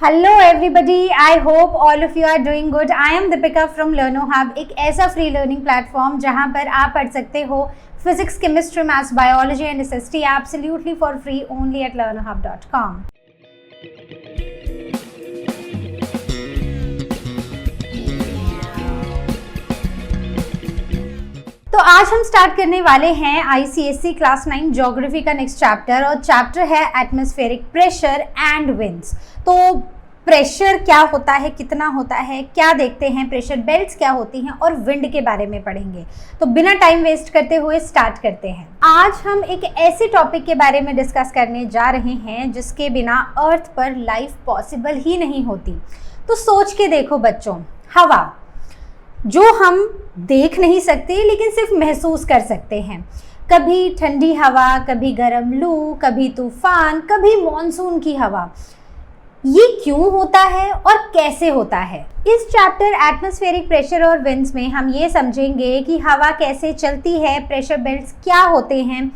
Hello everybody, I hope all of you are doing good. I am Deepika from LearnoHub, एक ऐसा free learning platform जहां पर आप पढ़ सकते हो physics, chemistry, maths, biology and SST absolutely for free only at learnohub.com। तो आज हम स्टार्ट करने वाले हैं आईसीएसई क्लास 9 ज्योग्राफी का नेक्स्ट चैप्टर, और चैप्टर है एटमॉस्फेरिक प्रेशर एंड विंड्स। तो प्रेशर क्या होता है, कितना होता है, क्या देखते हैं, प्रेशर बेल्ट्स क्या होती हैं और विंड के बारे में पढ़ेंगे। तो बिना टाइम वेस्ट करते हुए स्टार्ट करते हैं। आज हम एक ऐसे टॉपिक के बारे में डिस्कस करने जा रहे हैं जिसके बिना अर्थ पर लाइफ पॉसिबल ही नहीं होती। तो सोच के देखो बच्चों, हवा जो हम देख नहीं सकते लेकिन सिर्फ महसूस कर सकते हैं। कभी ठंडी हवा, कभी गर्म लू, कभी तूफान, कभी मॉनसून की हवा। ये क्यों होता है और कैसे होता है? इस चैप्टर एटमॉस्फेरिक प्रेशर और विंड्स में हम ये समझेंगे कि हवा कैसे चलती है, प्रेशर बेल्ट्स क्या होते हैं,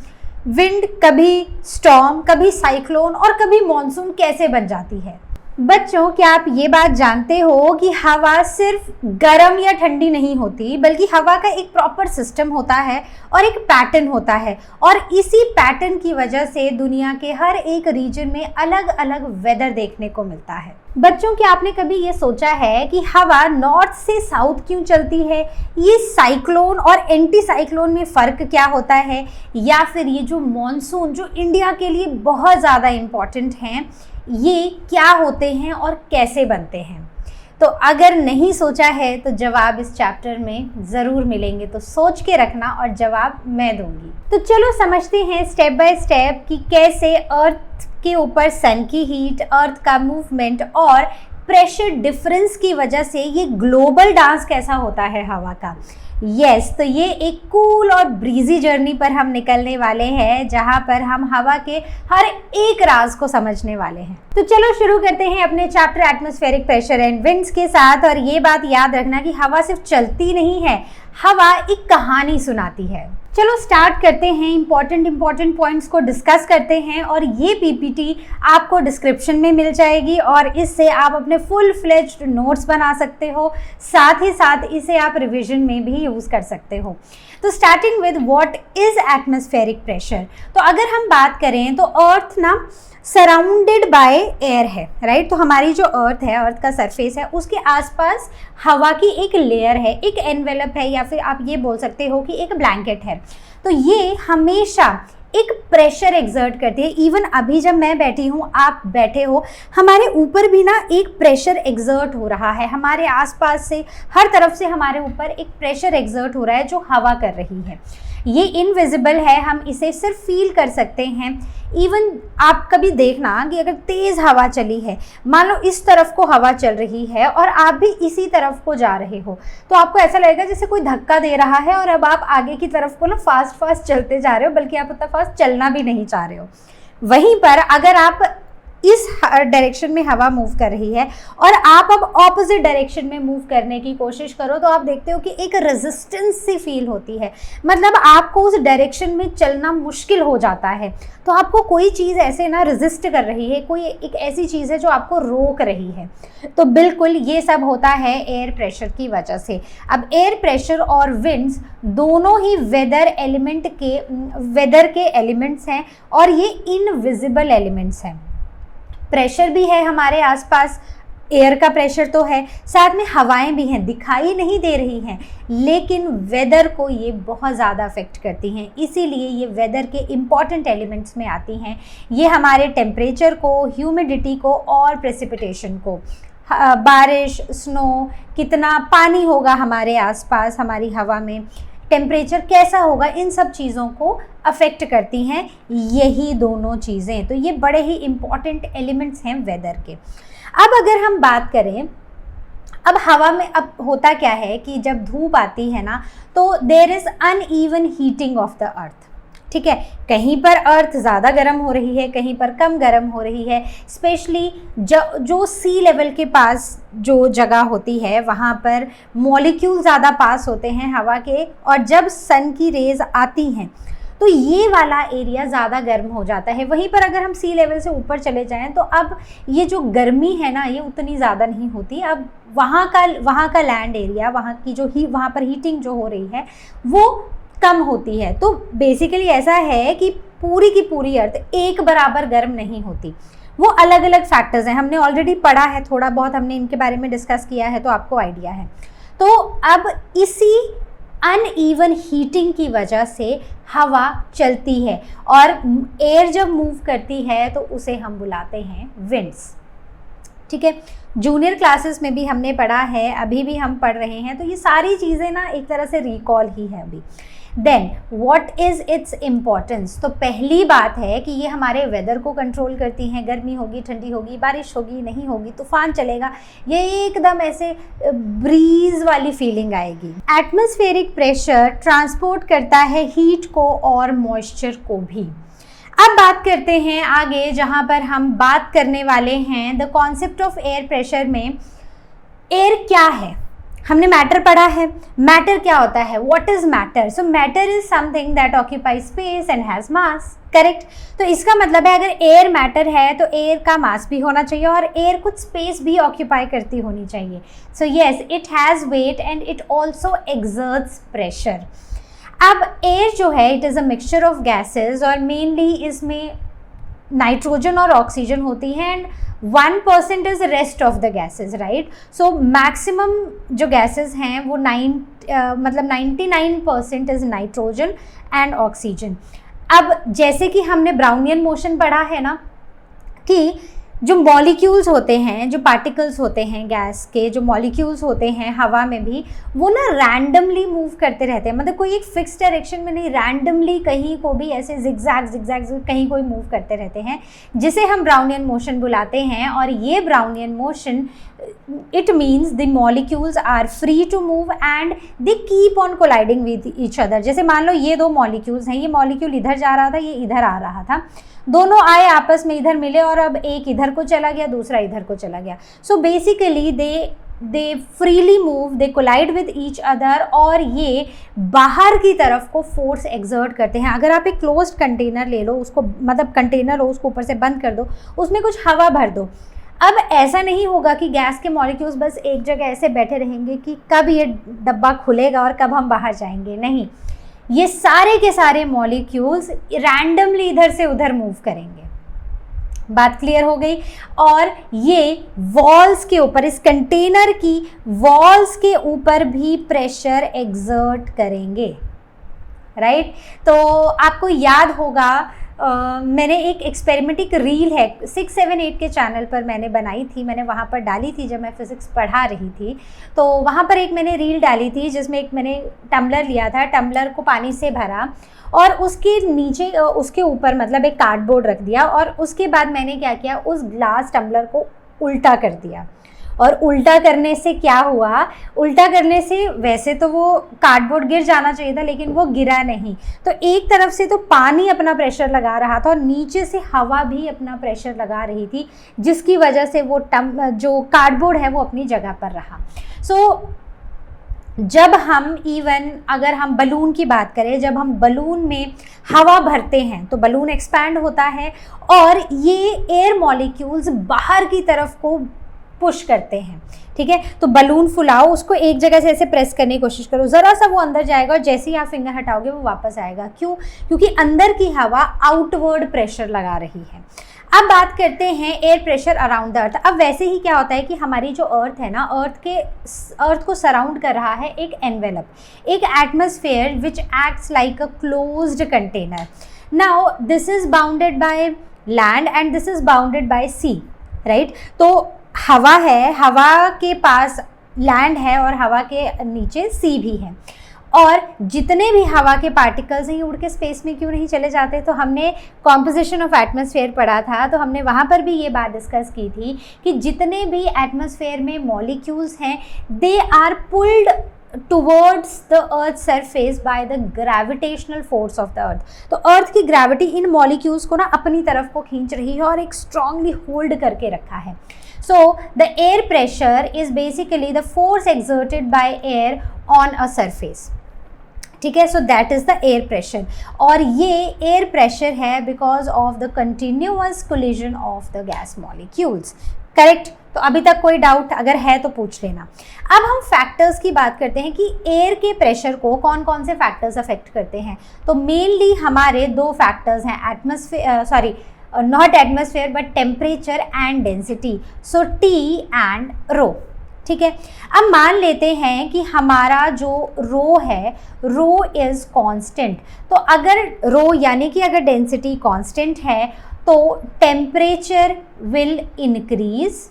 विंड कभी स्टॉर्म, कभी साइक्लोन और कभी मॉनसून कैसे बन जाती है। बच्चों, क्या आप ये बात जानते हो कि हवा सिर्फ गर्म या ठंडी नहीं होती, बल्कि हवा का एक प्रॉपर सिस्टम होता है और एक पैटर्न होता है, और इसी पैटर्न की वजह से दुनिया के हर एक रीजन में अलग अलग वेदर देखने को मिलता है। बच्चों, क्या आपने कभी ये सोचा है कि हवा नॉर्थ से साउथ क्यों चलती है? ये साइक्लोन और एंटी साइक्लोन में फ़र्क क्या होता है? या फिर ये जो मॉनसून जो इंडिया के लिए बहुत ज़्यादा इम्पॉर्टेंट हैं, ये क्या होते हैं और कैसे बनते हैं? तो अगर नहीं सोचा है तो जवाब इस चैप्टर में ज़रूर मिलेंगे, तो सोच के रखना और जवाब मैं दूंगी। तो चलो समझते हैं स्टेप बाय स्टेप कि कैसे अर्थ के ऊपर सन की हीट, अर्थ का मूवमेंट और प्रेशर डिफरेंस की वजह से ये ग्लोबल डांस कैसा होता है हवा का। तो ये एक कूल और ब्रीजी जर्नी पर हम निकलने वाले हैं, जहां पर हम हवा के हर एक राज को समझने वाले हैं। तो चलो शुरू करते हैं अपने chapter atmospheric pressure and winds के साथ। और ये बात याद रखना कि हवा सिर्फ चलती नहीं है, हवा एक कहानी सुनाती है। चलो स्टार्ट करते हैं, इंपॉर्टेंट पॉइंट्स को डिस्कस करते हैं। और ये पीपीटी आपको डिस्क्रिप्शन में मिल जाएगी और इससे आप अपने फुल फ्लेज्ड नोट्स बना सकते हो, साथ ही साथ इसे आप रिवीजन में भी यूज़ कर सकते हो। तो starting with what is atmospheric pressure. तो अगर हम बात करें तो अर्थ ना सराउंडेड बाय एयर है, राइट। तो हमारी जो अर्थ है, अर्थ का सरफेस है, उसके आसपास हवा की एक लेयर है, एक एनवेलप है, या फिर आप ये बोल सकते हो कि एक ब्लैंकेट है। तो ये हमेशा एक प्रेशर एक्सर्ट करती है। इवन अभी जब मैं बैठी हूँ, आप बैठे हो, हमारे ऊपर भी ना एक प्रेशर एक्सर्ट हो रहा है। हमारे आसपास से हर तरफ से हमारे ऊपर एक प्रेशर एक्सर्ट हो रहा है जो हवा कर रही है। ये इनविजिबल है, हम इसे सिर्फ फील कर सकते हैं। इवन आप कभी देखना कि अगर तेज़ हवा चली है, मान लो इस तरफ को हवा चल रही है और आप भी इसी तरफ को जा रहे हो, तो आपको ऐसा लगेगा जैसे कोई धक्का दे रहा है और अब आप आगे की तरफ को ना फास्ट चलते जा रहे हो, बल्कि आप उतना फास्ट चलना भी नहीं चाह रहे हो। वहीं पर अगर आप इस डायरेक्शन में हवा मूव कर रही है और आप अब ऑपोजिट डायरेक्शन में मूव करने की कोशिश करो, तो आप देखते हो कि एक रेजिस्टेंस सी फील होती है। मतलब आपको उस डायरेक्शन में चलना मुश्किल हो जाता है। तो आपको कोई चीज़ ऐसे ना रेजिस्ट कर रही है, कोई एक ऐसी चीज़ है जो आपको रोक रही है। तो बिल्कुल ये सब होता है एयर प्रेशर की वजह से। अब एयर प्रेशर और विंड्स दोनों ही वेदर के एलिमेंट्स हैं, और ये इनविजिबल एलिमेंट्स हैं। प्रेशर भी है हमारे आसपास, एयर का प्रेशर तो है, साथ में हवाएं भी हैं, दिखाई नहीं दे रही हैं, लेकिन वेदर को ये बहुत ज़्यादा अफेक्ट करती हैं। इसीलिए ये वेदर के इम्पॉर्टेंट एलिमेंट्स में आती हैं। ये हमारे टेम्परेचर को, ह्यूमिडिटी को और प्रेसिपिटेशन को, बारिश, स्नो, कितना पानी होगा हमारे आसपास, हमारी हवा में टेम्परेचर कैसा होगा, इन सब चीज़ों को अफेक्ट करती हैं यही दोनों चीज़ें। तो ये बड़े ही इम्पॉर्टेंट एलिमेंट्स हैं वेदर के। अब अगर हम बात करें, अब हवा में अब होता क्या है कि जब धूप आती है ना, तो there is uneven heating of the earth. ठीक है, कहीं पर अर्थ ज़्यादा गर्म हो रही है, कहीं पर कम गर्म हो रही है। स्पेशली जो सी लेवल के पास जो जगह होती है, वहाँ पर मॉलिक्यूल ज़्यादा पास होते हैं हवा के, और जब सन की रेज़ आती हैं तो ये वाला एरिया ज़्यादा गर्म हो जाता है। वहीं पर अगर हम सी लेवल से ऊपर चले जाएं तो अब ये जो गर्मी है ना ये उतनी ज़्यादा नहीं होती। अब वहाँ का लैंड एरिया, वहाँ की जो वहाँ पर हीटिंग जो हो रही है वो कम होती है। तो बेसिकली ऐसा है कि पूरी की पूरी अर्थ एक बराबर गर्म नहीं होती, वो अलग अलग फैक्टर्स हैं। हमने ऑलरेडी पढ़ा है, थोड़ा बहुत हमने इनके बारे में डिस्कस किया है, तो आपको आइडिया है। तो अब इसी अनइवन हीटिंग की वजह से हवा चलती है और एयर जब मूव करती है तो उसे हम बुलाते हैं विंड्स। ठीक है, जूनियर क्लासेस में भी हमने पढ़ा है, अभी भी हम पढ़ रहे हैं, तो ये सारी चीज़ें ना एक तरह से रिकॉल ही है अभी। Then what is its importance? तो पहली बात है कि ये हमारे वेदर को कंट्रोल करती हैं। गर्मी होगी, ठंडी होगी, बारिश होगी, नहीं होगी, तूफान चलेगा, ये एकदम ऐसे ब्रीज वाली फीलिंग आएगी। एटमॉस्फेरिक प्रेशर ट्रांसपोर्ट करता है हीट को और मॉइस्चर को भी। अब बात करते हैं आगे, जहाँ पर हम बात करने वाले हैं the concept of air pressure में। एयर क्या है? हमने मैटर पढ़ा है। मैटर क्या होता है? What is matter? So matter is something that occupy space and has mass, correct. तो इसका मतलब है अगर एयर मैटर है तो एयर का मास भी होना चाहिए और एयर कुछ स्पेस भी ऑक्यूपाई करती होनी चाहिए। So yes, it has wait and it also exerts pressure. अब एयर जो है it is a mixture of gases और मेनली इसमें नाइट्रोजन और ऑक्सीजन होती है and 1% is rest of the gases, right. So maximum जो गैसेज हैं वो 99% इज नाइट्रोजन एंड ऑक्सीजन। अब जैसे कि हमने ब्राउनियन मोशन पढ़ा है ना कि जो मॉलिक्यूल्स होते हैं, जो पार्टिकल्स होते हैं गैस के, जो मॉलिक्यूल्स होते हैं हवा में भी, वो ना रैंडमली मूव करते रहते हैं। मतलब कोई एक फिक्स डायरेक्शन में नहीं, रैंडमली कहीं को भी ऐसे जिगजैग कहीं कोई मूव करते रहते हैं, जिसे हम ब्राउनियन मोशन बुलाते हैं। और ये Brownian motion it means the molecules are free to move and they keep on colliding with each other. जैसे मान लो ये दो मॉलिक्यूल्स हैं, ये मॉलिक्यूल इधर जा रहा था, ये इधर आ रहा था, दोनों आए आपस में, इधर मिले और अब एक इधर को चला गया, दूसरा इधर को चला गया। So basically they freely move, they collide with each other और ये बाहर की तरफ को फोर्स एक्सर्ट करते हैं। अगर आप एक क्लोज्ड कंटेनर ले लो, उसको मतलब कंटेनर हो, उसको ऊपर से बंद कर दो, उसमें कुछ हवा भर दो। अब ऐसा नहीं होगा कि गैस के मॉलिक्यूल्स बस एक जगह ऐसे बैठे रहेंगे कि कब ये डब्बा खुलेगा और कब हम बाहर जाएंगे, नहीं। ये सारे के सारे मॉलिक्यूल्स रैंडमली इधर से उधर मूव करेंगे। बात क्लियर हो गई। और ये वॉल्स के ऊपर, इस कंटेनर की वॉल्स के ऊपर भी प्रेशर एक्सर्ट करेंगे, राइट। तो आपको याद होगा मैंने एक एक्सपेरिमेंटिक रील है 6, 7, 8 के चैनल पर मैंने बनाई थी, मैंने वहाँ पर डाली थी जब मैं फिज़िक्स पढ़ा रही थी। तो वहाँ पर एक मैंने रील डाली थी जिसमें एक मैंने टम्बलर लिया था, टम्बलर को पानी से भरा और उसके नीचे उसके ऊपर मतलब एक कार्डबोर्ड रख दिया और उसके बाद मैंने क्या किया, उस ग्लास टम्बलर को उल्टा कर दिया। और उल्टा करने से क्या हुआ, उल्टा करने से वैसे तो वो कार्डबोर्ड गिर जाना चाहिए था लेकिन वो गिरा नहीं। तो एक तरफ से तो पानी अपना प्रेशर लगा रहा था और नीचे से हवा भी अपना प्रेशर लगा रही थी, जिसकी वजह से वो जो कार्डबोर्ड है वो अपनी जगह पर रहा। सो जब हम अगर हम बलून की बात करें, जब हम बलून में हवा भरते हैं तो बलून एक्सपैंड होता है और ये एयर मॉलिक्यूल्स बाहर की तरफ को पुश करते हैं, ठीक है। तो बलून फुलाओ, उसको एक जगह से ऐसे प्रेस करने की कोशिश करो, ज़रा सा वो अंदर जाएगा और जैसे ही आप फिंगर हटाओगे वो वापस आएगा। क्यों? क्योंकि अंदर की हवा आउटवर्ड प्रेशर लगा रही है। अब बात करते हैं air pressure around the earth. अब वैसे ही क्या होता है कि हमारी जो अर्थ है ना, अर्थ को सराउंड कर रहा है एक एनवेलप, एक atmosphere which acts like a closed container. Now this is bounded by land and this is bounded by sea, right. तो हवा है, हवा के पास लैंड है और हवा के नीचे सी भी है। और जितने भी हवा के पार्टिकल्स हैं ये उड़ के स्पेस में क्यों नहीं चले जाते? तो हमने कॉम्पोजिशन ऑफ एटमॉस्फेयर पढ़ा था, तो हमने वहाँ पर भी ये बात डिस्कस की थी कि जितने भी एटमॉस्फेयर में मॉलिक्यूल्स हैं they are pulled towards the earth surface by the gravitational force of the earth। तो अर्थ की ग्रेविटी इन मॉलिक्यूल्स को ना अपनी तरफ को खींच रही है और एक स्ट्रांगली होल्ड करके रखा है। So the air pressure is basically the force exerted by air on a surface, ठीक है। So that is the air pressure, और ये एयर प्रेशर है because of the continuous collision of the gas molecules. Correct. तो अभी तक कोई doubt अगर है तो पूछ लेना। अब हम फैक्टर्स की बात करते हैं कि एयर के प्रेशर को कौन कौन से फैक्टर्स अफेक्ट करते हैं। तो मेनली हमारे दो फैक्टर्स हैं, not atmosphere but temperature and density, so T and rho. ठीक है। अब मान लेते हैं कि हमारा जो रो है, रो इज़ कांस्टेंट। तो अगर रो यानी कि अगर डेंसिटी कांस्टेंट है तो टेम्परेचर विल इंक्रीज।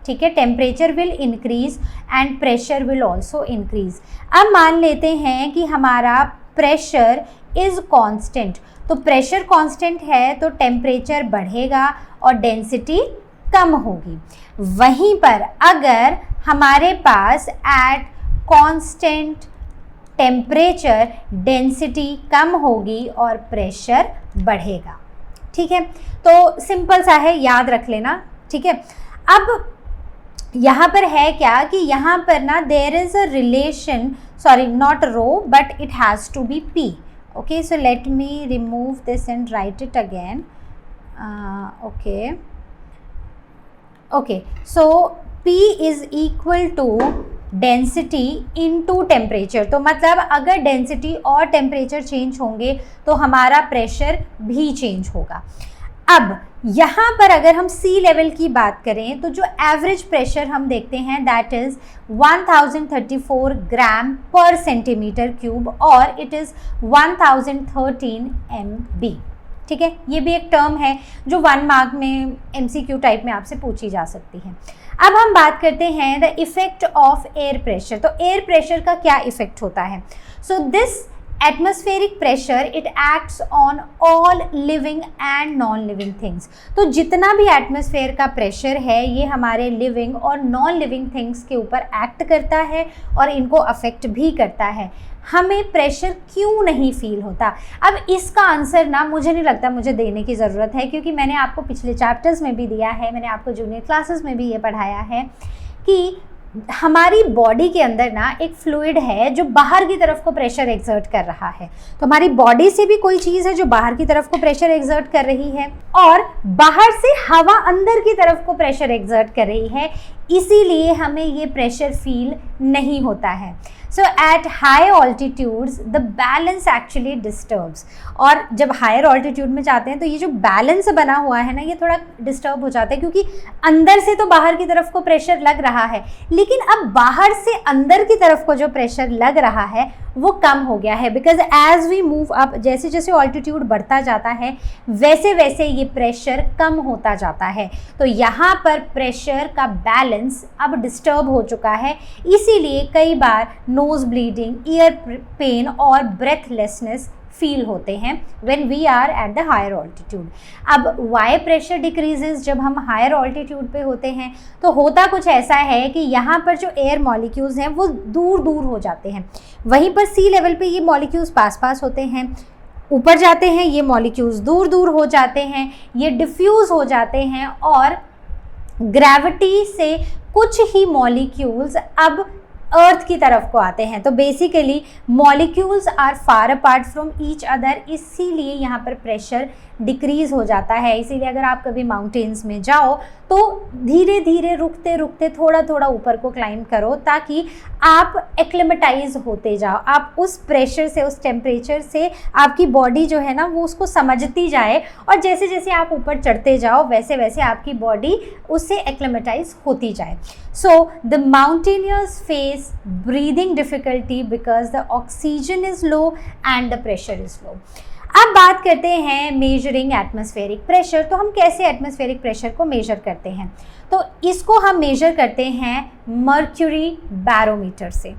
ठीक है, temperature will increase and pressure will also increase. अब मान लेते हैं कि हमारा प्रेशर इज़ कांस्टेंट, तो प्रेशर कांस्टेंट है तो टेम्परेचर बढ़ेगा और डेंसिटी कम होगी। वहीं पर अगर हमारे पास एट कांस्टेंट टेम्परेचर डेंसिटी कम होगी और प्रेशर बढ़ेगा। ठीक है, तो सिंपल सा है, याद रख लेना। ठीक है। अब यहाँ पर है क्या कि यहाँ पर ना there is a relation, sorry not rho but it has to be P. Okay, so let me remove this and write it again. Okay, so P is equal to density into temperature. तो मतलब अगर density और temperature change होंगे तो हमारा pressure भी change होगा। अब यहाँ पर अगर हम सी लेवल की बात करें तो जो एवरेज प्रेशर हम देखते हैं दैट इज़ 1034 ग्राम पर सेंटीमीटर क्यूब और इट इज़ 1013 MB। ठीक है, ये भी एक टर्म है जो 1 मार्क में MCQ टाइप में आपसे पूछी जा सकती है। अब हम बात करते हैं the effect of air pressure. तो एयर प्रेशर का क्या इफ़ेक्ट होता है? So this atmospheric pressure it acts on all living and non living things. तो जितना भी एटमॉस्फेयर का प्रेशर है ये हमारे लिविंग और नॉन लिविंग थिंग्स के ऊपर एक्ट करता है और इनको अफेक्ट भी करता है। हमें प्रेशर क्यों नहीं फील होता? अब इसका आंसर ना मुझे नहीं लगता मुझे देने की ज़रूरत है, क्योंकि मैंने आपको पिछले चैप्टर्स में भी दिया है, मैंने आपको जूनियर क्लासेस में भी ये पढ़ाया है कि हमारी बॉडी के अंदर ना एक फ्लूइड है जो बाहर की तरफ को प्रेशर एक्सर्ट कर रहा है। तो हमारी बॉडी से भी कोई चीज़ है जो बाहर की तरफ को प्रेशर एक्सर्ट कर रही है और बाहर से हवा अंदर की तरफ को प्रेशर एक्सर्ट कर रही है, इसीलिए हमें ये प्रेशर फील नहीं होता है। So at high altitudes the balance actually disturbs. और जब हायर ऑल्टीट्यूड में जाते हैं तो ये जो बैलेंस बना हुआ है ना ये थोड़ा डिस्टर्ब हो जाता है, क्योंकि अंदर से तो बाहर की तरफ को प्रेशर लग रहा है, लेकिन अब बाहर से अंदर की तरफ को जो प्रेशर लग रहा है वो कम हो गया है। Because as we move up, जैसे जैसे ऑल्टीट्यूड बढ़ता जाता है वैसे वैसे ये प्रेशर कम होता जाता है। तो यहाँ पर प्रेशर का बैलेंस अब डिस्टर्ब हो चुका है, इसीलिए कई बार नोज ब्लीडिंग, ईयर पेन और ब्रेथलेसनेस फील होते हैं when we are at the higher altitude. अब वाई प्रेशर डिक्रीजेस जब हम हायर ऑल्टीट्यूड पे होते हैं तो होता कुछ ऐसा है कि यहाँ पर जो एयर मॉलिक्यूल्स हैं वो दूर दूर हो जाते हैं, वहीं पर सी लेवल पे ये मॉलिक्यूल्स पास पास होते हैं, ऊपर जाते हैं ये मॉलिक्यूल्स दूर दूर हो जाते हैं, ये डिफ्यूज़ हो जाते हैं और ग्रेविटी से कुछ ही मॉलिक्यूल्स अब अर्थ की तरफ को आते हैं। तो basically molecules are far apart from each other, इसीलिए यहाँ पर प्रेशर डिक्रीज़ हो जाता है। इसीलिए अगर आप कभी माउंटेन्स में जाओ तो धीरे धीरे रुकते रुकते थोड़ा थोड़ा ऊपर को क्लाइंब करो ताकि आप एक्लेमेटाइज होते जाओ, आप उस प्रेशर से, उस टेम्परेचर से आपकी बॉडी जो है ना वो उसको समझती जाए, और जैसे जैसे आप ऊपर चढ़ते जाओ वैसे वैसे आपकी बॉडी उससे एक्लेमेटाइज होती जाए। So the mountaineers face breathing difficulty because the oxygen is low and the pressure is low. अब बात करते हैं मेजरिंग एटमॉस्फेरिक प्रेशर। तो हम कैसे एटमॉस्फेरिक प्रेशर को मेजर करते हैं? तो इसको हम मेजर करते हैं मर्क्यूरी बैरोमीटर से।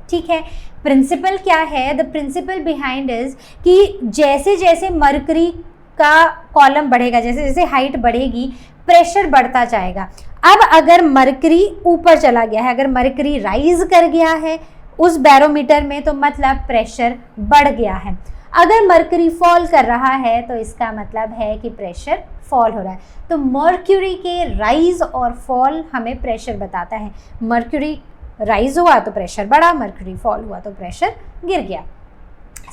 ठीक है, प्रिंसिपल क्या है? द प्रिंसिपल बिहाइंड इज कि जैसे जैसे मर्क्यूरी का कॉलम बढ़ेगा, जैसे जैसे हाइट बढ़ेगी प्रेशर बढ़ता जाएगा। अब अगर मर्क्यूरी ऊपर चला गया है, अगर मर्क्यूरी राइज कर गया है उस बैरोमीटर में तो मतलब प्रेशर बढ़ गया है। अगर मर्क्यूरी फॉल कर रहा है तो इसका मतलब है कि प्रेशर फॉल हो रहा है। तो मर्क्यूरी के राइज और फॉल हमें प्रेशर बताता है। मर्क्यूरी राइज हुआ तो प्रेशर बढ़ा, मर्क्यूरी फॉल हुआ तो प्रेशर गिर गया।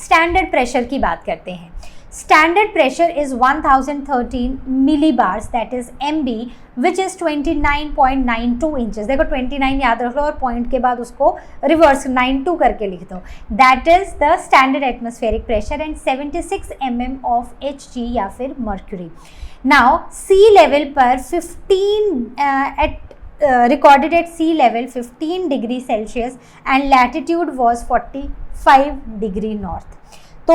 स्टैंडर्ड प्रेशर की बात करते हैं। Standard pressure is 1013 millibars, that is MB, which is 29.92 inches. देखो 29 याद रख लो और पॉइंट के बाद उसको रिवर्स 92 करके लिख दो। That is the standard atmospheric pressure and 76 mm of Hg या फिर मर्क्यूरी। नाउ सी लेवल पर 15 recorded at sea level 15 degree Celsius and latitude was 45 degree north। तो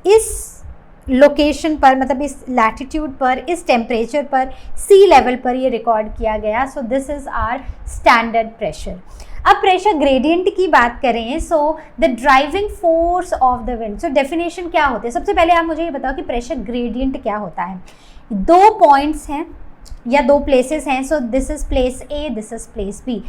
इस लोकेशन पर, मतलब इस लैटिट्यूड पर, इस टेम्परेचर पर, सी लेवल पर ये रिकॉर्ड किया गया। So this is our standard pressure. अब प्रेशर ग्रेडियंट की बात करें, so the driving force of the wind. So definition क्या होते हैं? सबसे पहले आप मुझे ये बताओ कि प्रेशर ग्रेडियंट क्या होता है। दो पॉइंट्स हैं या दो प्लेसेस हैं, so this is place A, this is place B.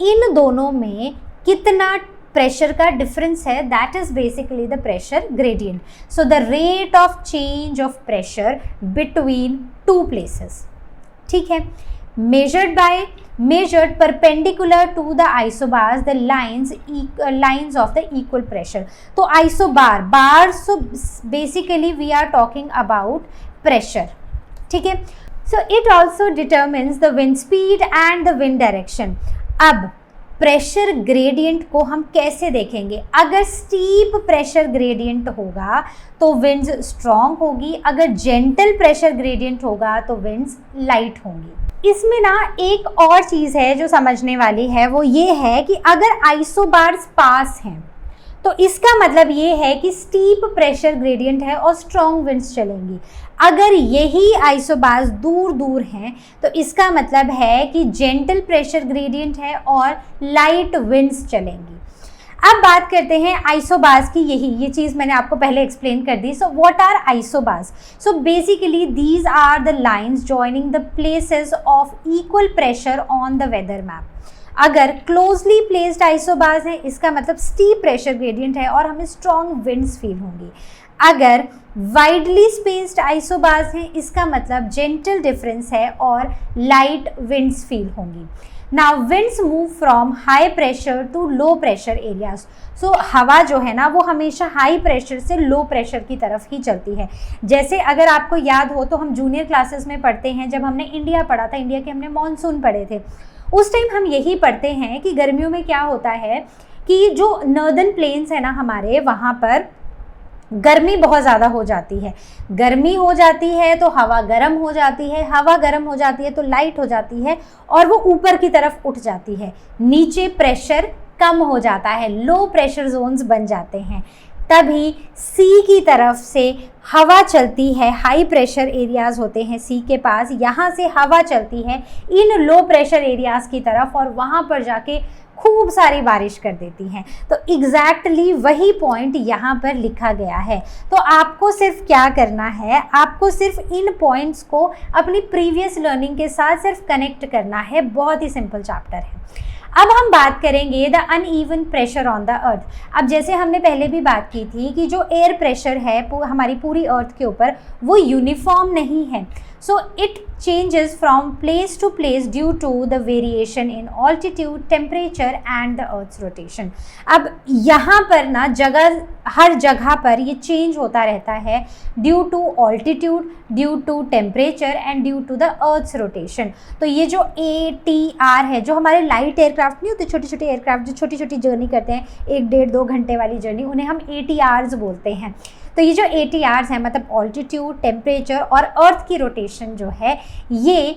इन दोनों में कितना प्रेशर का डिफरेंस है, that is basically the pressure gradient. So the rate of change of pressure between two places, ठीक है, measured perpendicular to the isobars, the lines of the equal pressure। तो isobar, bars, so basically we are talking about pressure, ठीक है। So it also determines the wind speed and the wind direction। अब pressure gradient को हम कैसे देखेंगे? अगर steep pressure gradient होगा तो विंड्स स्ट्रॉन्ग होगी, अगर जेंटल प्रेशर ग्रेडियंट होगा तो विंड्स लाइट होंगी। इसमें ना एक और चीज़ है जो समझने वाली है, वो ये है कि अगर आइसोबार्स पास हैं तो इसका मतलब ये है कि स्टीप प्रेशर ग्रेडियंट है और स्ट्रॉन्ग विंड्स चलेंगी। अगर यही आइसोबार्स दूर दूर हैं तो इसका मतलब है कि जेंटल प्रेशर ग्रेडियंट है और लाइट विंड्स चलेंगी। अब बात करते हैं आइसोबार्स की। ये चीज़ मैंने आपको पहले एक्सप्लेन कर दी। So what are isobars? So basically these are the lines joining the places of equal pressure on the weather map. अगर क्लोजली प्लेस्ड आइसोबार्स हैं इसका मतलब स्टीप प्रेशर ग्रेडियंट है और हमें स्ट्रॉन्ग विंड्स फील होंगी। अगर वाइडली स्पेस्ड आइसोबार्स हैं इसका मतलब जेंटल डिफरेंस है और लाइट विंड्स फील होंगी। Now winds move from high pressure to low pressure areas. So हवा जो है ना वो हमेशा हाई प्रेशर से लो प्रेशर की तरफ ही चलती है। जैसे अगर आपको याद हो तो हम जूनियर क्लासेस में पढ़ते हैं, जब हमने इंडिया पढ़ा था, इंडिया के हमने मॉनसून पढ़े थे, उस टाइम हम यही पढ़ते हैं कि गर्मियों में क्या होता है कि जो नॉर्दर्न प्लेन्स है ना हमारे, वहाँ पर गर्मी बहुत ज़्यादा हो जाती है। गर्मी हो जाती है तो हवा गर्म हो जाती है, हवा गर्म हो जाती है तो लाइट हो जाती है और वो ऊपर की तरफ उठ जाती है। नीचे प्रेशर कम हो जाता है, लो प्रेशर जोन्स बन जाते हैं। तभी सी की तरफ से हवा चलती है, हाई प्रेशर एरियाज़ होते हैं सी के पास, यहाँ से हवा चलती है इन लो प्रेशर एरियाज़ की तरफ और वहाँ पर जाके खूब सारी बारिश कर देती हैं। तो एग्जैक्टली वही पॉइंट यहाँ पर लिखा गया है। तो आपको सिर्फ क्या करना है, आपको सिर्फ इन पॉइंट्स को अपनी प्रीवियस लर्निंग के साथ सिर्फ कनेक्ट करना है। बहुत ही सिंपल चैप्टर है। अब हम बात करेंगे the uneven pressure on the अर्थ। अब जैसे हमने पहले भी बात की थी कि जो एयर प्रेशर है हमारी पूरी अर्थ के ऊपर वो यूनिफॉर्म नहीं है। So it changes from place to place due to the variation in altitude, temperature and the earth's rotation. अब यहाँ पर ना हर जगह पर ये चेंज होता रहता है due to altitude, due to temperature and due to the earth's rotation. तो ये जो ATR है, जो हमारे लाइट एयरक्राफ्ट नहीं होते, छोटे छोटे एयरक्राफ्ट जो छोटी छोटी जर्नी करते हैं, 1, 1.5, 2 घंटे वाली जर्नी, उन्हें हम ATRs बोलते हैं। तो ये जो ATRs हैं मतलब ऑल्टीट्यूड, टेम्परेचर और अर्थ की रोटेशन जो है ये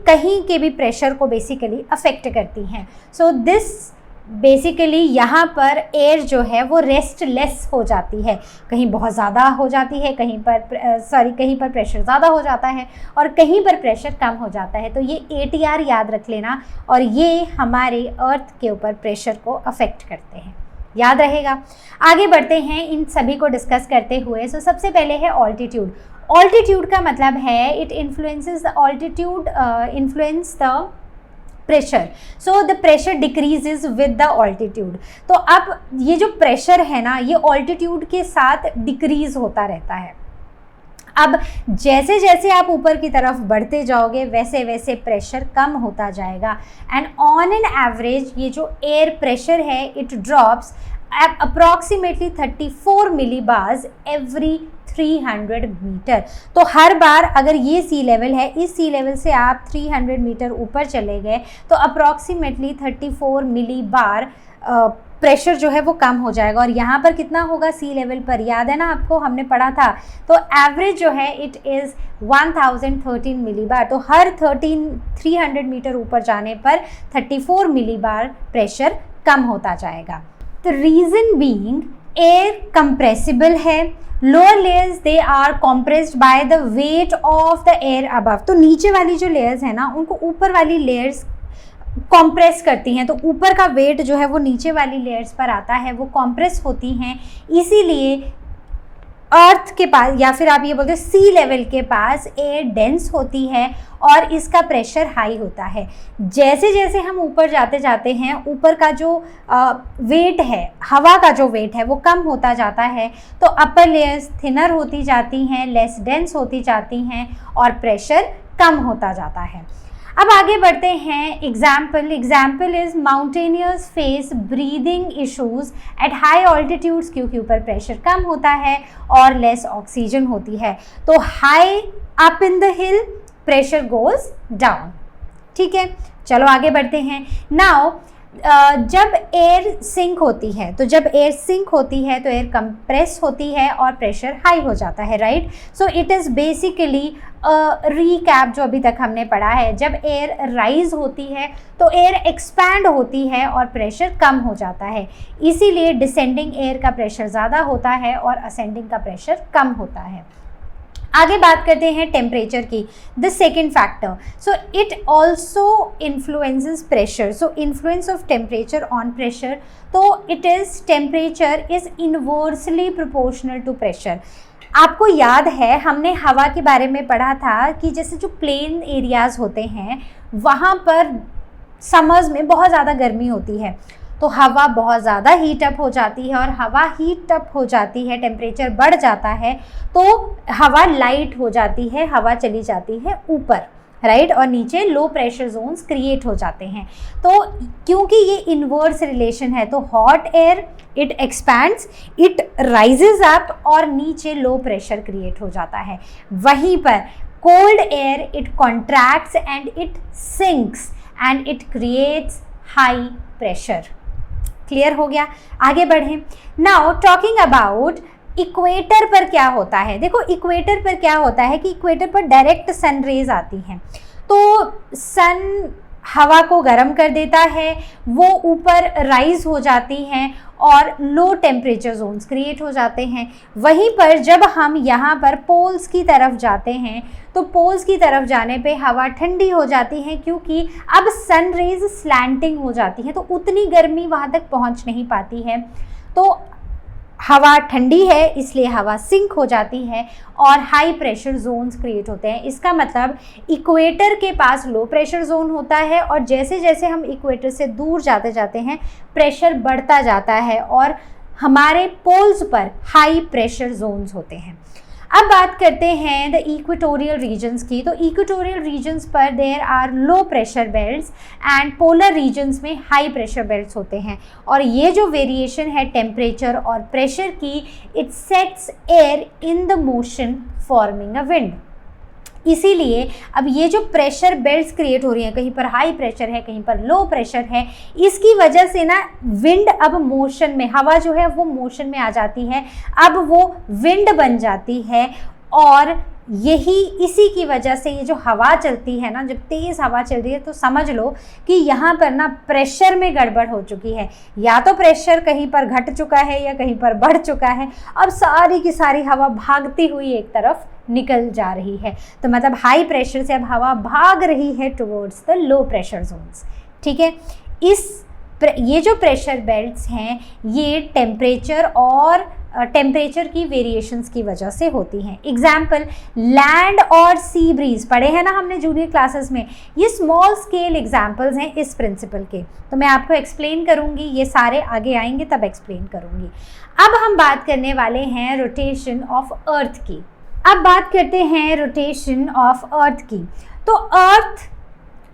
कहीं के भी प्रेशर को बेसिकली अफेक्ट करती हैं। सो दिस बेसिकली यहाँ पर एयर जो है वो रेस्टलेस हो जाती है, कहीं बहुत ज़्यादा हो जाती है, कहीं पर प्रेशर ज़्यादा हो जाता है और कहीं पर प्रेशर कम हो जाता है। तो ये ATR याद रख लेना और ये हमारे अर्थ के ऊपर प्रेशर को अफेक्ट करते हैं, याद रहेगा। आगे बढ़ते हैं इन सभी को डिस्कस करते हुए। सो सबसे पहले है ऑल्टीट्यूड। ऑल्टीट्यूड का मतलब है it influences the altitude influence the pressure. So the pressure decreases with the altitude. तो अब ये जो प्रेशर है ना ये ऑल्टीट्यूड के साथ डिक्रीज होता रहता है। अब जैसे जैसे आप ऊपर की तरफ बढ़ते जाओगे वैसे वैसे प्रेशर कम होता जाएगा एंड ऑन एन एवरेज ये जो एयर प्रेशर है it drops approximately 34 millibars every 300 metre. तो हर बार अगर ये सी लेवल है, इस सी लेवल से आप 300 मीटर ऊपर चले गए तो अप्रॉक्सीमेटली 34 मिलीबार प्रेशर जो है वो कम हो जाएगा। और यहाँ पर कितना होगा सी लेवल पर, याद है ना आपको, हमने पढ़ा था। तो एवरेज जो है इट इज़ 1013 मिलीबार। तो हर 300 मीटर ऊपर जाने पर 34 मिलीबार प्रेशर कम होता जाएगा। The reason being air compressible है, lower layers they are compressed by the weight of the air above. तो नीचे वाली जो लेयर्स है ना उनको ऊपर वाली लेयर्स कॉम्प्रेस करती हैं, तो ऊपर का वेट जो है वो नीचे वाली लेयर्स पर आता है, वो कॉम्प्रेस होती हैं। इसीलिए अर्थ के पास, या फिर आप ये बोलते हैं सी लेवल के पास, एयर डेंस होती है और इसका प्रेशर हाई होता है। जैसे जैसे हम ऊपर जाते जाते हैं, ऊपर का जो वेट है, हवा का जो वेट है वो कम होता जाता है, तो अपर लेयर्स थिनर होती जाती हैं, लेस डेंस होती जाती हैं और प्रेशर कम होता जाता है। अब आगे बढ़ते हैं। Example is mountaineers face breathing issues at high altitudes, क्योंकि ऊपर प्रेशर कम होता है और लेस ऑक्सीजन होती है। तो high up in the hill pressure goes down. ठीक है, चलो आगे बढ़ते हैं। नाउ जब एयर सिंक होती है, तो एयर कंप्रेस होती है और प्रेशर हाई हो जाता है, right. So it is basically recap जो अभी तक हमने पढ़ा है। जब एयर राइज होती है तो एयर एक्सपैंड होती है और प्रेशर कम हो जाता है, इसीलिए डिसेंडिंग एयर का प्रेशर ज़्यादा होता है और असेंडिंग का प्रेशर कम होता है। आगे बात करते हैं टेम्परेचर की, the second factor. So it also influences pressure. So influence of temperature on pressure, तो it is temperature is inversely proportional to pressure. आपको याद है हमने हवा के बारे में पढ़ा था कि जैसे जो प्लेन एरियाज़ होते हैं वहाँ पर समर्स में बहुत ज़्यादा गर्मी होती है, तो हवा बहुत ज़्यादा हीट अप हो जाती है, और हवा हीट अप हो जाती है, टेम्परेचर बढ़ जाता है, तो हवा लाइट हो जाती है, हवा चली जाती है ऊपर, राइट, और नीचे लो प्रेशर जोन्स क्रिएट हो जाते हैं। तो क्योंकि ये इनवर्स रिलेशन है, तो hot air it expands, it rises up और नीचे लो प्रेशर क्रिएट हो जाता है। वहीं पर cold air it contracts and it sinks and it creates high pressure. Clear हो गया, आगे बढ़ें। नाउ टॉकिंग अबाउट इक्वेटर पर क्या होता है। देखो इक्वेटर पर क्या होता है कि इक्वेटर पर डायरेक्ट सन रेज आती हैं, तो सन हवा को गर्म कर देता है, वो ऊपर राइज हो जाती हैं और लो टेम्परेचर जोन्स क्रिएट हो जाते हैं। वहीं पर जब हम यहाँ पर पोल्स की तरफ जाते हैं, तो पोल्स की तरफ जाने पे हवा ठंडी हो जाती है, क्योंकि अब सन रेज स्लैंटिंग हो जाती है, तो उतनी गर्मी वहाँ तक पहुँच नहीं पाती है। तो हवा ठंडी है इसलिए हवा सिंक हो जाती है और हाई प्रेशर जोन्स क्रिएट होते हैं। इसका मतलब इक्वेटर के पास लो प्रेशर जोन होता है, और जैसे जैसे हम इक्वेटर से दूर जाते जाते हैं प्रेशर बढ़ता जाता है और हमारे पोल्स पर हाई प्रेशर जोन्स होते हैं। अब बात करते हैं द इक्वेटोरियल रीजन्स की। तो इक्वेटोरियल रीजन्स पर there are low pressure belts and polar regions में हाई प्रेशर बेल्ट्स होते हैं, और ये जो वेरिएशन है टेम्परेचर और प्रेशर की, it sets air in the motion forming a wind. इसीलिए अब ये जो प्रेशर बेल्ट्स क्रिएट हो रही हैं, कहीं पर हाई प्रेशर है कहीं पर लो प्रेशर है, इसकी वजह से ना विंड अब मोशन में, हवा जो है वो मोशन में आ जाती है, अब वो विंड बन जाती है। और यही इसी की वजह से ये जो हवा चलती है ना, जब तेज़ हवा चल रही है, तो समझ लो कि यहाँ पर ना प्रेशर में गड़बड़ हो चुकी है, या तो प्रेशर कहीं पर घट चुका है या कहीं पर बढ़ चुका है। अब सारी की सारी हवा भागती हुई एक तरफ निकल जा रही है, तो मतलब हाई प्रेशर से अब हवा भाग रही है towards the low pressure zones. ठीक है, ये जो प्रेशर बेल्ट्स हैं ये टेम्परेचर की वेरिएशंस की वजह से होती हैं। एग्जाम्पल, लैंड और सी ब्रीज पढ़े हैं ना हमने जूनियर क्लासेस में, ये स्मॉल स्केल एग्जाम्पल्स हैं इस प्रिंसिपल के, तो मैं आपको एक्सप्लेन करूंगी, ये सारे आगे आएंगे तब एक्सप्लेन करूंगी। अब हम बात करने वाले हैं रोटेशन ऑफ अर्थ की। अब बात करते हैं रोटेशन ऑफ अर्थ की। तो अर्थ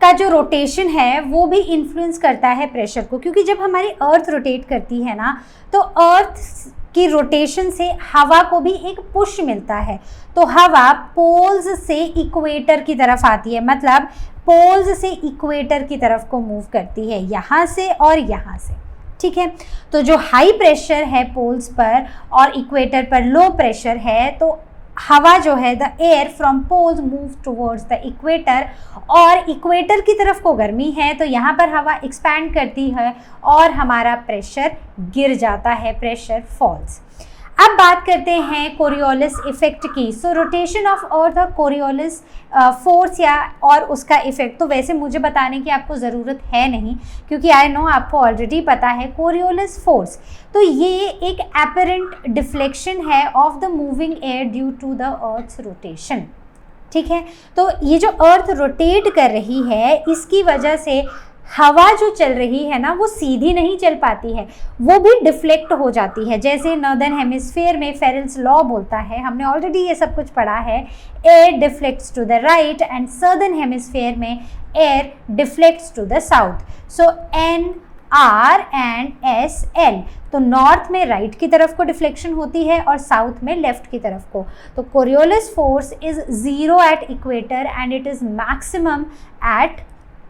का जो रोटेशन है वो भी इन्फ्लुएंस करता है प्रेशर को, क्योंकि जब हमारी अर्थ रोटेट करती है ना तो अर्थ की रोटेशन से हवा को भी एक पुश मिलता है। तो हवा पोल्स से इक्वेटर की तरफ आती है, मतलब पोल्स से इक्वेटर की तरफ को मूव करती है, यहाँ से और यहाँ से, ठीक है। तो जो हाई प्रेशर है पोल्स पर और इक्वेटर पर लो प्रेशर है, तो हवा जो है the air from poles move towards the equator, और इक्वेटर की तरफ को गर्मी है तो यहाँ पर हवा एक्सपैंड करती है और हमारा प्रेशर गिर जाता है, प्रेशर फॉल्स। अब बात करते हैं कोरियोलिस इफेक्ट की। सो रोटेशन ऑफ अर्थ और कोरियोलिस फोर्स या और उसका इफेक्ट तो वैसे मुझे बताने की आपको ज़रूरत है नहीं, क्योंकि आई नो आपको ऑलरेडी पता है। कोरियोलिस फोर्स तो ये एक एपरेंट डिफ्लेक्शन है of the moving air due to the earth's rotation, ठीक है। तो ये जो अर्थ रोटेट कर रही है इसकी वजह से हवा जो चल रही है ना वो सीधी नहीं चल पाती है, वो भी डिफ्लेक्ट हो जाती है। जैसे नॉर्दर्न हेमिस्फीयर में फेरेल्स लॉ बोलता है, हमने ऑलरेडी ये सब कुछ पढ़ा है, air deflects to the right and southern hemisphere में air deflects to the south. So NR and SL, तो नॉर्थ में राइट की तरफ को डिफ्लेक्शन होती है और साउथ में लेफ्ट की तरफ को। तो Coriolis force is 0 at equator and it is maximum at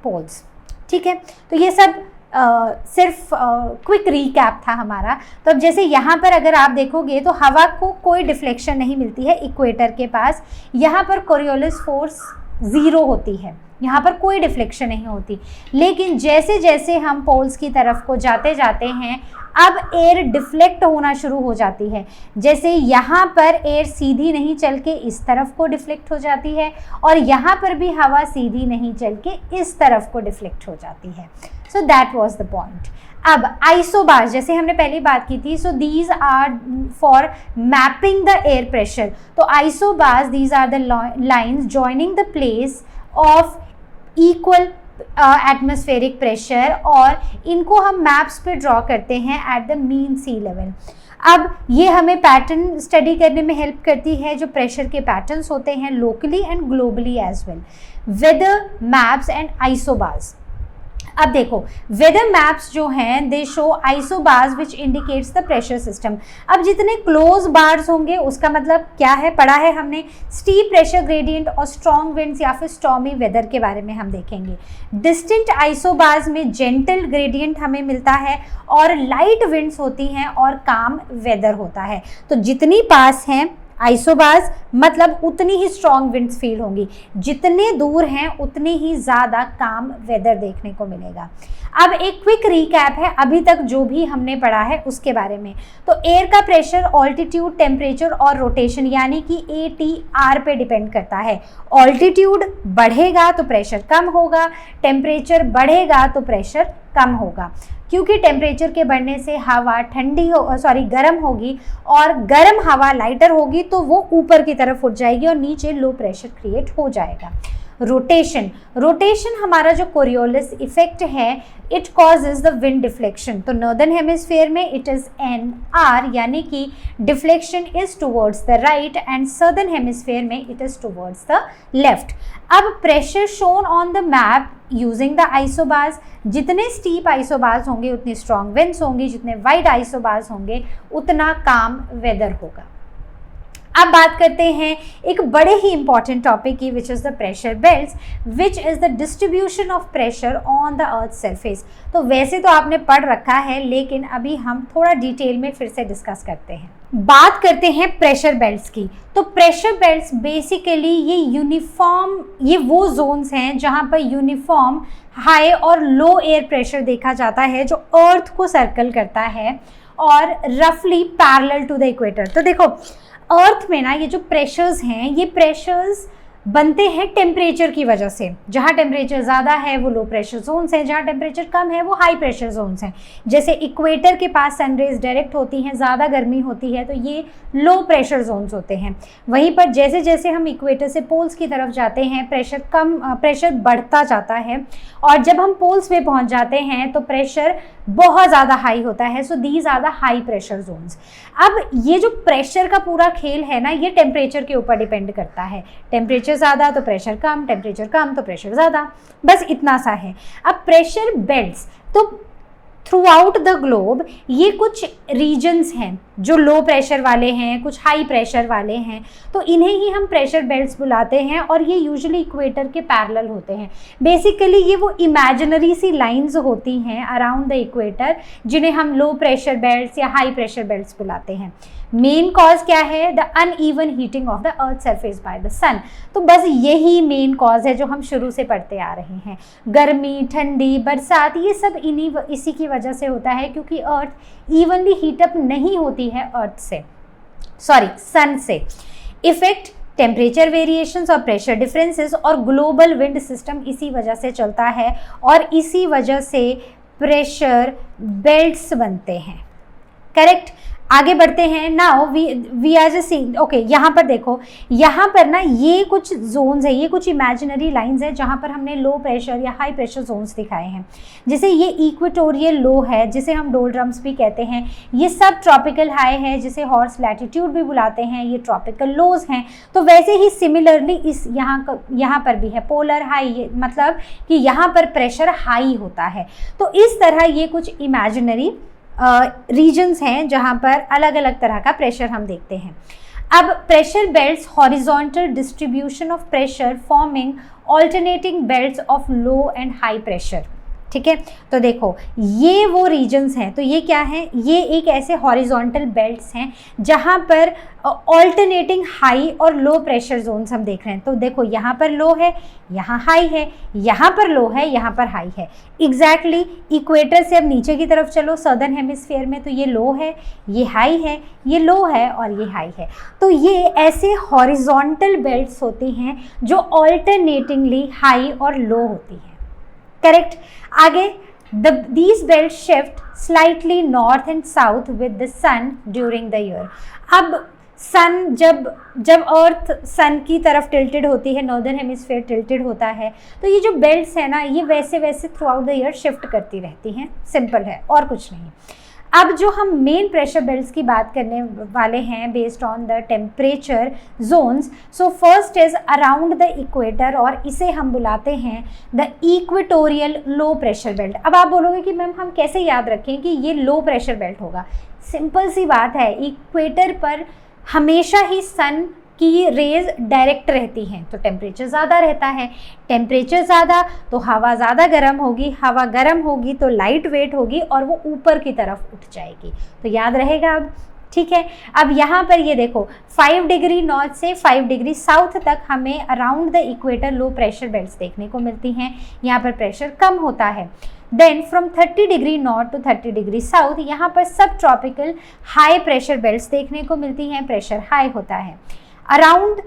poles, ठीक है। तो ये सब सिर्फ क्विक रीकैप था हमारा। तो अब जैसे यहाँ पर अगर आप देखोगे तो हवा को कोई डिफ्लेक्शन नहीं मिलती है इक्वेटर के पास, यहाँ पर कोरियोलिस फोर्स 0 होती है, यहाँ पर कोई डिफ्लेक्शन नहीं होती। लेकिन जैसे जैसे हम पोल्स की तरफ को जाते जाते हैं अब एयर डिफ्लेक्ट होना शुरू हो जाती है। जैसे यहाँ पर एयर सीधी नहीं चल के इस तरफ को डिफ्लेक्ट हो जाती है और यहाँ पर भी हवा सीधी नहीं चल के इस तरफ को डिफ्लेक्ट हो जाती है। So that was the point. अब आइसोबार्स जैसे हमने पहले बात की थी, so these are for mapping the air pressure. तो isobars these are the lines joining the place of equal atmospheric pressure, और इनको हम मैप्स पे ड्रॉ करते हैं at the mean sea level. अब ये हमें पैटर्न स्टडी करने में हेल्प करती है, जो प्रेशर के पैटर्न्स होते हैं locally and globally as well. Weather maps and isobars. अब देखो वेदर मैप्स जो हैं they show isobars which indicates the pressure system. अब जितने क्लोज बार्स होंगे उसका मतलब क्या है, पढ़ा है हमने, स्टीप प्रेशर ग्रेडियंट और स्ट्रॉन्ग विंड्स या फिर स्टॉर्मी वेदर के बारे में हम देखेंगे। डिस्टेंट आइसोबार्स में जेंटल ग्रेडियंट हमें मिलता है और लाइट विंड्स होती हैं और काम वेदर होता है। तो जितनी पास हैं आइसोबार्स मतलब उतनी ही स्ट्रॉन्ग विंड्स फील होंगी, जितने दूर हैं उतनी ही ज़्यादा काम वेदर देखने को मिलेगा। अब एक क्विक रिकैप है अभी तक जो भी हमने पढ़ा है उसके बारे में। तो एयर का प्रेशर ऑल्टीट्यूड, टेम्परेचर और रोटेशन यानी कि ATR पे डिपेंड करता है। ऑल्टीट्यूड बढ़ेगा तो प्रेशर कम होगा, टेम्परेचर बढ़ेगा तो प्रेशर कम होगा, क्योंकि टेम्परेचर के बढ़ने से हवा गर्म होगी और गर्म हवा लाइटर होगी तो वो ऊपर की तरफ उठ जाएगी और नीचे लो प्रेशर क्रिएट हो जाएगा। रोटेशन हमारा जो कोरियोलिस इफेक्ट है it causes the wind deflection. तो नॉर्दर्न हेमिस्फीयर में इट इज NR यानी कि deflection is towards the right and southern hemisphere में it is towards the left. अब pressure shown on the map using the isobars, जितने steep isobars होंगे उतनी strong winds होंगी, जितने वाइड आइसोबार्स होंगे उतना काम वेदर होगा। अब बात करते हैं एक बड़े ही इंपॉर्टेंट टॉपिक की, which is the pressure belts, which is the distribution of pressure on the earth surface. तो वैसे तो आपने पढ़ रखा है लेकिन अभी हम थोड़ा डिटेल में फिर से डिस्कस करते हैं। बात करते हैं प्रेशर बेल्ट्स की। तो प्रेशर बेल्ट्स बेसिकली ये वो जोन्स हैं जहाँ पर यूनिफॉर्म हाई और लो एयर प्रेशर देखा जाता है जो अर्थ को सर्कल करता है और रफली पैरेलल टू द इक्वेटर। तो देखो अर्थ में ना ये जो प्रेशर्स हैं ये प्रेशर्स बनते हैं टेम्परेचर की वजह से। जहाँ टेम्परेचर ज़्यादा है वो लो प्रेशर जोन्स हैं, जहाँ टेम्परेचर कम है वो हाई प्रेशर जोन्स हैं। जैसे इक्वेटर के पास सनरेज डायरेक्ट होती हैं, ज़्यादा गर्मी होती है तो ये लो प्रेशर जोन्स होते हैं। वहीं पर जैसे जैसे हम इक्वेटर से पोल्स की तरफ जाते हैं प्रेशर बढ़ता जाता है और जब हम पोल्स पे पहुँच जाते हैं तो प्रेशर बहुत ज़्यादा हाई होता है। So these are the high pressure zones. अब ये जो प्रेशर का पूरा खेल है ना, ये टेम्परेचर के ऊपर डिपेंड करता है। टेम्परेचर ज़्यादा तो प्रेशर कम, टेम्परेचर कम तो प्रेशर ज़्यादा, बस इतना सा है। अब प्रेशर बेल्ट्स, तो थ्रू आउट द ग्लोब ये कुछ रीजन्स हैं जो लो प्रेशर वाले हैं, कुछ हाई प्रेशर वाले हैं, तो इन्हें ही हम प्रेशर बेल्ट्स बुलाते हैं और ये यूजुअली इक्वेटर के पैरेलल होते हैं। बेसिकली ये वो इमेजिनरी सी लाइंस होती हैं अराउंड द इक्वेटर जिन्हें हम लो प्रेशर बेल्ट्स या हाई प्रेशर बेल्ट्स बुलाते हैं। मेन कॉज क्या है? The uneven heating of the earth surface by the sun. तो बस यही मेन कॉज है जो हम शुरू से पढ़ते आ रहे हैं। गर्मी, ठंडी, बरसात, ये सब इसी की वजह से होता है क्योंकि अर्थ इवनली हीटअप नहीं होती है सन से। इफेक्ट टेम्परेचर वेरिएशंस और प्रेशर डिफरेंसेस और ग्लोबल विंड सिस्टम इसी वजह से चलता है और इसी वजह से प्रेशर बेल्ट्स बनते हैं। करेक्ट। आगे बढ़ते हैं। Now we are just seeing, okay, यहाँ पर देखो, यहाँ पर ना ये कुछ जोन्स है, ये कुछ इमेजिनरी लाइंस है जहाँ पर हमने लो प्रेशर या हाई प्रेशर जोन्स दिखाए हैं। जैसे ये इक्वेटोरियल लो है जिसे हम डोलड्रम्स भी कहते हैं, ये सब ट्रॉपिकल हाई है जिसे हॉर्स लैटिट्यूड भी बुलाते हैं, ये ट्रॉपिकल लोज हैं। तो वैसे ही सिमिलरली इस यहाँ पर भी है पोलर हाई, मतलब कि यहाँ पर प्रेशर हाई होता है। तो इस तरह ये कुछ इमेजिनरी रीजन्स हैं जहाँ पर अलग अलग तरह का प्रेशर हम देखते हैं। अब pressure belts horizontal distribution of pressure forming alternating belts of low and high pressure. ठीक है, तो देखो ये वो रीजन्स हैं। तो ये क्या है? ये एक ऐसे हॉरिजॉन्टल बेल्ट्स हैं जहाँ पर ऑल्टरनेटिंग हाई और लो प्रेशर जोन्स हम देख रहे हैं। तो देखो यहाँ पर लो है, यहाँ हाई है, यहाँ पर लो है, यहाँ पर हाई है। एग्जैक्टली इक्वेटर से अब नीचे की तरफ चलो सदर्न हेमिस्फीयर में, तो ये लो है, ये हाई है, ये लो है और ये हाई है। तो ये ऐसे हॉरिजॉन्टल बेल्ट्स होती हैं जो ऑल्टरनेटिंगली हाई और लो होती हैं। करेक्ट। आगे these belts shift slightly north and south with the sun during the year। अब सन जब अर्थ सन की तरफ टिल्टेड होती है, नॉर्दर्न हेमिस्फीयर टिल्टेड होता है, तो ये जो बेल्ट्स है ना, ये वैसे वैसे through out the year shift करती रहती हैं। सिंपल है और कुछ नहीं। अब जो हम मेन प्रेशर बेल्ट्स की बात करने वाले हैं based on the temperature zones, so first is around the equator और इसे हम बुलाते हैं the equatorial low pressure belt. अब आप बोलोगे कि मैम हम कैसे याद रखें कि ये लो प्रेशर बेल्ट होगा? सिंपल सी बात है, इक्वेटर पर हमेशा ही सन की रेज डायरेक्ट रहती हैं तो टेम्परेचर ज़्यादा रहता है। टेम्परेचर ज़्यादा तो हवा ज़्यादा गर्म होगी, हवा गर्म होगी तो लाइट वेट होगी और वो ऊपर की तरफ उठ जाएगी। तो याद रहेगा अब, ठीक है। अब यहाँ पर ये देखो 5 डिग्री नॉर्थ से 5 डिग्री साउथ तक हमें around the equator low pressure belts देखने को मिलती हैं। यहाँ पर प्रेशर कम होता है। Then from 30 degree north to 30 degree south यहाँ पर सब ट्रॉपिकल हाई प्रेशर बेल्ट्स देखने को मिलती हैं, प्रेशर हाई होता है। Around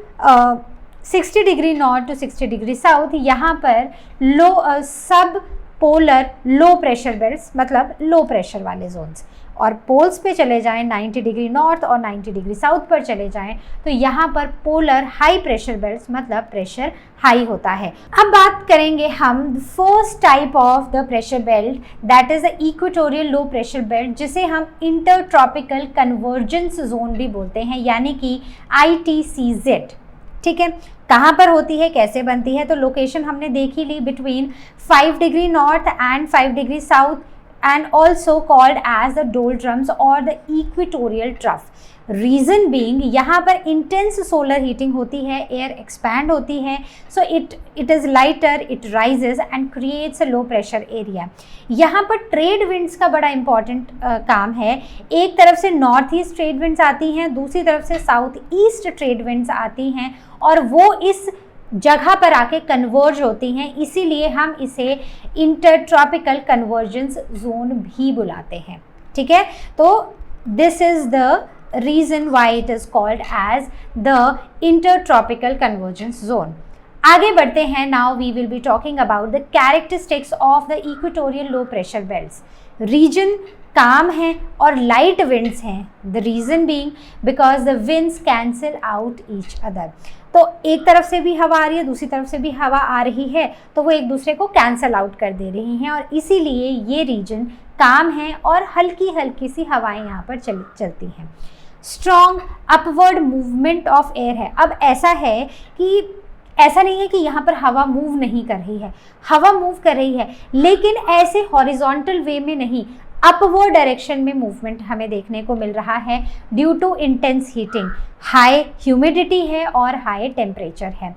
60 degree north to 60 degree south यहाँ पर सब पोलर लो प्रेशर बेल्ट्स, मतलब लो प्रेशर वाले जोन्स। और पोल्स पे चले जाएं 90 डिग्री नॉर्थ और 90 डिग्री साउथ पर चले जाएं तो यहाँ पर पोलर हाई प्रेशर बेल्ट्स, मतलब प्रेशर हाई होता है। अब बात करेंगे हम first type of the pressure belt, that is the equatorial low pressure belt, जिसे हम इंटर ट्रॉपिकल कन्वर्जेंस जोन भी बोलते हैं, यानी कि ITCZ। ठीक है, कहाँ पर होती है, कैसे बनती है? तो लोकेशन हमने देख ही ली, between 5 degree north and 5 degree south and also called as the doldrums or the equatorial trough। Reason being यहाँ पर इंटेंस सोलर हीटिंग होती है, एयर एक्सपैंड होती है, so it is lighter, it rises and creates a low pressure area. यहाँ पर trade winds का बड़ा इंपॉर्टेंट काम है। एक तरफ से नॉर्थ ईस्ट ट्रेड विंड्स आती हैं, दूसरी तरफ से साउथ ईस्ट ट्रेड विंड्स आती हैं और वो इस जगह पर आके कन्वर्ज होती हैं, इसीलिए हम इसे इंटरट्रॉपिकल कन्वर्जेंस जोन भी बुलाते हैं। ठीक है, तो this is the reason why it is called as the intertropical convergence zone. आगे बढ़ते हैं. Now we will be talking about the characteristics of the equatorial low pressure belts. Region calm है और लाइट विंड्स हैं. The reason being because the winds cancel out each other. तो एक तरफ से भी हवा आ रही है, दूसरी तरफ से भी हवा आ रही है, तो वो एक दूसरे को कैंसिल आउट कर दे रही हैं और इसीलिए ये रीजन काम है और हल्की हल्की सी हवाएं यहाँ पर चलती हैं. Strong upward movement of air है. अब ऐसा है कि ऐसा नहीं है कि यहाँ पर हवा मूव नहीं कर रही है, हवा मूव कर रही है, लेकिन ऐसे हॉरिजॉन्टल वे में नहीं, अपवर्ड डायरेक्शन में मूवमेंट हमें देखने को मिल रहा है due to intense heating. High humidity है और हाई टेम्परेचर है.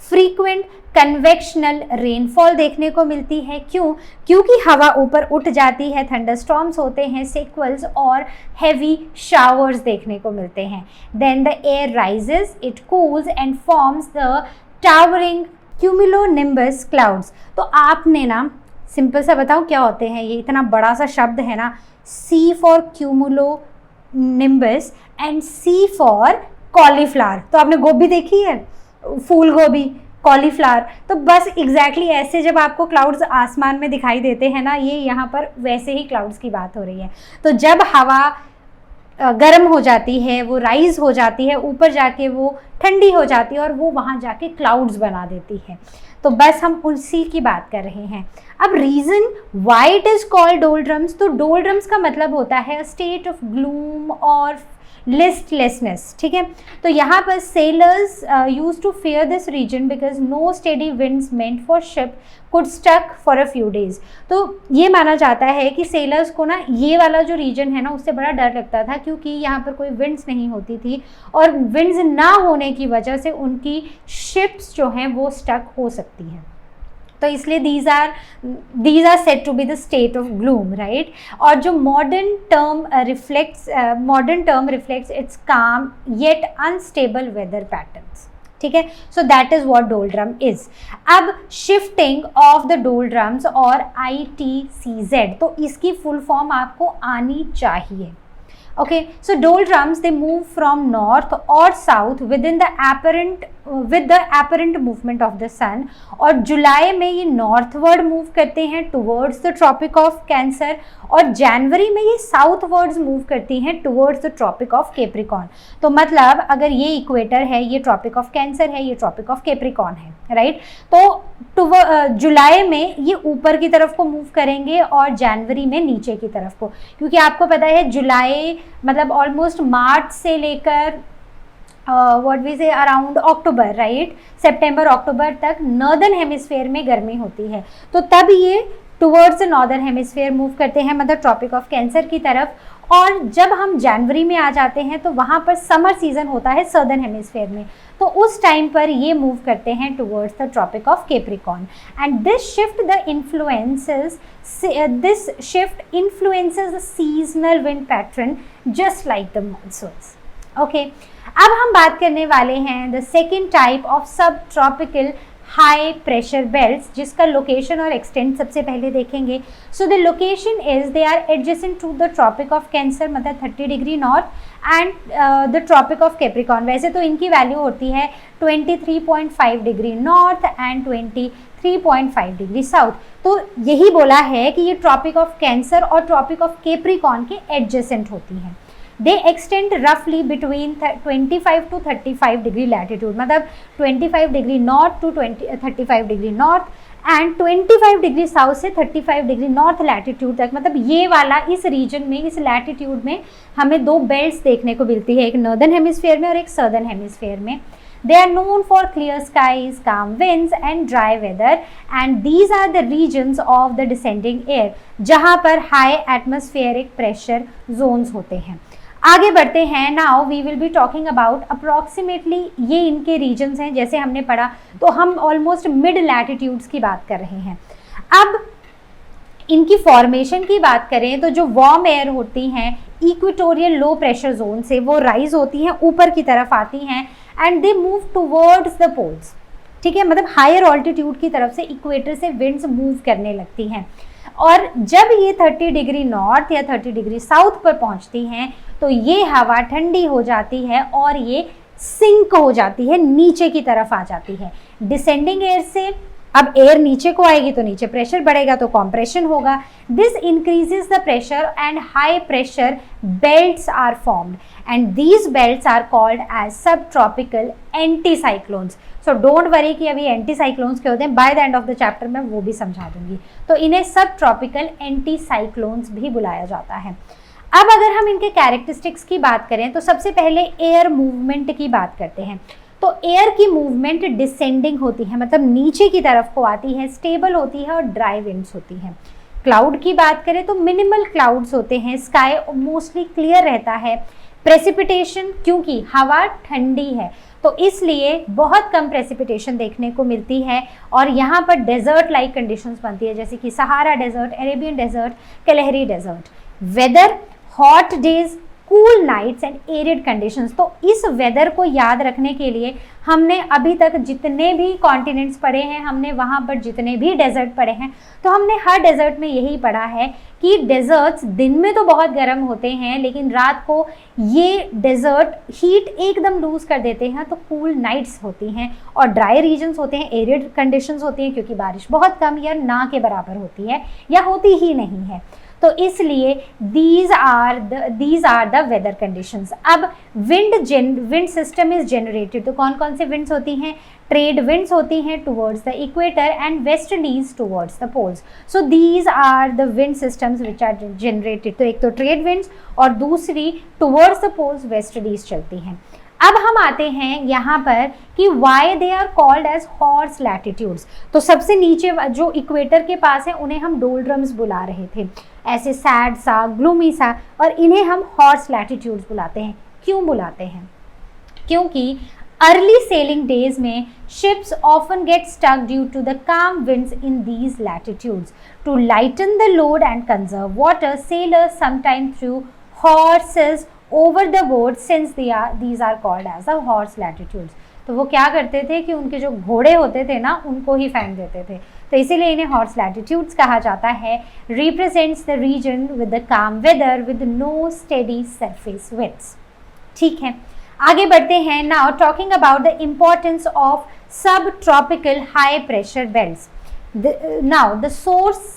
फ्रीक्वेंट कन्वेक्शनल रेनफॉल देखने को मिलती है. क्यों? क्योंकि हवा ऊपर उठ जाती है, थंडरस्टॉर्म्स होते हैं, सिक्वल्स और हैवी शावर्स देखने को मिलते हैं. Then the air rises, it cools and forms the towering cumulonimbus clouds. तो आपने ना सिंपल सा बताओ क्या होते हैं ये, इतना बड़ा सा शब्द है ना. C for cumulonimbus and C for cauliflower. तो आपने गोभी देखी है, फूल गोभी, कॉलीफ्लावर. तो बस एग्जैक्टली ऐसे जब आपको क्लाउड्स आसमान में दिखाई देते हैं ना, ये यहाँ पर वैसे ही क्लाउड्स की बात हो रही है. तो जब हवा गर्म हो जाती है, वो राइज हो जाती है, ऊपर जाके वो ठंडी हो जाती है और वो वहाँ जाके क्लाउड्स बना देती है. तो बस हम उसी की बात कर रहे हैं. अब reason why it is called डोलड्रम्स. तो डोलड्रम्स का मतलब होता है स्टेट ऑफ ग्लूम और लिस्टलेसनेस. ठीक है, तो यहाँ पर sailors use to fear this region because no steady winds meant for ship could stuck for a few days. तो ये माना जाता है कि सेलर्स को ना ये वाला जो रीजन है ना उससे बड़ा डर लगता था, क्योंकि यहाँ पर कोई विंड्स नहीं होती थी और विंड्स ना होने की वजह से उनकी शिप्स जो हैं वो स्टक हो सकती हैं. तो इसलिए these are said to be the state of gloom, right? और जो modern term reflects its calm yet unstable weather patterns. ठीक है, so that is what doldrum is. अब shifting of the doldrums और ITCZ, तो इसकी full form आपको आनी चाहिए. Okay, so doldrums they move from north or south with the apparent movement of the sun. और जुलाई में ये नॉर्थवर्ड मूव करते हैं towards the tropic of Cancer और जनवरी में ये साउथवर्ड्स मूव करती हैं towards the tropic of Capricorn. तो मतलब अगर ये इक्वेटर है, ये ट्रॉपिक ऑफ कैंसर है, ये ट्रॉपिक ऑफ कैप्रिकॉर्न है, राइट. तो जुलाई में ये ऊपर की तरफ को मूव करेंगे और जनवरी में नीचे की तरफ को, क्योंकि आपको पता है जुलाई मतलब ऑलमोस्ट मार्च से लेकर व्हाट वी से अराउंड अक्टूबर, राइट, सितंबर अक्टूबर तक नॉर्दर्न हेमिस्फीयर में गर्मी होती है. तो तब ये towards the northern hemisphere move करते हैं, मतलब ट्रॉपिक ऑफ कैंसर की तरफ. और जब हम जनवरी में आ जाते हैं तो वहाँ पर समर सीजन होता है सदर्न हेमिस्फीयर में, तो उस टाइम पर ये मूव करते हैं towards the tropic of Capricorn. And this shift influences the seasonal wind pattern just like the monsoons. Okay, अब हम बात करने वाले हैं द सेकेंड टाइप ऑफ सब ट्रॉपिकल हाई प्रेशर बेल्ट्स, जिसका लोकेशन और एक्सटेंट सबसे पहले देखेंगे. So the location is they are adjacent to the tropic of cancer, मतलब 30 degree north and the tropic of Capricorn. वैसे तो इनकी वैल्यू होती है 23.5 degree north and 23.5 degree south. तो यही बोला है कि ये ट्रॉपिक ऑफ कैंसर और ट्रॉपिक ऑफ कैप्रिकॉर्न के एडजेसेंट होती हैं. They extend roughly between 25 to 35 degree latitude, मतलब 25 degree north to 35 degree north and 25 degree south से 35 डिग्री नॉर्थ लैटिट्यूड तक. मतलब ये वाला इस रीजन में, इस लैटिट्यूड में हमें दो बेल्ट्स देखने को मिलती है, एक नॉर्दर्न हेमिस्फीयर में और एक सदर्न हेमिस्फीयर में. They are known for clear skies, calm winds and dry weather, and these are the regions of the descending air, जहाँ पर high atmospheric pressure zones होते हैं. आगे बढ़ते हैं. Now we will be talking about approximately ये इनके regions हैं. जैसे हमने पढ़ा तो हम ऑलमोस्ट मिड लैटिट्यूड्स की बात कर रहे हैं. अब इनकी फॉर्मेशन की बात करें तो जो वार्म एयर होती हैं इक्वेटोरियल लो प्रेशर जोन से वो राइज होती हैं, ऊपर की तरफ आती हैं and they move towards the poles. ठीक है, मतलब हायर ऑल्टीट्यूड की तरफ से इक्वेटर से विंड्स मूव करने लगती हैं. और जब ये 30 डिग्री नॉर्थ या 30 डिग्री साउथ पर पहुंचती हैं तो ये हवा ठंडी हो जाती है और ये सिंक हो जाती है, नीचे की तरफ आ जाती है। डिसेंडिंग एयर से अब एयर नीचे को आएगी तो नीचे प्रेशर बढ़ेगा तो कॉम्प्रेशन होगा। This increases the pressure and high pressure belts are formed and these belts are called as subtropical anticyclones. So don't worry कि अभी एंटीसाइक्लोन्स क्या होते हैं, by the end of the chapter में वो भी समझा दूंगी। तो इन्हें सब ट्रॉपिकल एंटीसाइक्लोन्स भी बुलाया जाता है। अब अगर हम इनके कैरेक्टरिस्टिक्स की बात करें तो सबसे पहले एयर मूवमेंट की बात करते हैं। तो एयर की मूवमेंट डिसेंडिंग होती है, मतलब नीचे की तरफ को आती है, स्टेबल होती है और ड्राई विंड्स होती हैं। क्लाउड की बात करें तो मिनिमल क्लाउड्स होते हैं, स्काई मोस्टली क्लियर रहता है। प्रेसिपिटेशन, क्योंकि हवा ठंडी है तो इसलिए बहुत कम प्रेसिपिटेशन देखने को मिलती है और यहाँ पर डेजर्ट लाइक कंडीशंस बनती है, जैसे कि Sahara desert, Arabian desert, Kalahari desert. Weather, hot days, cool nights and arid conditions. तो इस वेदर को याद रखने के लिए हमने अभी तक जितने भी कॉन्टिनेंट्स पढ़े हैं, हमने वहाँ पर जितने भी डेजर्ट पढ़े हैं, तो हमने हर डेजर्ट में यही पढ़ा है कि डेजर्ट्स दिन में तो बहुत गर्म होते हैं लेकिन रात को ये डेजर्ट हीट एकदम लूज कर देते हैं, तो कूल नाइट्स होती हैं। और ड्राई रीजन्स होते हैं, एरिड कंडीशंस होती हैं क्योंकि बारिश बहुत कम या ना के बराबर होती है या होती ही नहीं है। तो इसलिए these are the weather conditions। अब विंड सिस्टम इज जनरेटेड। तो कौन कौन से विंड्स होती हैं? ट्रेड विंड्स होती हैं towards the equator and westerlies towards the poles. So these are the wind systems which are generated. तो एक तो ट्रेड विंड्स और दूसरी टुवर्ड्स द पोल्स वेस्टर्लीज चलती हैं। अब हम आते हैं यहाँ पर कि why they are called as horse latitudes. तो सबसे नीचे जो इक्वेटर के पास है उन्हें हम डोल्ड्रम्स बुला रहे थे, ऐसे सैड सा, ग्लूमी सा, और इन्हें हम हॉर्स लैटिट्यूड्स बुलाते हैं। क्यों बुलाते हैं? क्योंकि अर्ली सेलिंग डेज में ships often get stuck due to the calm winds in these latitudes. To lighten the load and conserve water, sailors sometimes threw horses over the board since these are called as the horse latitudes. तो वो क्या करते थे कि उनके जो घोड़े होते थे ना, उनको ही फेंक देते थे, तो इसीलिए इन्हें हॉर्स लैटिट्यूड्स कहा जाता है। Represents the region with the calm weather with no steady surface winds. ठीक है, आगे बढ़ते हैं। Now talking about the importance of सब tropical high pressure belts. Now the source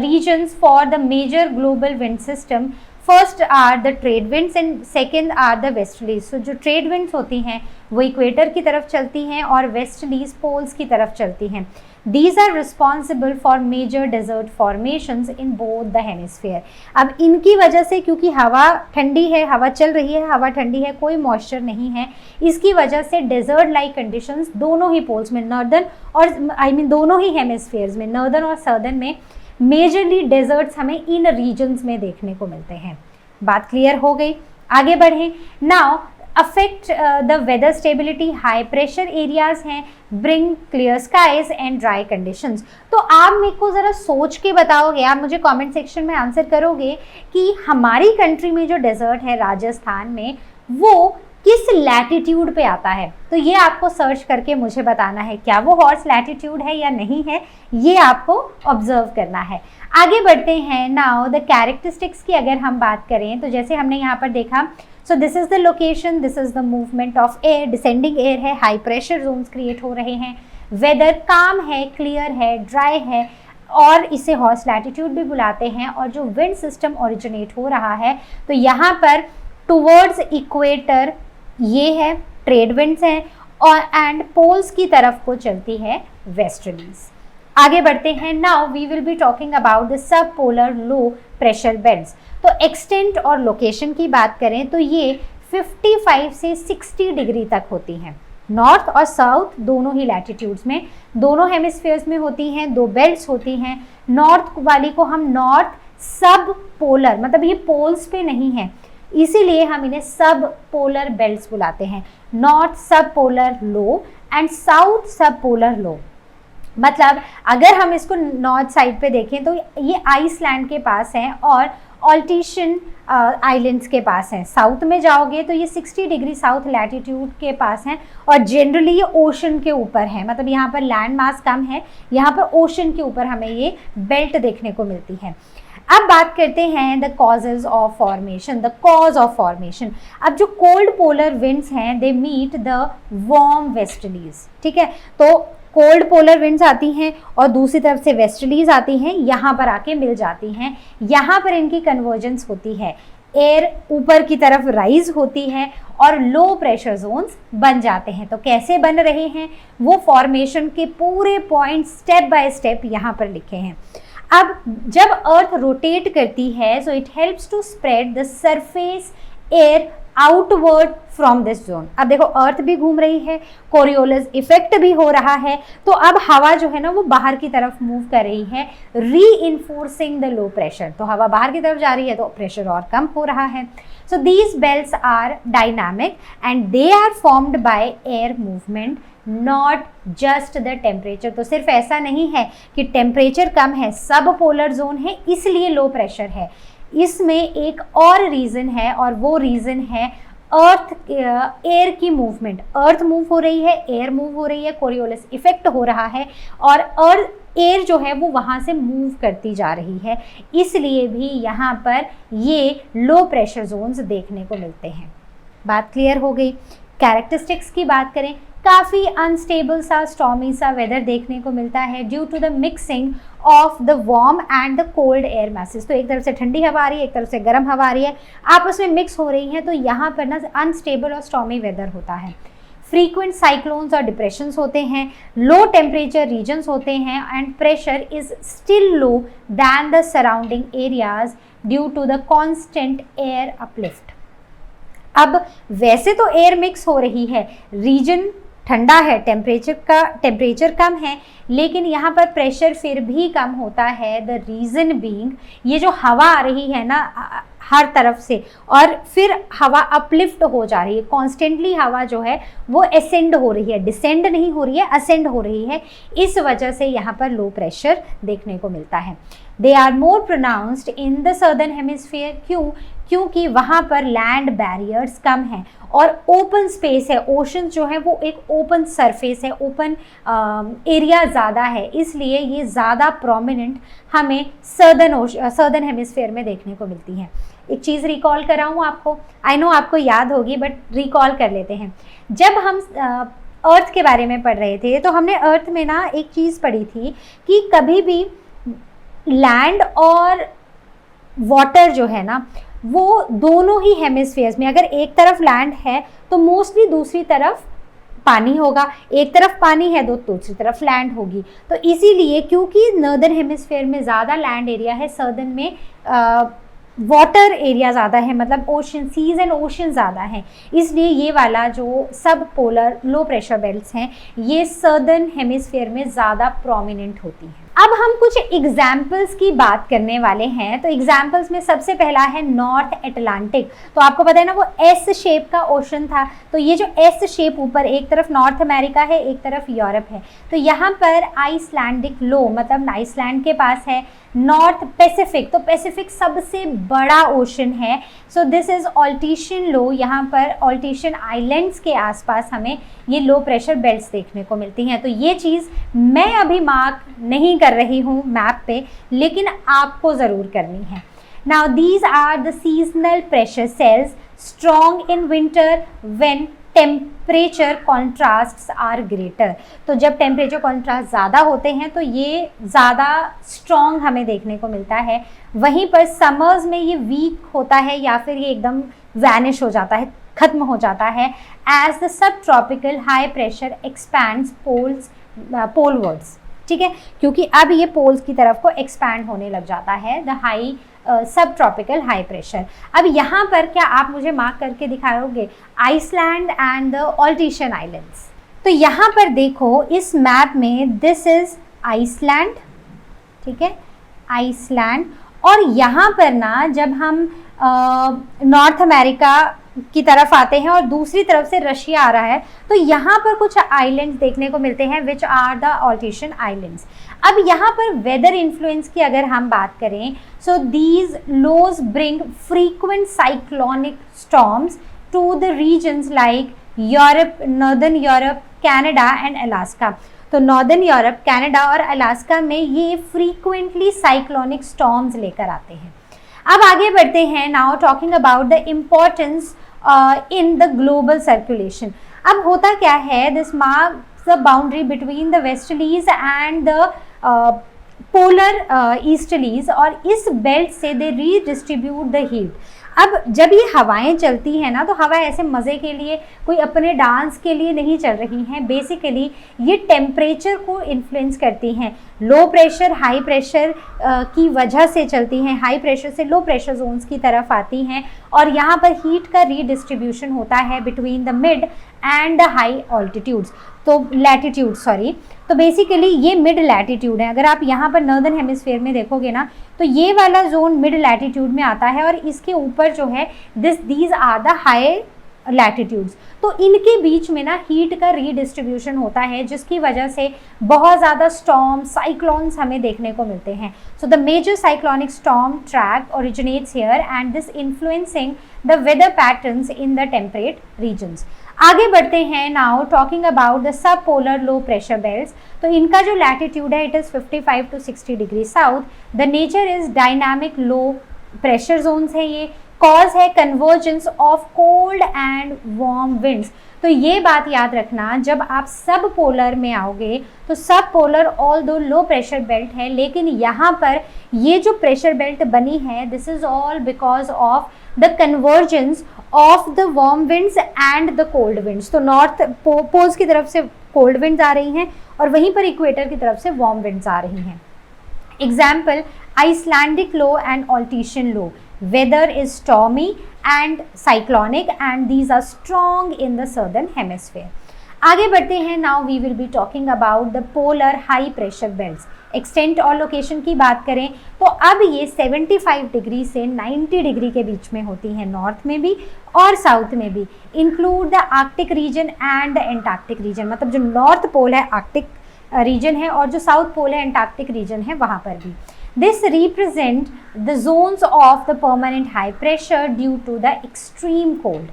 regions for the major global wind system, first are the trade winds and second are the westerlies. So जो trade winds होती हैं वो equator की तरफ चलती हैं और वेस्टर्लीज पोल्स की तरफ चलती हैं। These are responsible for major desert formations in both the hemisphere। अब इनकी वजह से, क्योंकि हवा ठंडी है, हवा चल रही है, हवा ठंडी है, कोई मॉइस्चर नहीं है, इसकी वजह से डेजर्ट लाइक कंडीशंस दोनों ही पोल्स में, नॉर्दर्न और दोनों ही हेमिस्फीयर्स में, नॉर्दर्न और सदर्न में मेजरली डेजर्ट्स हमें इन रीजन्स में देखने को मिलते हैं। बात क्लियर हो गई? आगे बढ़ें। Now affect the weather stability, high pressure areas हैं, bring clear skies and dry conditions. तो आप मेरे को ज़रा सोच के बताओगे, आप मुझे कमेंट सेक्शन में आंसर करोगे कि हमारी कंट्री में जो डेजर्ट है राजस्थान में, वो किस लैटिट्यूड पे आता है। तो ये आपको सर्च करके मुझे बताना है, क्या वो हॉर्स लैटिट्यूड है या नहीं है, ये आपको ऑब्जर्व करना है। आगे बढ़ते हैं। नाउ द कैरेक्टरिस्टिक्स की अगर हम बात करें तो जैसे हमने यहाँ पर देखा, सो this is the location, this is the movement of air, descending air है, हाई प्रेशर जोन्स क्रिएट हो रहे हैं, वेदर काम है, क्लियर है, ड्राई है, और इसे हॉर्स लैटिट्यूड भी बुलाते हैं। और जो विंड सिस्टम ओरिजिनेट हो रहा है तो यहाँ पर टुवर्ड्स इक्वेटर ये है, ट्रेड विंड्स हैं, और एंड पोल्स की तरफ को चलती है वेस्टर्लीज। आगे बढ़ते हैं। Now we will be talking about the सब पोलर लो प्रेशर बेल्ट्स। तो एक्सटेंट और लोकेशन की बात करें तो ये 55 से 60 डिग्री तक होती हैं, नॉर्थ और साउथ दोनों ही लैटिट्यूड्स में, दोनों हेमिस्फीयर्स में होती हैं। दो बेल्ट्स होती हैं। नॉर्थ वाली को हम नॉर्थ सब पोलर, मतलब ये पोल्स पे नहीं है, इसीलिए हम इन्हें सब पोलर बेल्ट्स बुलाते हैं। नॉर्थ सब पोलर लो एंड साउथ सब पोलर लो। मतलब अगर हम इसको नॉर्थ साइड पे देखें तो ये आइसलैंड के पास है और ऑल्टीशियन आइलैंड्स के पास हैं। साउथ में जाओगे तो ये 60 डिग्री साउथ लैटिट्यूड के पास हैं और जनरली ये ओशन के ऊपर है, मतलब यहाँ पर लैंड मास कम है, यहाँ पर ओशन के ऊपर हमें ये बेल्ट देखने को मिलती है। अब बात करते हैं the causes of formation, the cause of formation. अब जो कोल्ड पोलर विंड्स हैं they meet the warm westerlies, ठीक है, तो कोल्ड पोलर विंड्स आती हैं और दूसरी तरफ से वेस्टर्लीज आती हैं, यहाँ पर आके मिल जाती हैं, यहाँ पर इनकी कन्वर्जेंस होती है, एयर ऊपर की तरफ राइज होती है और लो प्रेशर जोन्स बन जाते हैं। तो कैसे बन रहे हैं वो फॉर्मेशन के पूरे पॉइंट स्टेप बाय स्टेप यहाँ पर लिखे हैं। अब जब अर्थ रोटेट करती है so it helps to spread the surface air outward from this zone. अब देखो अर्थ भी घूम रही है, कोरियोलिस इफेक्ट भी हो रहा है, तो अब हवा जो है ना वो बाहर की तरफ मूव कर रही है, री-इन्फोर्सिंग द लो प्रेशर। तो हवा बाहर की तरफ जा रही है तो प्रेशर और कम हो रहा है। So these belts are dynamic and they are formed by air movement, not just the temperature. तो सिर्फ ऐसा नहीं है कि टेम्परेचर कम है, सब पोलर जोन है इसलिए लो प्रेशर है, इसमें एक और रीज़न है और वो रीज़न है अर्थ एयर की मूवमेंट। अर्थ मूव हो रही है, एयर मूव हो रही है, कोरियोलिस इफेक्ट हो रहा है और अर्थ एयर जो है वो वहाँ से मूव करती जा रही है, इसलिए भी यहाँ पर ये लो प्रेशर जोन्स देखने को मिलते हैं। बात क्लियर हो गई। कैरेक्टरिस्टिक्स की बात करें, काफ़ी अनस्टेबल सा स्टॉर्मी सा वेदर देखने को मिलता है due to the mixing of the warm and the cold air masses. तो एक तरफ से ठंडी हवा आ रही है, एक तरफ से गर्म हवा आ रही है, आपस में मिक्स हो रही हैं, तो यहाँ पर ना अनस्टेबल और स्टॉर्मी वेदर होता है। फ्रीक्वेंट साइक्लोन्स और डिप्रेशंस होते हैं, लो टेम्परेचर रीजन्स होते हैं and pressure is still low than the surrounding areas due to the constant air uplift. अब वैसे तो एयर मिक्स हो रही है, रीजन ठंडा है, टेम्परेचर कम है, लेकिन यहाँ पर प्रेशर फिर भी कम होता है। द रीज़न बीइंग ये जो हवा आ रही है ना हर तरफ से और फिर हवा अपलिफ्ट हो जा रही है, कॉन्स्टेंटली हवा जो है वो असेंड हो रही है, डिसेंड नहीं हो रही है, असेंड हो रही है, इस वजह से यहाँ पर लो प्रेशर देखने को मिलता है। They are more pronounced in the southern hemisphere. क्योंकि वहाँ पर लैंड बैरियर्स कम हैं और ओपन स्पेस है, ओशन जो है वो एक ओपन सरफेस है, ओपन एरिया ज़्यादा है, इसलिए ये ज़्यादा प्रोमिनेंट हमें सदर्न हेमिस्फीयर में देखने को मिलती है। एक चीज़ रिकॉल कराऊँ आपको, आई नो आपको याद होगी बट रिकॉल कर लेते हैं। जब हम अर्थ के बारे में पढ़ रहे थे तो हमने अर्थ में ना एक चीज़ पढ़ी थी कि कभी भी लैंड और वाटर जो है ना वो दोनों ही हेमिस्फीयर्स में, अगर एक तरफ लैंड है तो मोस्टली दूसरी तरफ पानी होगा, एक तरफ पानी है तो दूसरी तरफ लैंड होगी। तो इसीलिए क्योंकि नॉर्दर्न हेमिस्फीयर में ज़्यादा लैंड एरिया है, सदर्न में वाटर एरिया ज़्यादा है, मतलब ओशन, सीज एंड ओशन ज़्यादा है, इसलिए ये वाला जो सब पोलर लो प्रेशर बेल्ट्स हैं ये सदर्न हेमिस्फीयर में ज़्यादा प्रोमिनेंट होती हैं। अब हम कुछ एग्जाम्पल्स की बात करने वाले हैं। तो एग्जाम्पल्स में सबसे पहला है नॉर्थ अटलांटिक। तो आपको पता है ना वो एस शेप का ओशन था, तो ये जो एस शेप ऊपर एक तरफ नॉर्थ अमेरिका है एक तरफ यूरोप है, तो यहाँ पर आइसलैंडिक लो मतलब आइसलैंड के पास है, नॉर्थ पैसिफिक, तो पैसिफिक सबसे बड़ा ओशन है, सो दिस इज ऑल्टीशियन लो। यहाँ पर ऑल्टीशियन आइलैंड्स के आसपास हमें ये लो प्रेशर बेल्ट्स देखने को मिलती हैं। तो ये चीज़ मैं अभी मार्क नहीं कर रही हूँ मैप पे, लेकिन आपको ज़रूर करनी है। Now these are the seasonal pressure cells strong in winter when temperature contrasts are greater. तो जब टेम्परेचर कॉन्ट्रास्ट ज़्यादा होते हैं तो ये ज़्यादा स्ट्रॉन्ग हमें देखने को मिलता है, वहीं पर समर्स में ये वीक होता है या फिर ये एकदम वैनिश हो जाता है, खत्म हो जाता है as the sub tropical high pressure expands polewards. ठीक है, क्योंकि अब ये पोल्स की तरफ को एक्सपैंड होने लग जाता है द हाई सब ट्रॉपिकल हाई प्रेशर। अब यहाँ पर क्या आप मुझे मार्क करके दिखाओगे आइसलैंड एंड द ऑल्टीशियन आइलैंड्स। तो यहाँ पर देखो इस मैप में दिस इज आइसलैंड, ठीक है, आइसलैंड, और यहाँ पर ना जब हम नॉर्थ अमेरिका की तरफ आते हैं और दूसरी तरफ से रशिया आ रहा है तो यहाँ पर कुछ आइलैंड्स देखने को मिलते हैं विच आर द ऑल्टीशियन आइलैंड्स। अब यहाँ पर वेदर इन्फ्लुएंस की अगर हम बात करें so these lows bring frequent cyclonic storms to the regions like Europe, northern Europe, Canada and Alaska. तो नॉर्दर्न यूरोप, कनाडा और अलास्का में ये फ्रीक्वेंटली साइक्लोनिक स्टॉर्म्स लेकर आते हैं। अब आगे बढ़ते हैं, now talking about the importance in the global circulation. अब होता क्या है, this marks the boundary between the westerlies and the polar easterlies, और इस बेल्ट से दे रीडिस्ट्रीब्यूट द हीट। अब जब ये हवाएं चलती हैं ना, तो हवा ऐसे मज़े के लिए, कोई अपने डांस के लिए नहीं चल रही हैं, बेसिकली ये टेम्परेचर को इन्फ्लुएंस करती हैं। लो प्रेशर हाई प्रेशर की वजह से चलती हैं, हाई प्रेशर से लो प्रेशर जोन्स की तरफ आती हैं, और यहाँ पर हीट का रीडिस्ट्रीब्यूशन होता है between the mid and the high altitudes, तो लैटिट्यूड सॉरी। तो बेसिकली ये मिड लैटिट्यूड है। अगर आप यहाँ पर नॉर्दर्न हेमिस्फीयर में देखोगे ना, तो ये वाला जोन मिड लैटिट्यूड में आता है, और इसके ऊपर जो है these are the high latitudes. तो इनके बीच में ना हीट का रीडिस्ट्रीब्यूशन होता है, जिसकी वजह से बहुत ज़्यादा स्टॉर्म साइक्लोन्स हमें देखने को मिलते हैं। So the major cyclonic storm track originates here and this influencing the weather patterns in the temperate regions. आगे बढ़ते हैं, नाउ टॉकिंग अबाउट द सब पोलर लो प्रेशर बेल्ट्स। तो इनका जो लैटिट्यूड है, it is 55 to 60 degree south. The nature is dynamic low pressure zones है ये। कॉज है convergence of cold and warm winds. तो ये बात याद रखना, जब आप सब पोलर में आओगे तो सब पोलर ऑल दो लो प्रेशर बेल्ट है, लेकिन यहाँ पर ये जो प्रेशर बेल्ट बनी है, this is all because of the convergence of the warm winds and the cold winds. तो नॉर्थ पोल्स की तरफ से कोल्ड विंड्स आ रही हैं, और वहीं पर इक्वेटर की तरफ से वार्म विंड्स आ रही हैं। Example, Icelandic low and Aleutian low. Weather is stormy and cyclonic and these are strong in the southern hemisphere. आगे बढ़ते हैं, now we will be talking about the polar high pressure belts. Extent और location की बात करें तो अब ये 75 डिग्री से 90 डिग्री के बीच में होती हैं, नॉर्थ में भी और साउथ में भी। Include the Arctic region and the Antarctic region, मतलब जो नॉर्थ पोल है आर्कटिक रीजन है, और जो साउथ पोल है एंटार्क्टिक रीजन है, वहाँ पर भी। This represent the zones of the permanent high pressure due to the extreme cold.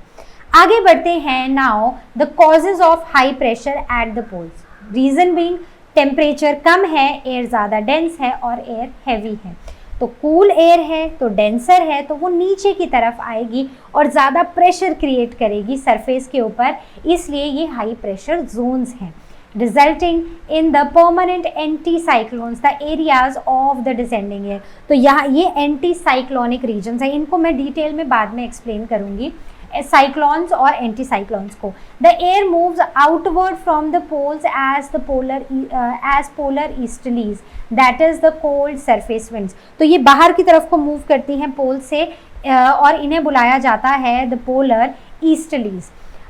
आगे बढ़ते हैं, now the causes of high pressure at the poles. Reason being temperature कम है, एयर ज़्यादा डेंस है और एयर हैवी है। तो कूल एयर है तो डेंसर है, तो वो नीचे की तरफ आएगी और ज़्यादा प्रेशर क्रिएट करेगी सरफेस के ऊपर, इसलिए ये हाई प्रेशर जोन्स हैं। Resulting in the permanent anti cyclones the areas of the descending air. तो यहाँ ये एंटी साइक्लोनिक रीजन्स हैं, इनको मैं डिटेल में बाद में एक्सप्लेन करूँगी, साइक्लोन्स और एंटी साइक्लोन्स को। The air moves outward from the poles as polar easterlies, that is the cold surface winds. तो ये बाहर की तरफ को मूव करती हैं पोल से, और इन्हें बुलाया जाता है द पोलर ईस्टर्लीज।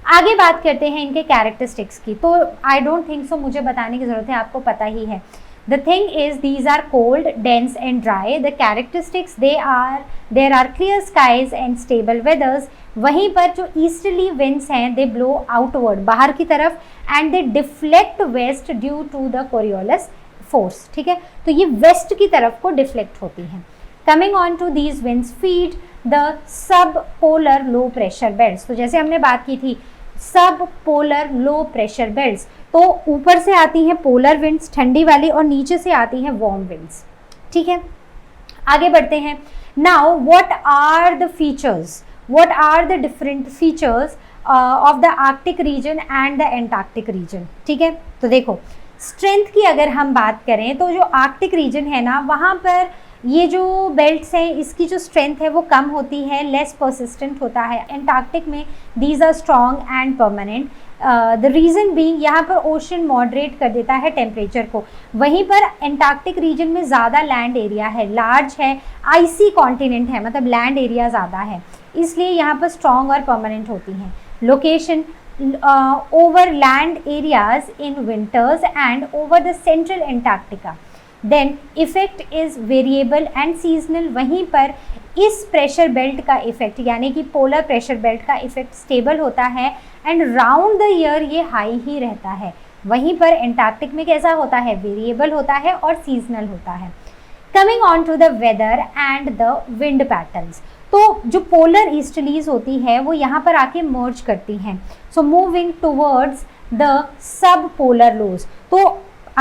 आगे बात करते हैं इनके कैरेक्टरिस्टिक्स की। तो आई डोंट थिंक सो मुझे बताने की ज़रूरत है, आपको पता ही है। The thing is, these are cold, dense and dry. The characteristics, there are clear skies and stable weathers. वहीं पर जो easterly winds हैं, they blow outward, बाहर की तरफ, and they deflect west due to the Coriolis force. ठीक है, तो ये west की तरफ को deflect होती हैं। Coming on to these winds feed the subpolar low pressure belts. तो जैसे हमने बात की थी सब पोलर लो प्रेशर बेल्ट्स, तो ऊपर से आती हैं पोलर विंड्स ठंडी वाली और नीचे से आती हैं वार्म विंड्स। ठीक है, आगे बढ़ते हैं। Now what are the features, what are the different features of the Arctic region and the Antarctic region. ठीक है, तो देखो स्ट्रेंथ की अगर हम बात करें तो जो आर्कटिक रीजन है ना, वहाँ पर ये जो बेल्ट्स हैं इसकी जो स्ट्रेंथ है वो कम होती है, लेस परसिस्टेंट होता है। एंटार्क्टिक में these are strong and permanent. The reason being यहाँ पर ओशन मॉडरेट कर देता है टेम्परेचर को, वहीं पर एंटार्क्टिक रीजन में ज़्यादा लैंड एरिया है, लार्ज है, आइसी कॉन्टिनेंट है, मतलब लैंड एरिया ज़्यादा है, इसलिए यहाँ पर स्ट्रॉन्ग और परमानेंट होती हैं। Location over land areas in winters and over the central Antarctica. Then effect is variable and seasonal, वहीं पर इस प्रेशर बेल्ट का इफेक्ट यानी कि पोलर प्रेशर बेल्ट का इफेक्ट स्टेबल होता है एंड राउंड द ईयर ये हाई ही रहता है। वहीं पर एंटार्क्टिक में कैसा होता है, वेरिएबल होता है और सीजनल होता है। Coming on to the weather and the wind patterns, तो जो पोलर ईस्टर्लीज होती है वो यहाँ पर आके मर्ज करती हैं, सो मूविंग टूवर्ड्स द सब पोलर लोज। तो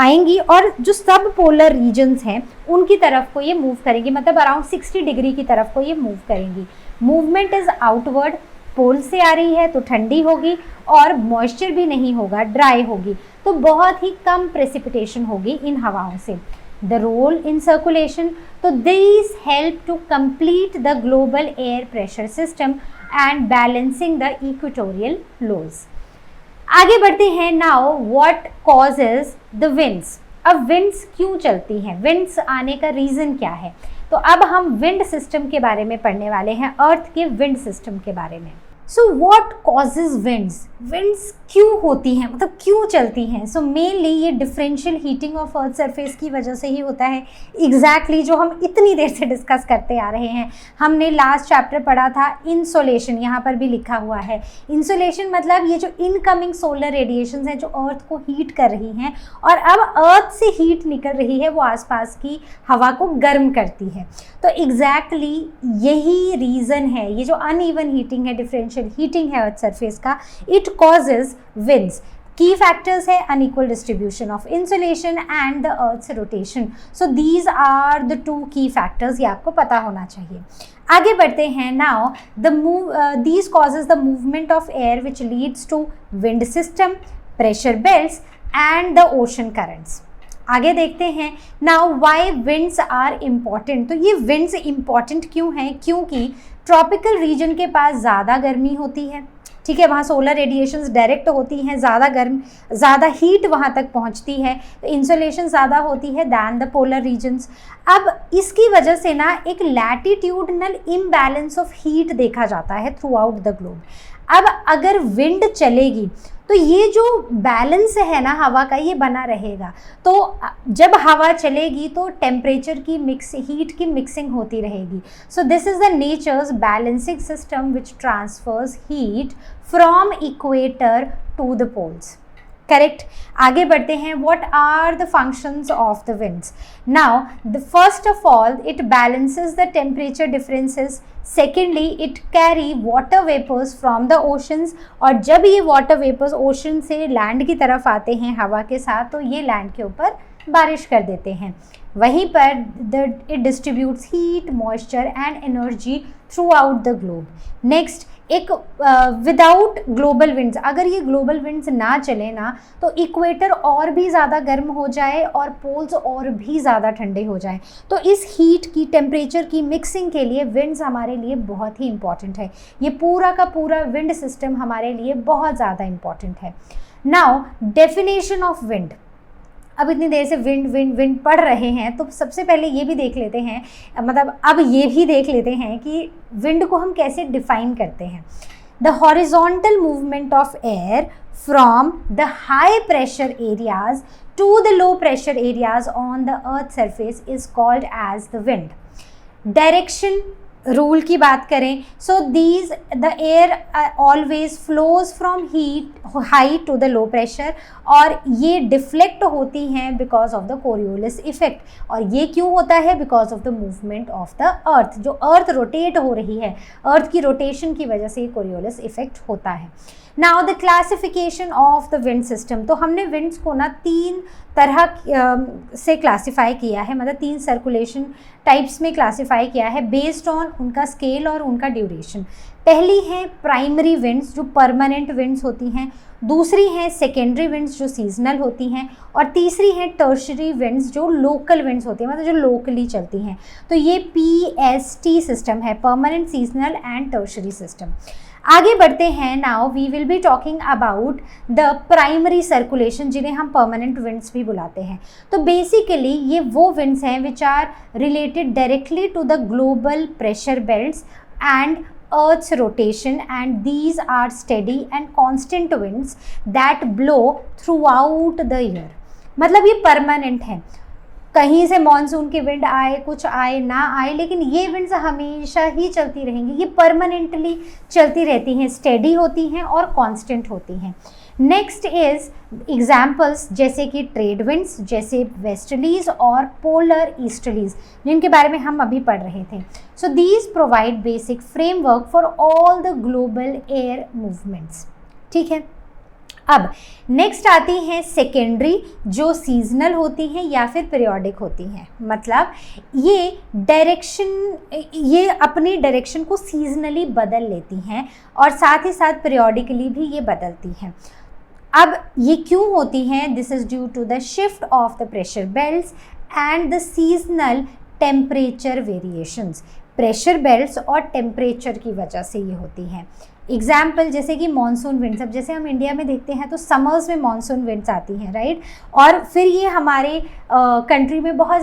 आएंगी और जो सब पोलर रीजन्स हैं उनकी तरफ को ये मूव करेंगी, मतलब अराउंड 60 डिग्री की तरफ को ये मूव करेंगी। मूवमेंट इज आउटवर्ड, पोल से आ रही है तो ठंडी होगी और मॉइस्चर भी नहीं होगा, ड्राई होगी, तो बहुत ही कम प्रेसिपिटेशन होगी इन हवाओं से। द रोल इन सर्कुलेशन, तो this help to complete the global air pressure system and balancing the equatorial lows. आगे बढ़ते हैं। Now what causes the winds. अब विंड्स क्यों चलती हैं, विंड्स आने का रीज़न क्या है, तो अब हम विंड सिस्टम के बारे में पढ़ने वाले हैं, अर्थ के विंड सिस्टम के बारे में। So what causes winds, winds क्यों होती हैं, मतलब क्यों चलती हैं। सो मेनली ये differential heating of earth surface की वजह से ही होता है, एग्जैक्टली जो हम इतनी देर से डिस्कस करते आ रहे हैं। हमने लास्ट चैप्टर पढ़ा था इंसोलेशन, यहाँ पर भी लिखा हुआ है। इंसोलेशन मतलब ये जो इनकमिंग सोलर रेडिएशंस हैं जो अर्थ को हीट कर रही हैं और अब अर्थ से हीट निकल रही है, वो आसपास की हवा को गर्म करती है। तो एग्जैक्टली यही रीज़न है, ये जो अनइवन हीटिंग है, डिफरेंशियल हीटिंग है अर्थ सरफेस का, it causes winds. Key factors है unequal distribution of insolation and the earth's rotation. So these are the two key factors, ये आपको पता होना चाहिए। आगे बढ़ते हैं। Now these causes the movement of air which leads to wind system, pressure belts and the ocean currents. आगे देखते हैं। Now why winds are important, तो ये विंड्स इम्पॉर्टेंट क्यों हैं, क्योंकि ट्रॉपिकल रीजन के पास ज़्यादा गर्मी होती है, ठीक है, वहाँ सोलर रेडिएशंस डायरेक्ट होती हैं, ज़्यादा हीट वहाँ तक पहुँचती है, तो इंसुलेशन ज़्यादा होती है दैन द पोलर रीजन्स। अब इसकी वजह से ना एक लैटिट्यूडनल इम्बैलेंस ऑफ हीट देखा जाता है थ्रू आउट द ग्लोब। अब अगर विंड चलेगी तो ये जो बैलेंस है ना हवा का, ये बना रहेगा। तो जब हवा चलेगी तो टेम्परेचर की हीट की मिक्सिंग होती रहेगी। So this is the nature's balancing system which transfers heat from equator to the poles. Correct. आगे बढ़ते हैं। What are the functions of the winds. Now the first of all it balances the temperature differences. Secondly it carry water vapours from the oceans, और जब ये water vapours ocean से land की तरफ आते हैं हवा के साथ, तो ये लैंड के ऊपर बारिश कर देते हैं। वहीं पर it distributes heat, moisture and energy through out the globe. Next, एक विदाउट ग्लोबल विंड्स, अगर ये ग्लोबल विंड्स ना चले ना, तो इक्वेटर और भी ज़्यादा गर्म हो जाए और पोल्स और भी ज़्यादा ठंडे हो जाए। तो इस हीट की, टेम्परेचर की मिक्सिंग के लिए विंड्स हमारे लिए बहुत ही इंपॉर्टेंट है। ये पूरा का पूरा विंड सिस्टम हमारे लिए बहुत ज़्यादा इंपॉर्टेंट है। Now definition of wind. अब इतनी देर से विंड विंड विंड पढ़ रहे हैं, तो सबसे पहले ये भी देख लेते हैं, मतलब अब ये भी देख लेते हैं कि विंड को हम कैसे डिफाइन करते हैं। The horizontal movement of air from the high pressure areas to the low pressure areas on the earth surface is called as the wind. Direction rule की बात करें, so these the air always flows from heat high to the low pressure, और ये deflect होती हैं because of the Coriolis effect. और ये क्यों होता है? Because of the movement of the earth. जो अर्थ रोटेट हो रही है, अर्थ की रोटेशन की वजह से कोरियोलिस इफेक्ट होता है। Now the classification of the wind system. तो हमने विंड्स को ना 3 तरह से क्लासीफाई किया है, मतलब 3 सर्कुलेशन टाइप्स में क्लासीफाई किया है बेस्ड ऑन उनका स्केल और उनका ड्यूरेशन। पहली है प्राइमरी विंड्स जो परमानेंट विंड्स होती हैं, दूसरी है सेकेंडरी विंड्स जो सीजनल होती हैं, और तीसरी है टर्शरी विंड्स जो लोकल विंड्स होती हैं, मतलब जो लोकली चलती हैं। तो ये PST सिस्टम है, permanent, seasonal and tertiary system. आगे बढ़ते हैं। Now we will be talking about the primary circulation, जिन्हें हम परमानेंट विंड्स भी बुलाते हैं। तो बेसिकली ये वो विंड्स हैं which are related directly to the global pressure belts and Earth's rotation, and these are steady and constant winds that blow throughout the year। मतलब ये परमानेंट है, कहीं से मॉनसून की विंड आए, कुछ आए ना आए, लेकिन ये विंड्स हमेशा ही चलती रहेंगी। ये परमानेंटली चलती रहती हैं, स्टेडी होती हैं और कांस्टेंट होती हैं। नेक्स्ट इज एग्जाम्पल्स, जैसे कि ट्रेड विंड्स, जैसे वेस्टर्लीज और पोलर ईस्टर्लीज, जिनके बारे में हम अभी पढ़ रहे थे। So these provide basic framework for all the global air movements. ठीक है। अब नेक्स्ट आती हैं सेकेंडरी, जो सीजनल होती हैं या फिर पीरियोडिक होती हैं। मतलब ये अपनी डायरेक्शन को सीजनली बदल लेती हैं और साथ ही साथ पीरियोडिकली भी ये बदलती हैं। अब ये क्यों होती हैं? This is due to the shift of the pressure belts and the seasonal temperature variations. Pressure belts और टेम्परेचर की वजह से ये होती हैं। एग्जाम्पल जैसे कि मानसून विंड्स, अब जैसे हम इंडिया में देखते हैं तो समर्स में मानसून विंड्स आती हैं, राइट, और फिर ये हमारे कंट्री में बहुत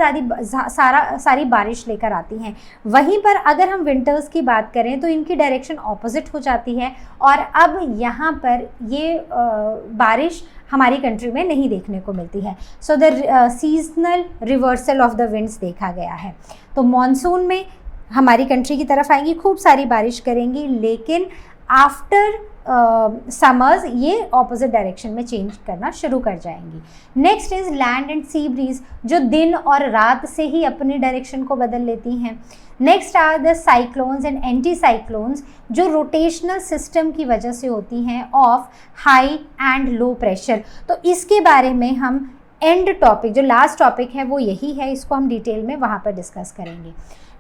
सारी बारिश लेकर आती हैं। वहीं पर अगर हम विंटर्स की बात करें तो इनकी डायरेक्शन ऑपोजिट हो जाती है और अब यहाँ पर ये बारिश हमारी कंट्री में नहीं देखने को मिलती है। So the seasonal reversal of the winds देखा गया है। तो मानसून में हमारी कंट्री की तरफ आएंगी, खूब सारी बारिश करेंगी, लेकिन आफ्टर समर्स ये ऑपोजिट डायरेक्शन में चेंज करना शुरू कर जाएंगी। Next is land and sea breeze, जो दिन और रात से ही अपनी डायरेक्शन को बदल लेती हैं। Next are the cyclones and anticyclones, जो रोटेशनल सिस्टम की वजह से होती हैं of high and low pressure. तो इसके बारे में हम एंड टॉपिक, जो लास्ट टॉपिक है वो यही है, इसको हम डिटेल में वहाँ पर डिस्कस करेंगे।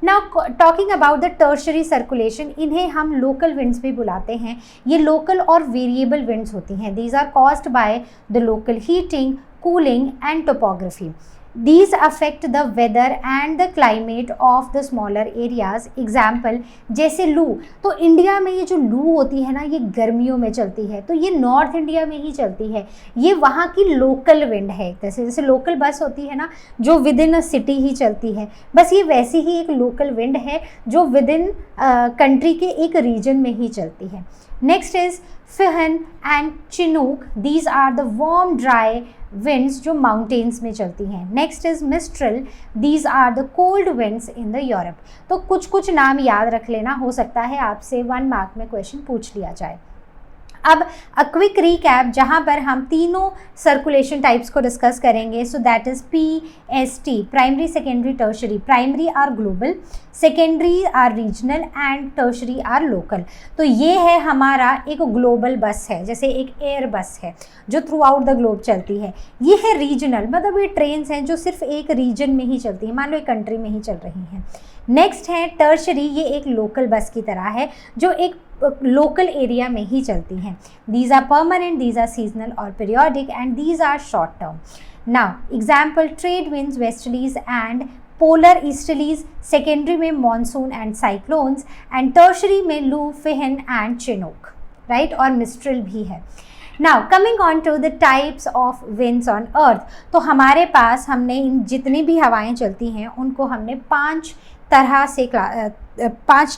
Now talking about the tertiary circulation, इन्हें हम लोकल विंड्स भी बुलाते हैं। ये लोकल और वेरिएबल विंड्स होती हैं। These are caused by the local heating, cooling and topography. These affect the weather and the climate of the smaller areas. Example जैसे लू, तो इंडिया में ये जो लू होती है ना, ये गर्मियों में चलती है, तो ये नॉर्थ इंडिया में ही चलती है। ये वहाँ की लोकल विंड है। जैसे लोकल बस होती है ना, जो विद इन अ सिटी ही चलती है, बस ये वैसी ही एक लोकल विंड है जो विद इन कंट्री के एक रीजन में ही चलती है। Next is foehn and chinook, these are the warm dry winds जो माउंटेन्स में चलती हैं। Next is mistral, these are the cold winds in the Europe. तो कुछ नाम याद रख लेना, हो सकता है आपसे 1 मार्क में क्वेश्चन पूछ लिया जाए। अब अ क्विक रीकैप, जहाँ पर हम तीनों सर्कुलेशन टाइप्स को डिस्कस करेंगे। So that is PST, primary secondary tertiary. Primary are global, secondary are regional and tertiary are local. तो ये है हमारा एक ग्लोबल बस है, जैसे एक एयर बस है जो थ्रू आउट द ग्लोब चलती है। ये है रीजनल, मतलब ये ट्रेन्स हैं जो सिर्फ एक रीजन में ही चलती हैं, मान लो एक कंट्री में ही चल रही हैं। नेक्स्ट है टर्शरी, ये एक लोकल बस की तरह है जो एक लोकल एरिया में ही चलती हैं। These are permanent, these are seasonal और periodic and these are short term. Now example trade winds, westerlies and polar easterlies. Secondary में monsoon and cyclones and tertiary में loo, foehn and chinook, right, और mistral भी है। Now coming on to the types of winds on earth. तो हमारे पास हमने इन जितनी भी हवाएं चलती हैं उनको हमने 5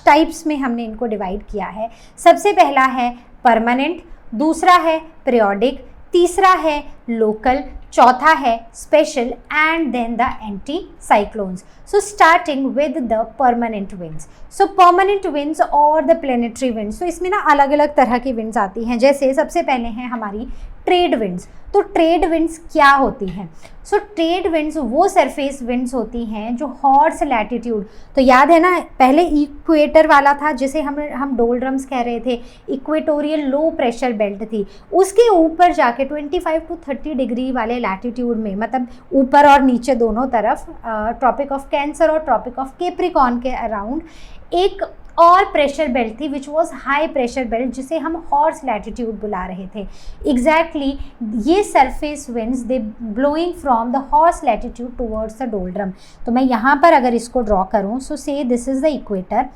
टाइप्स में हमने इनको डिवाइड किया है। सबसे पहला है परमानेंट, दूसरा है पीरियोडिक, तीसरा है लोकल, चौथा है special and then the anticyclones. So starting with the permanent winds. So permanent winds और द प्लेनेटरी विंड्स, तो इसमें ना अलग अलग तरह की विंड्स आती हैं। जैसे सबसे पहले हैं हमारी ट्रेड विंड्स। तो ट्रेड विंड्स क्या होती हैं? सो ट्रेड विंड्स वो सरफेस विंड्स होती हैं जो हॉर्स लैटिट्यूड, तो याद है ना पहले इक्वेटर वाला था जिसे हम डोलड्रम्स कह रहे थे, इक्वेटोरियल लो प्रेशर बेल्ट थी, उसके ऊपर जाके 25 to 30 डिग्री वाले लैटिट्यूड में, मतलब ऊपर और नीचे दोनों तरफ, ट्रॉपिक ऑफ कैंसर और ट्रॉपिक ऑफ कैप्रिकॉर्न के अराउंड एक और प्रेशर बेल्ट थी which was high pressure belt, जिसे हम हॉर्स लैटिट्यूड बुला रहे थे। एग्जैक्टली ये surface winds they blowing from the horse latitude towards the doldrum. तो मैं यहाँ पर अगर इसको ड्रॉ करूँ, सो से this is the equator.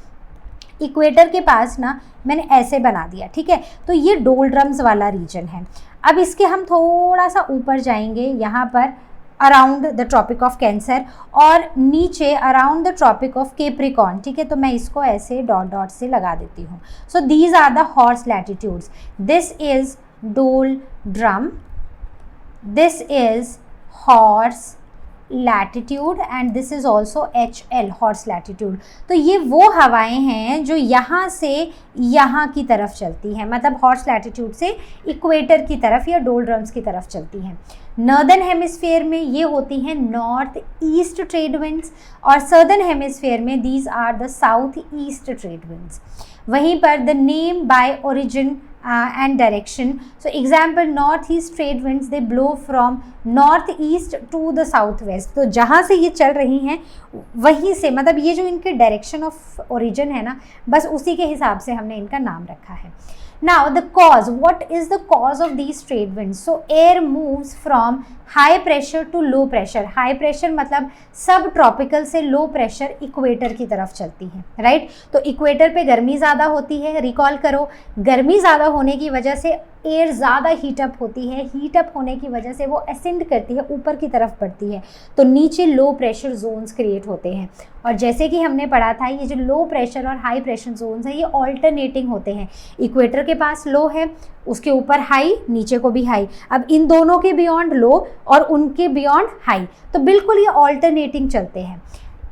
Equator के पास ना मैंने ऐसे बना दिया, ठीक है, तो ये डोलड्रम्स वाला रीजन है। अब इसके हम थोड़ा सा ऊपर जाएंगे, यहाँ पर around the tropic of Cancer और नीचे around the tropic of Capricorn, ठीक है, तो मैं इसको ऐसे डॉट डॉट से लगा देती हूँ। So these are the horse latitudes. This is doldrum, this is horse latitude and this is also HL, horse latitude. तो ये वो हवाएं हैं जो यहाँ से यहाँ की तरफ चलती हैं, मतलब हॉर्स लैटिट्यूड से इक्वेटर की तरफ या डोलड्रम्स की तरफ चलती हैं। नॉर्दर्न हेमिस्फीयर में ये होती हैं नॉर्थ ईस्ट ट्रेड विंड्स और सदर्न हेमिस्फीयर में these are the south east trade winds. वहीं पर the name by origin and direction. So example, northeast trade winds, they blow from northeast to the southwest. तो जहाँ से ये चल रही हैं वहीं से, मतलब ये जो इनके डायरेक्शन ऑफ ओरिजिन है ना, बस उसी के हिसाब से हमने इनका नाम रखा है. Now the cause, what is the cause of these trade winds? So air moves from high pressure to low pressure. High pressure मतलब सब ट्रॉपिकल से लो प्रेशर इक्वेटर की तरफ चलती है, राइट. तो इक्वेटर पे गर्मी ज़्यादा होती है, रिकॉल करो, गर्मी ज़्यादा होने की वजह से एयर ज़्यादा हीटअप होती है, हीटअप होने की वजह से वो असेंड करती है, ऊपर की तरफ बढ़ती है, तो नीचे लो प्रेशर जोन्स क्रिएट होते हैं. और जैसे कि हमने पढ़ा था, ये जो लो प्रेशर और हाई प्रेशर जोन्स हैं ये ऑल्टरनेटिंग होते हैं. इक्वेटर के पास लो है, उसके ऊपर हाई, नीचे को भी हाई. अब इन दोनों के बियॉन्ड लो और उनके बियॉन्ड हाई, तो बिल्कुल ये ऑल्टरनेटिंग चलते हैं.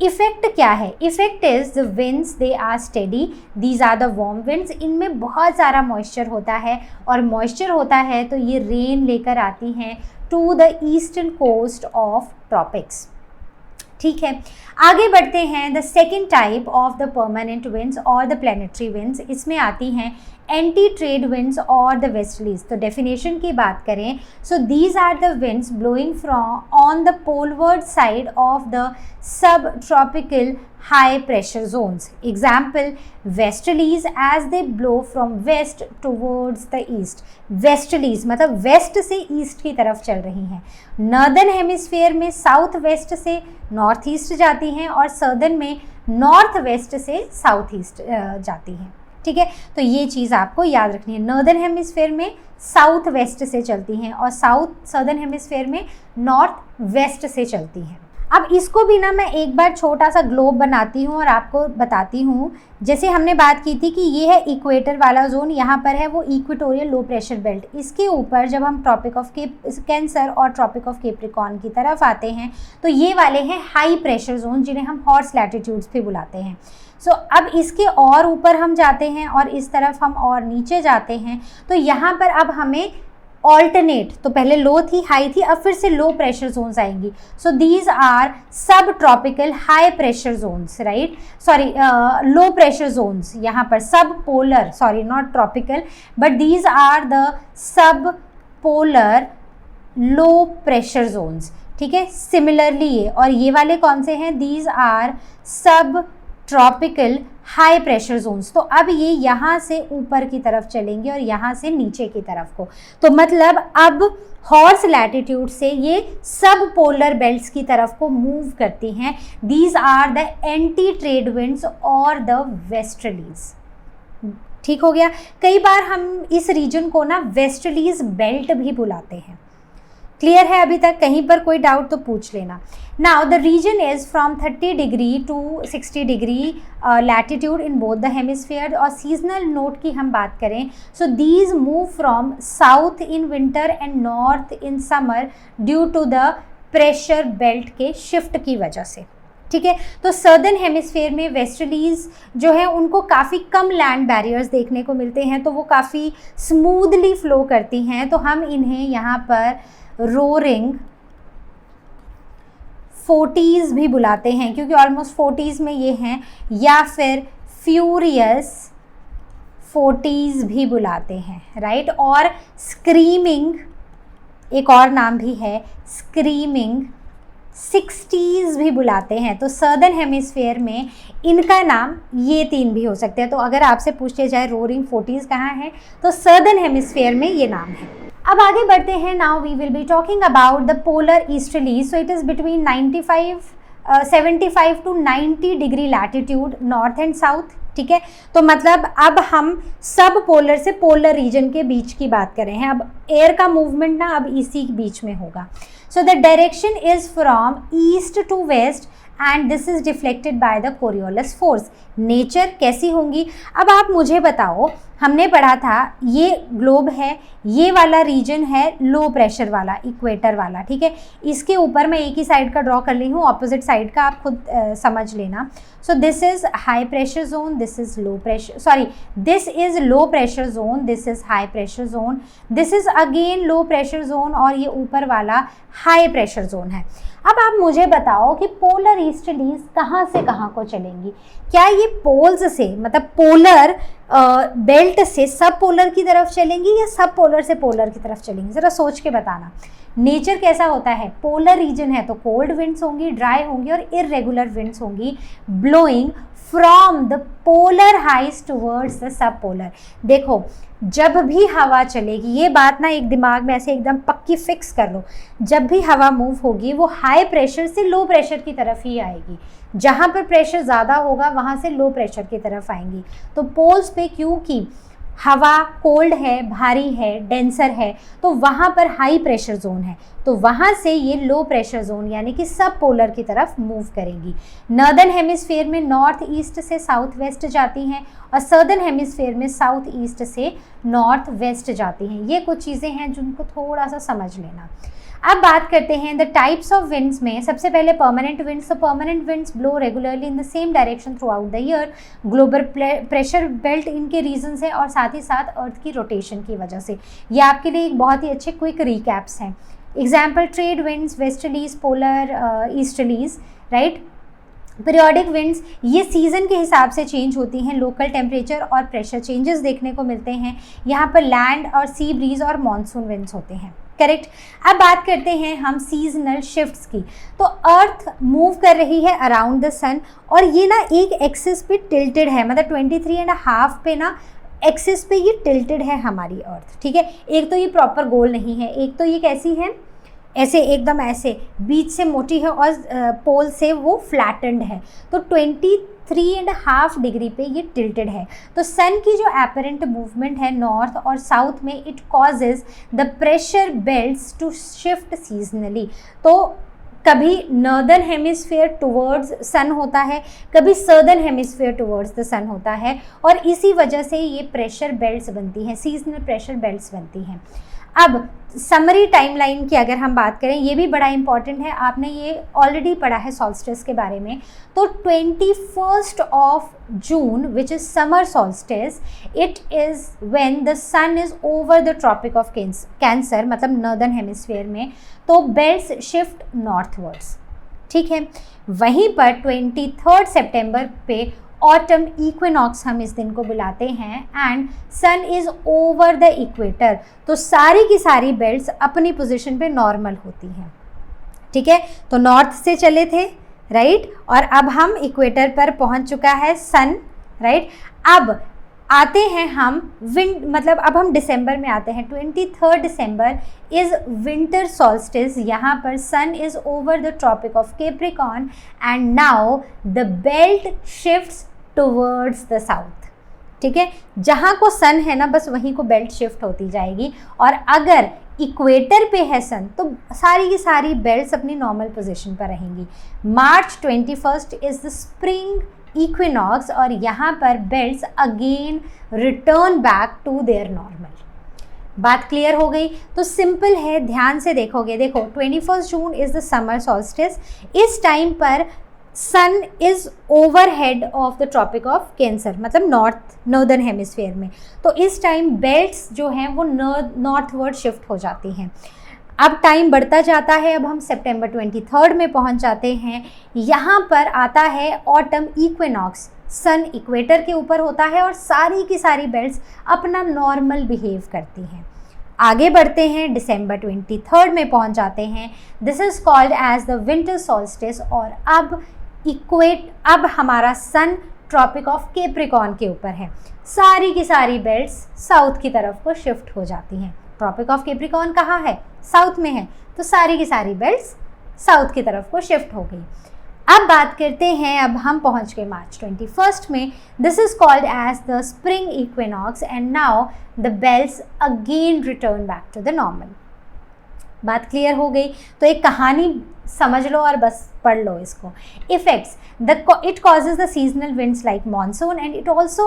इफेक्ट क्या है? Effect is the winds they are steady, these are the warm winds. इनमें बहुत सारा मॉइस्चर होता है, और मॉइस्चर होता है तो ये रेन लेकर आती हैं to the eastern coast of tropics. ठीक है, आगे बढ़ते हैं. The second type of the permanent winds और द प्लानिटरी विंड्स, इसमें आती हैं एंटी ट्रेड विंड्स और द वेस्टर्लीज. तो डेफिनेशन की बात करें, so these are the winds blowing from on the poleward side of the sub tropical high pressure zones. Example, westerlies as they blow from west towards the east. Westerlies मतलब waste से east की तरफ चल रही हैं. Northern hemisphere में south west से north east जाती हैं, और सदर्न में नॉर्थ वेस्ट से साउथ ईस्ट जाती हैं. ठीक है, तो ये चीज़ आपको याद रखनी है. नॉर्दर्न हेमिस्फीयर में साउथ वेस्ट से चलती हैं, और सदर्न हेमिस्फीयर में नॉर्थ वेस्ट से चलती हैं. अब इसको भी ना मैं एक बार छोटा सा ग्लोब बनाती हूँ और आपको बताती हूँ. जैसे हमने बात की थी कि ये है इक्वेटर वाला जोन, यहाँ पर है वो इक्वेटोरियल लो प्रेशर बेल्ट. इसके ऊपर जब हम ट्रॉपिक ऑफ कैंसर और ट्रॉपिक ऑफ कैप्रिकॉर्न की तरफ आते हैं तो ये वाले हैं हाई प्रेशर जोन, जिन्हें हम हॉर्स लैटिट्यूड्स भी बुलाते हैं. सो अब इसके और ऊपर हम जाते हैं और इस तरफ हम और नीचे जाते हैं, तो यहाँ पर अब हमें ऑल्टरनेट, तो पहले लो थी, हाई थी, अब फिर से लो प्रेशर जोन्स आएंगी. सो दीज आर सब tropical high pressure zones, right, sorry low pressure zones. यहाँ पर सब polar, sorry not tropical, but these are the सब पोलर लो प्रेशर जोन्स. ठीक है, सिमिलरली ये और ये वाले कौन से हैं? दीज आर सब ट्रॉपिकल हाई प्रेशर जोन्स. तो अब ये यहाँ से ऊपर की तरफ चलेंगे और यहाँ से नीचे की तरफ को, तो मतलब अब हॉर्स लैटिट्यूड से ये सब पोलर बेल्ट्स की तरफ को मूव करती हैं. These are the anti trade winds और द वेस्टर्लीज. ठीक हो गया. कई बार हम इस रीजन को ना वेस्टर्लीज बेल्ट भी बुलाते हैं. क्लियर है अभी तक? कहीं पर कोई डाउट तो पूछ लेना. Now the region is from 30 degree to 60 degree latitude in both the hemisphere. और सीजनल नोट की हम बात करें, so these move from south in winter and north in summer due to the pressure belt के shift की वजह से. ठीक है, तो सदर्न हेमिस्फीयर में वेस्टर्लीज जो है उनको काफ़ी कम लैंड बैरियर्स देखने को मिलते हैं, तो वो काफ़ी स्मूथली फ्लो करती हैं. तो हम इन्हें यहाँ पर रोरिंग 40s भी बुलाते हैं, क्योंकि ऑलमोस्ट 40s में ये हैं, या फिर फ्यूरियस 40s भी बुलाते हैं, राइट. और स्क्रीमिंग एक और नाम भी है, स्क्रीमिंग 60s भी बुलाते हैं. तो सदर्न हेमिस्फीयर में इनका नाम ये तीन भी हो सकते हैं. तो अगर आपसे पूछे जाए रोरिंग 40s कहाँ है, तो सदर्न हेमिस्फीयर में ये नाम है. अब आगे बढ़ते हैं. Now we will be talking about the polar easterlies. So it is between 75 to 90 degree latitude north and south. ठीक है, तो मतलब अब हम सब पोलर से पोलर रीजन के बीच की बात कर रहे हैं. अब एयर का मूवमेंट ना अब इसी बीच में होगा. So the direction is from east to west and this is deflected by the Coriolis force. Nature कैसी होंगी? अब आप मुझे बताओ, हमने पढ़ा था ये ग्लोब है, ये वाला रीजन है लो प्रेशर वाला, इक्वेटर वाला. ठीक है, इसके ऊपर मैं एक ही साइड का ड्रॉ कर ली हूँ, ऑपोजिट साइड का आप खुद समझ लेना. सो this is high pressure zone, this is low pressure, sorry this is low pressure zone, this is high pressure zone, this is again low pressure zone, और ये ऊपर वाला हाई प्रेशर जोन है. अब आप मुझे बताओ कि पोलर ईस्टर्लीज कहाँ से कहाँ को चलेंगी? क्या ये पोल्स से मतलब पोलर बेल्ट से सब पोलर की तरफ चलेंगी या सब पोलर से पोलर की तरफ चलेंगी? ज़रा सोच के बताना। नेचर कैसा होता है? पोलर रीजन है तो कोल्ड विंड्स होंगी, ड्राई होंगी और इरेगुलर विंड्स होंगी blowing from the polar highs towards the सब पोलर। देखो जब भी हवा चलेगी, ये बात ना एक दिमाग में ऐसे एकदम पक्की फिक्स कर लो, जब भी हवा मूव होगी वो हाई प्रेशर से लो प्रेशर की तरफ ही आएगी। जहाँ पर प्रेशर ज़्यादा होगा वहाँ से लो प्रेशर की तरफ आएंगी। तो पोल्स पे क्योंकि हवा कोल्ड है, भारी है, डेंसर है, तो वहाँ पर हाई प्रेशर जोन है, तो वहाँ से ये लो प्रेशर जोन यानी कि सब पोलर की तरफ मूव करेंगी। नॉर्दर्न हेमिस्फीयर में नॉर्थ ईस्ट से साउथ वेस्ट जाती हैं और सदर्न हेमिस्फीयर में साउथ ईस्ट से नॉर्थ वेस्ट जाती हैं। ये कुछ चीज़ें हैं जिनको थोड़ा सा समझ लेना। अब बात करते हैं द टाइप्स ऑफ विंड्स में। सबसे पहले परमानेंट विंड्स। तो permanent winds blow regularly in the same direction through out the year. Global pressure belt इनके रीजंस है और साथ ही साथ अर्थ की रोटेशन की वजह से। ये आपके लिए एक बहुत ही अच्छे क्विक रिकैप्स हैं। Example trade winds, westerlies, polar easterlies, right. Periodic winds ये सीज़न के हिसाब से चेंज होती हैं। लोकल टेम्परेचर और प्रेशर चेंजेस देखने को मिलते हैं। यहाँ पर लैंड और सी ब्रीज और मॉनसून विंड्स होते हैं, करेक्ट। अब बात करते हैं हम सीजनल शिफ्ट्स की। तो अर्थ मूव कर रही है अराउंड द सन और ये ना एक एक्सिस पे टिल्टेड है, मतलब 23.5 पे ना एक्सिस पे ये टिल्टेड है हमारी अर्थ, ठीक है। एक तो ये प्रॉपर गोल नहीं है, एक तो ये कैसी है, ऐसे एकदम ऐसे बीच से मोटी है और पोल से वो फ्लैटेंड है। तो 23.5 डिग्री पे ये टिल्टेड है। तो सन की जो एपरेंट मूवमेंट है नॉर्थ और साउथ में, it causes the pressure belts to shift seasonally. तो कभी नॉर्दर्न हेमिस्फीयर टुवर्ड्स सन होता है, कभी southern hemisphere towards the sun होता है और इसी वजह से ये प्रेशर बेल्ट्स बनती हैं, सीजनल प्रेशर बेल्ट्स बनती हैं। अब समरी टाइमलाइन की अगर हम बात करें, ये भी बड़ा इंपॉर्टेंट है, आपने ये ऑलरेडी पढ़ा है सॉल्स्टिस के बारे में। तो 21st of June which is summer solstice, it is when the sun is over the tropic of cancer, मतलब नॉर्दर्न हेमिस्फीयर में, तो बेल्ट्स शिफ्ट नॉर्थवर्ड्स, ठीक है। वहीं पर 23 सितंबर पे ऑटम इक्विनॉक्स हम इस दिन को बुलाते हैं and sun is over the equator. तो सारी की सारी बेल्ट्स अपनी पोजीशन पे नॉर्मल होती हैं, ठीक है। तो नॉर्थ से चले थे, राइट, और अब हम इक्वेटर पर पहुंच चुका है सन, राइट। अब आते हैं हम विंड, मतलब अब हम दिसंबर में आते हैं। 23 दिसंबर इज़ विंटर सॉल्स्टिस। यहाँ पर sun is over the tropic of Capricorn and now the belt shifts towards the south, ठीक है। जहाँ को सन है ना, बस वहीं को बेल्ट शिफ्ट होती जाएगी। और अगर इक्वेटर पे है सन तो सारी की सारी बेल्ट्स अपनी नॉर्मल पोजीशन पर रहेंगी। March 21 is the spring equinox और यहाँ पर belts again return back to their normal. बात क्लियर हो गई? तो सिंपल है, ध्यान से देखोगे। देखो 21 June is the summer solstice. इस टाइम पर sun is overhead of the tropic of cancer, मतलब नॉर्दर्न हेमिस्फीयर में। तो इस टाइम बेल्ट्स जो हैं वो नॉर्थवर्ड शिफ्ट हो जाती हैं। अब टाइम बढ़ता जाता है, अब हम सितंबर 23 में पहुंच जाते हैं। यहाँ पर आता है ऑटम इक्विनॉक्स। सन इक्वेटर के ऊपर होता है और सारी की सारी बेल्ट्स अपना नॉर्मल बिहेव करती हैं। आगे बढ़ते हैं, दिसंबर 23 में पहुंच जाते हैं। This is called as the winter solstice. और अब हमारा सन ट्रॉपिक ऑफ कैप्रिकॉर्न के ऊपर है। सारी की सारी बेल्ट्स साउथ की तरफ को शिफ्ट हो जाती हैं। ट्रॉपिक ऑफ कैप्रिकॉर्न कहाँ है? साउथ में है, तो सारी की सारी बेल्ट्स साउथ की तरफ को शिफ्ट हो गई। अब बात करते हैं, अब हम पहुंच गए मार्च 21 में। This is called as the spring equinox and now the belts again return back to the normal. बात क्लियर हो गई? तो एक कहानी समझ लो और बस पढ़ लो इसको। Effects, it causes the seasonal winds like monsoon and it also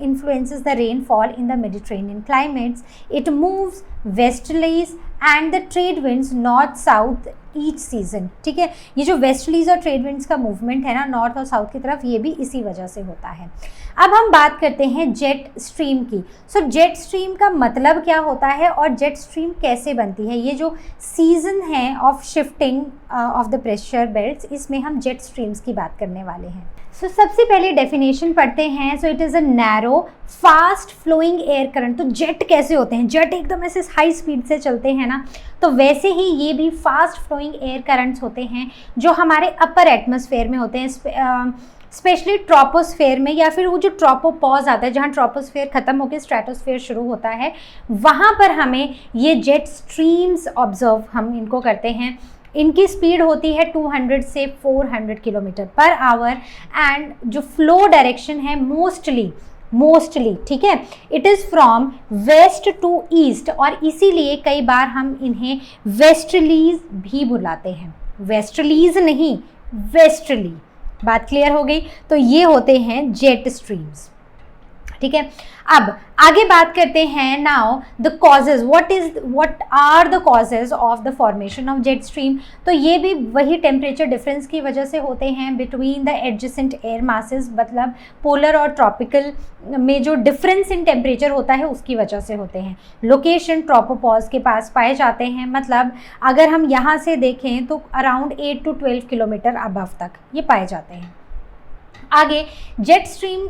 influences the rainfall in the Mediterranean climates. It moves westerlies and the trade winds north south each season. ठीक है, ये जो वेस्टर्लीज और ट्रेड विंड्स का movement है ना north और south की तरफ, ये भी इसी वजह से होता है। अब हम बात करते हैं जेट स्ट्रीम की। सो जेट स्ट्रीम का मतलब क्या होता है और जेट स्ट्रीम कैसे बनती है? ये जो सीजन है of shifting of the pressure belts, इसमें हम जेट स्ट्रीम्स की बात करने वाले हैं। सो सबसे पहले डेफिनेशन पढ़ते हैं। So it is a narrow fast flowing air current. तो जेट कैसे होते हैं? जेट एकदम ऐसे हाई स्पीड से चलते हैं ना, तो वैसे ही ये भी फास्ट फ्लोइंग एयर करंट्स होते हैं जो हमारे अपर एटमॉस्फेयर में होते हैं, स्पेशली ट्रोपोस्फेयर में, या फिर वो जो ट्रोपोपॉज आता है जहाँ ट्रोपोस्फेयर ख़त्म होकर स्ट्रेटोस्फेयर शुरू होता है, वहाँ पर हमें ये जेट स्ट्रीम्स ऑब्जर्व हम इनको करते हैं। इनकी स्पीड होती है 200 से 400 किलोमीटर पर आवर एंड जो फ्लो डायरेक्शन है मोस्टली ठीक है, it is from west to east, और इसीलिए कई बार हम इन्हें वेस्टर्लीज भी बुलाते हैं। वेस्टर्लीज नहीं, वेस्टर्ली। बात क्लियर हो गई? तो ये होते हैं जेट स्ट्रीम्स। ठीक है, अब आगे बात करते हैं। Now the causes, what are the causes of the formation of jet stream? तो ये भी वही टेम्परेचर डिफरेंस की वजह से होते हैं between the adjacent air masses, मतलब पोलर और ट्रॉपिकल में जो डिफरेंस इन टेम्परेचर होता है उसकी वजह से होते हैं। लोकेशन ट्रोपोपॉज के पास पाए जाते हैं, मतलब अगर हम यहाँ से देखें तो अराउंड 8 to 12 किलोमीटर अबव तक ये पाए जाते हैं। आगे जेट स्ट्रीम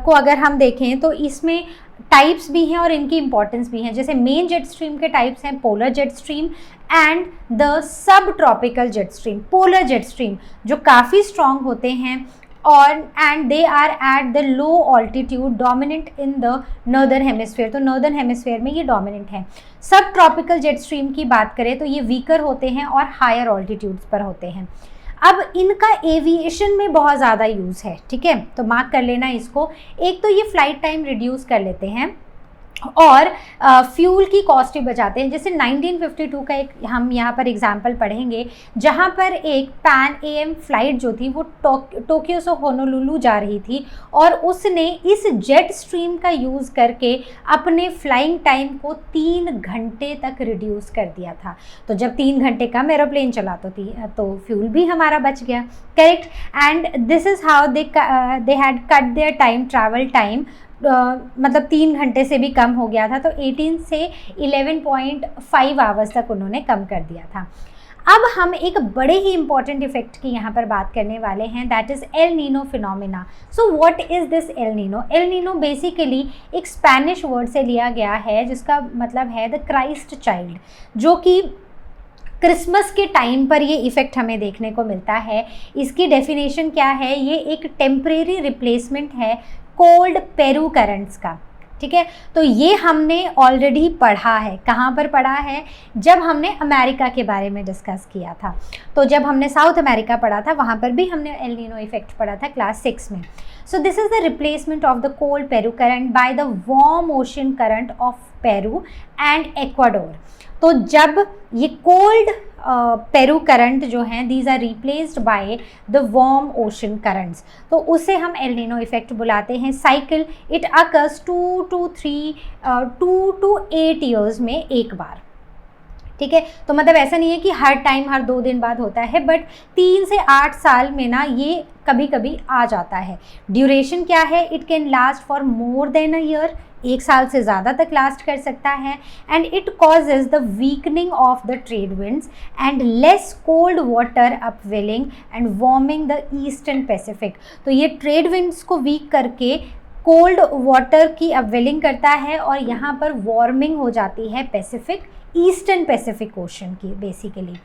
को अगर हम देखें तो इसमें टाइप्स भी हैं और इनकी इंपॉर्टेंस भी हैं। जैसे मेन जेट स्ट्रीम के टाइप्स हैं polar jet stream and the sub tropical jet stream. Polar jet stream जो काफ़ी स्ट्रॉन्ग होते हैं और and they are at the low altitude dominant in the northern hemisphere. तो नॉर्दर्न हेमिस्फेयर में ये डोमिनेंट है। सब ट्रॉपिकल जेट स्ट्रीम की बात करें तो ये वीकर होते हैं और हायर ऑल्टीट्यूड्स पर होते हैं। अब इनका एविएशन में बहुत ज़्यादा यूज़ है। ठीक है, तो मार्क कर लेना इसको। एक तो ये फ्लाइट टाइम रिड्यूस कर लेते हैं और फ्यूल की कॉस्ट भी बचाते हैं। जैसे 1952 का एक हम यहाँ पर एग्जांपल पढ़ेंगे जहाँ पर एक पैन AM फ़्लाइट जो थी वो टोक्यो से होनोलुलु जा रही थी और उसने इस जेट स्ट्रीम का यूज़ करके अपने फ्लाइंग टाइम को 3 घंटे तक रिड्यूस कर दिया था। तो जब 3 घंटे कम एरोप्लेन चला तो फ्यूल भी हमारा बच गया। Correct, and this is how they had cut their time, travel time, मतलब 3 घंटे से भी कम हो गया था। तो 18 से 11.5 आवर्स तक उन्होंने कम कर दिया था। अब हम एक बड़े ही इंपॉर्टेंट इफेक्ट की यहाँ पर बात करने वाले हैं, that is El Nino phenomena. So what is this El Nino? El Nino basically एक स्पेनिश वर्ड से लिया गया है जिसका मतलब है द क्राइस्ट चाइल्ड, जो कि क्रिसमस के टाइम पर ये इफ़ेक्ट हमें देखने को मिलता है। इसकी डेफिनेशन क्या है? ये एक टेम्परेरी रिप्लेसमेंट है कोल्ड पेरू करंट्स का। ठीक है, तो ये हमने ऑलरेडी पढ़ा है। कहाँ पर पढ़ा है? जब हमने अमेरिका के बारे में डिस्कस किया था। तो जब हमने साउथ अमेरिका पढ़ा था वहाँ पर भी हमने एल नीनो इफेक्ट पढ़ा था क्लास 6 में। So this is the replacement of the cold Peru current by the warm ocean current of Peru and Ecuador. तो जब ये कोल्ड पेरू करंट जो हैं these are replaced by the warm ocean currents, तो उसे हम El Nino effect बुलाते हैं। Cycle it occurs 2 to 8 years में एक बार। ठीक है, तो मतलब ऐसा नहीं है कि हर टाइम हर 2 दिन बाद होता है, बट 3 से 8 साल में ना ये कभी कभी आ जाता है। ड्यूरेशन क्या है? It can last for more than a year, 1 साल से ज़्यादा तक लास्ट कर सकता है। And it causes the weakening of the trade winds and less cold water upwelling and warming the eastern Pacific. तो ये ट्रेड विंड्स को वीक करके कोल्ड वाटर की अपवेलिंग करता है और यहाँ पर वार्मिंग हो जाती है पैसिफिक, ईस्टर्न पैसिफिक ओशन की बेसिकली।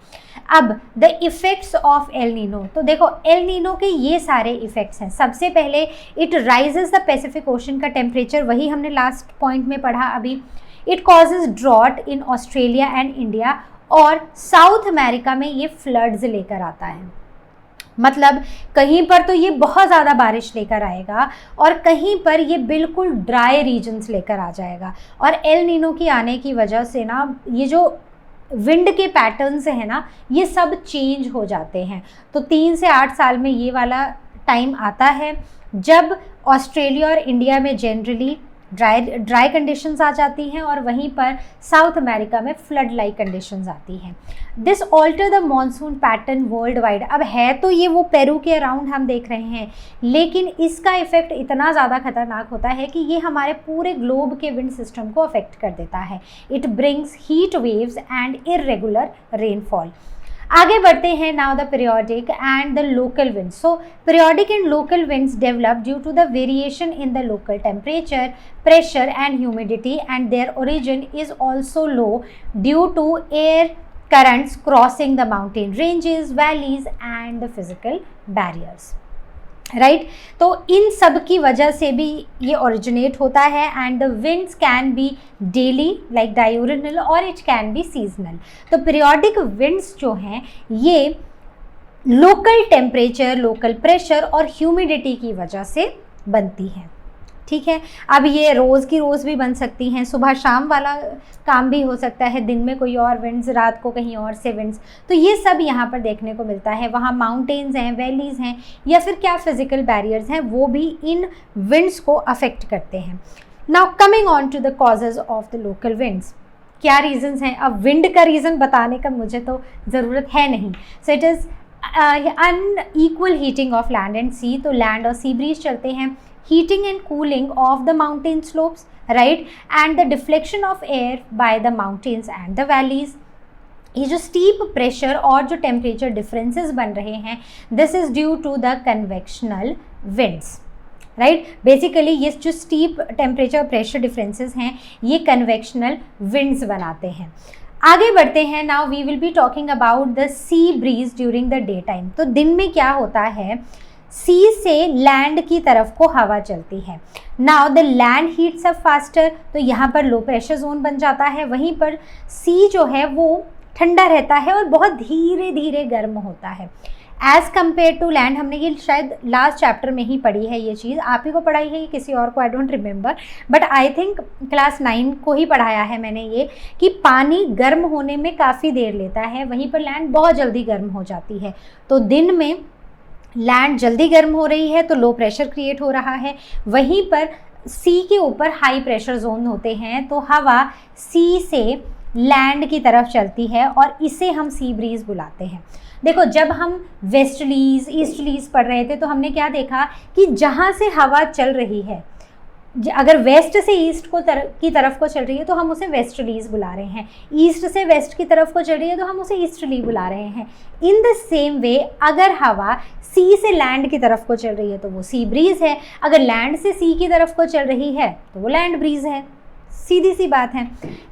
अब the effects of El Nino, तो देखो एल नीनो के ये सारे इफ़ेक्ट्स हैं। सबसे पहले it raises the Pacific Ocean का टेम्परेचर, वही हमने लास्ट पॉइंट में पढ़ा अभी। It causes drought in Australia and India, और साउथ अमेरिका में ये फ्लड्स लेकर आता है। मतलब कहीं पर तो ये बहुत ज़्यादा बारिश लेकर आएगा और कहीं पर ये बिल्कुल ड्राई रीजन्स लेकर आ जाएगा। और एल नीनो की आने की वजह से ना ये जो विंड के पैटर्न्स हैं ना ये सब चेंज हो जाते हैं। तो 3 से 8 साल में ये वाला टाइम आता है जब ऑस्ट्रेलिया और इंडिया में जनरली ड्राई कंडीशंस आ जाती हैं और वहीं पर साउथ अमेरिका में फ्लड लाइक कंडीशंस आती हैं। This alter the monsoon pattern worldwide. अब है तो ये वो पेरू के अराउंड हम देख रहे हैं, लेकिन इसका इफेक्ट इतना ज़्यादा खतरनाक होता है कि ये हमारे पूरे ग्लोब के विंड सिस्टम को अफेक्ट कर देता है। It brings heat waves and irregular rainfall. आगे बढ़ते हैं। Now the periodic and the local winds. So periodic and local winds develop due to the variation in the local temperature, pressure and humidity, and their origin is also low due to air currents crossing the mountain ranges, valleys and the physical barriers, right. तो इन सब की वजह से भी ये originate होता है and the winds can be daily like diurnal और इट कैन बी सीजनल। तो पीरियोडिक विंड्स जो हैं ये लोकल टेम्परेचर, लोकल प्रेशर और ह्यूमिडिटी की वजह से बनती हैं, ठीक है। अब ये रोज़ की रोज़ भी बन सकती हैं, सुबह शाम वाला काम भी हो सकता है, दिन में कोई और विंड्स, रात को कहीं और से विंड्स। तो ये सब यहाँ पर देखने को मिलता है। वहाँ माउंटेन्स हैं, वैलीज़ हैं या फिर क्या फिज़िकल बैरियर्स हैं, वो भी इन विंड्स को अफेक्ट करते हैं। Now coming on to the causes of the local winds. क्या रीजंस हैं? अब विंड का रीज़न बताने का मुझे तो ज़रूरत है नहीं। So it is unequal heating of land and sea. तो लैंड और सी ब्रीज चलते हैं, heating and cooling of the mountain slopes, right, and the deflection of air by the mountains and the valleys। ये जो steep pressure और जो temperature differences बन रहे हैं, this is due to the convectional winds, right. Basically ये जो steep temperature pressure differences हैं ये कन्वेक्शनल विंड्स बनाते हैं। आगे बढ़ते हैं। Now we will be talking about the sea breeze during the day time. तो दिन में क्या होता है, सी से लैंड की तरफ को हवा चलती है। Now the land heats up faster. तो यहाँ पर लो प्रेशर जोन बन जाता है, वहीं पर सी जो है वो ठंडा रहता है और बहुत धीरे धीरे गर्म होता है एज़ कम्पेयर टू लैंड। हमने ये शायद लास्ट चैप्टर में ही पढ़ी है, ये चीज़ आप ही को पढ़ाई है, किसी और को I don't remember, but I think class 9 को ही पढ़ाया है मैंने ये, कि पानी गर्म होने में काफ़ी देर लेता है, वहीं पर लैंड बहुत जल्दी गर्म हो जाती है। तो दिन में लैंड जल्दी गर्म हो रही है तो लो प्रेशर क्रिएट हो रहा है, वहीं पर सी के ऊपर हाई प्रेशर जोन होते हैं तो हवा सी से लैंड की तरफ चलती है और इसे हम सी ब्रीज बुलाते हैं। देखो जब हम वेस्टलीज ईस्टलीज पढ़ रहे थे तो हमने क्या देखा कि जहाँ से हवा चल रही है, अगर वेस्ट से ईस्ट की तरफ को चल रही है तो हम उसे वेस्टलीज बुला रहे हैं, ईस्ट से वेस्ट की तरफ को चल रही है तो हम उसे ईस्टली बुला रहे हैं। इन द सेम वे अगर हवा सी से लैंड की तरफ को चल रही है तो वो सी ब्रीज है, अगर लैंड से सी की तरफ को चल रही है तो वो लैंड ब्रीज है। सीधी सी बात है,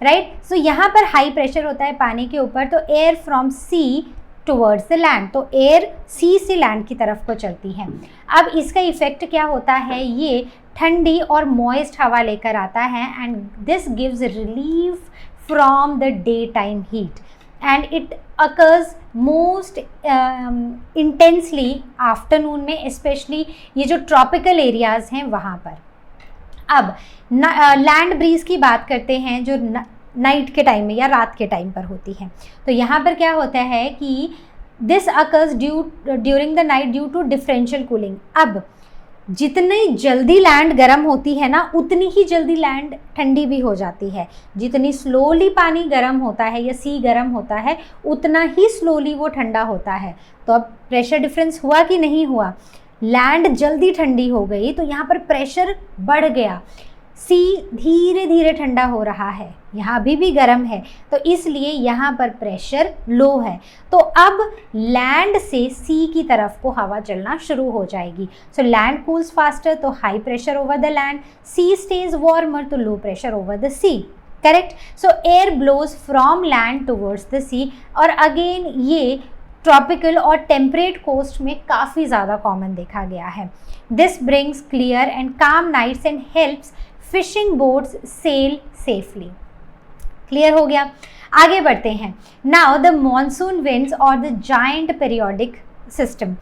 राइट। सो यहाँ पर हाई प्रेशर होता है पानी के ऊपर, तो air from sea towards the land, तो एयर सी से लैंड की तरफ को चलती है। अब इसका इफेक्ट क्या होता है, ये ठंडी और मॉइस्ट हवा लेकर आता है and this gives relief from the day time heat and it occurs most intensely afternoon में, स्पेशली ये जो ट्रॉपिकल एरियाज हैं वहाँ पर। अब लैंड ब्रीज की बात करते हैं जो नाइट के टाइम में या रात के टाइम पर होती है। तो यहाँ पर क्या होता है कि this occurs during the night due to differential cooling. अब जितनी जल्दी लैंड गर्म होती है ना उतनी ही जल्दी लैंड ठंडी भी हो जाती है। जितनी स्लोली पानी गर्म होता है या सी गर्म होता है उतना ही स्लोली वो ठंडा होता है। तो अब प्रेशर डिफरेंस हुआ कि नहीं हुआ, लैंड जल्दी ठंडी हो गई तो यहाँ पर प्रेशर बढ़ गया, सी धीरे धीरे ठंडा हो रहा है, यहाँ अभी भी गर्म है तो इसलिए यहाँ पर प्रेशर लो है। तो अब लैंड से सी की तरफ को हवा चलना शुरू हो जाएगी। सो लैंड कूल्स फास्टर तो high pressure over the land, sea stays warmer तो low pressure over the sea, correct. So air blows from land towards the sea, और अगेन ये ट्रॉपिकल और टेम्परेट कोस्ट में काफ़ी ज़्यादा कॉमन देखा गया है। This brings clear and calm nights and helps fishing boats sail safely. Clear हो गया, आगे बढ़ते हैं। नाउ द मॉनसून विंड्स और the giant periodic system.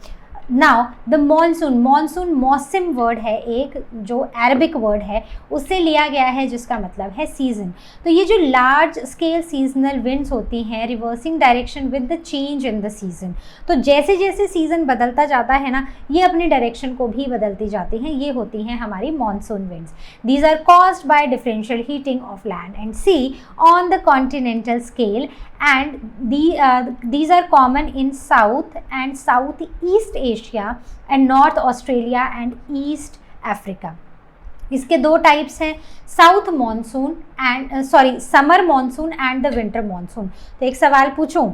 Now the monsoon, monsoon मौसम वर्ड है एक, जो अरबिक वर्ड है उससे लिया गया है, जिसका मतलब है सीजन। तो ये जो लार्ज स्केल सीजनल विंड्स होती हैं reversing direction with the change in the season, तो जैसे जैसे सीजन बदलता जाता है ना, ये अपनी डायरेक्शन को भी बदलती जाती हैं, ये होती हैं हमारी monsoon winds. These are caused by differential heating of land and sea on the continental scale and these are common in South and Southeast Asia and North Australia and East Africa। इसके दो types हैं, south monsoon and summer monsoon and the winter monsoon. तो एक सवाल पूछूं,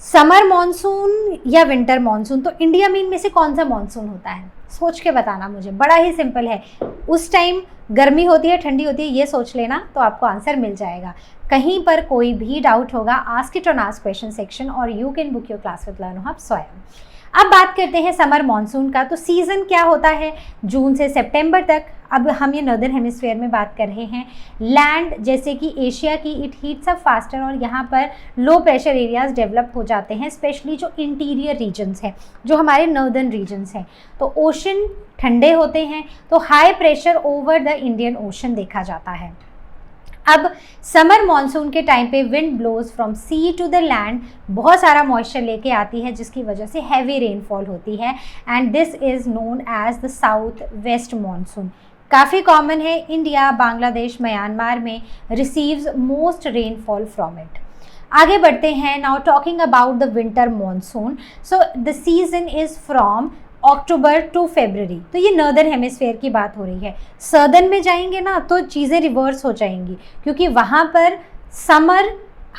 summer monsoon या winter monsoon, तो India में इनमें से कौन सा मॉनसून होता है? सोच के बताना मुझे, बड़ा ही सिंपल है। उस टाइम गर्मी होती है, ठंडी होती है, ये सोच लेना तो आपको आंसर मिल जाएगा। कहीं पर कोई भी डाउट होगा, ask it on ask question section और you can book your class with learn hub Swayam. अब बात करते हैं समर मॉनसून का। तो सीज़न क्या होता है? जून से सितंबर तक। अब हम ये नॉर्दर्न हेमिस्फीयर में बात कर रहे हैं। लैंड जैसे कि एशिया की, इट हीट्स अप फास्टर और यहाँ पर लो प्रेशर एरियाज डेवलप हो जाते हैं, स्पेशली जो इंटीरियर रीजन्स हैं, जो हमारे नॉर्दर्न रीजन्स हैं। तो ओशन ठंडे होते हैं, तो high pressure over the Indian Ocean देखा जाता है। अब समर मॉनसून के टाइम पे wind blows from sea to the land, बहुत सारा मॉइस्चर लेके आती है, जिसकी वजह से हैवी रेनफॉल होती है and this is known as the south west monsoon. काफ़ी कॉमन है, इंडिया, बांग्लादेश, म्यांमार में receives most rainfall from it. आगे बढ़ते हैं। Now talking about the winter monsoon, so the season is from October to February. तो ये northern hemisphere की बात हो रही है। सदर्न में जाएंगे ना तो चीज़ें रिवर्स हो जाएंगी, क्योंकि वहाँ पर समर,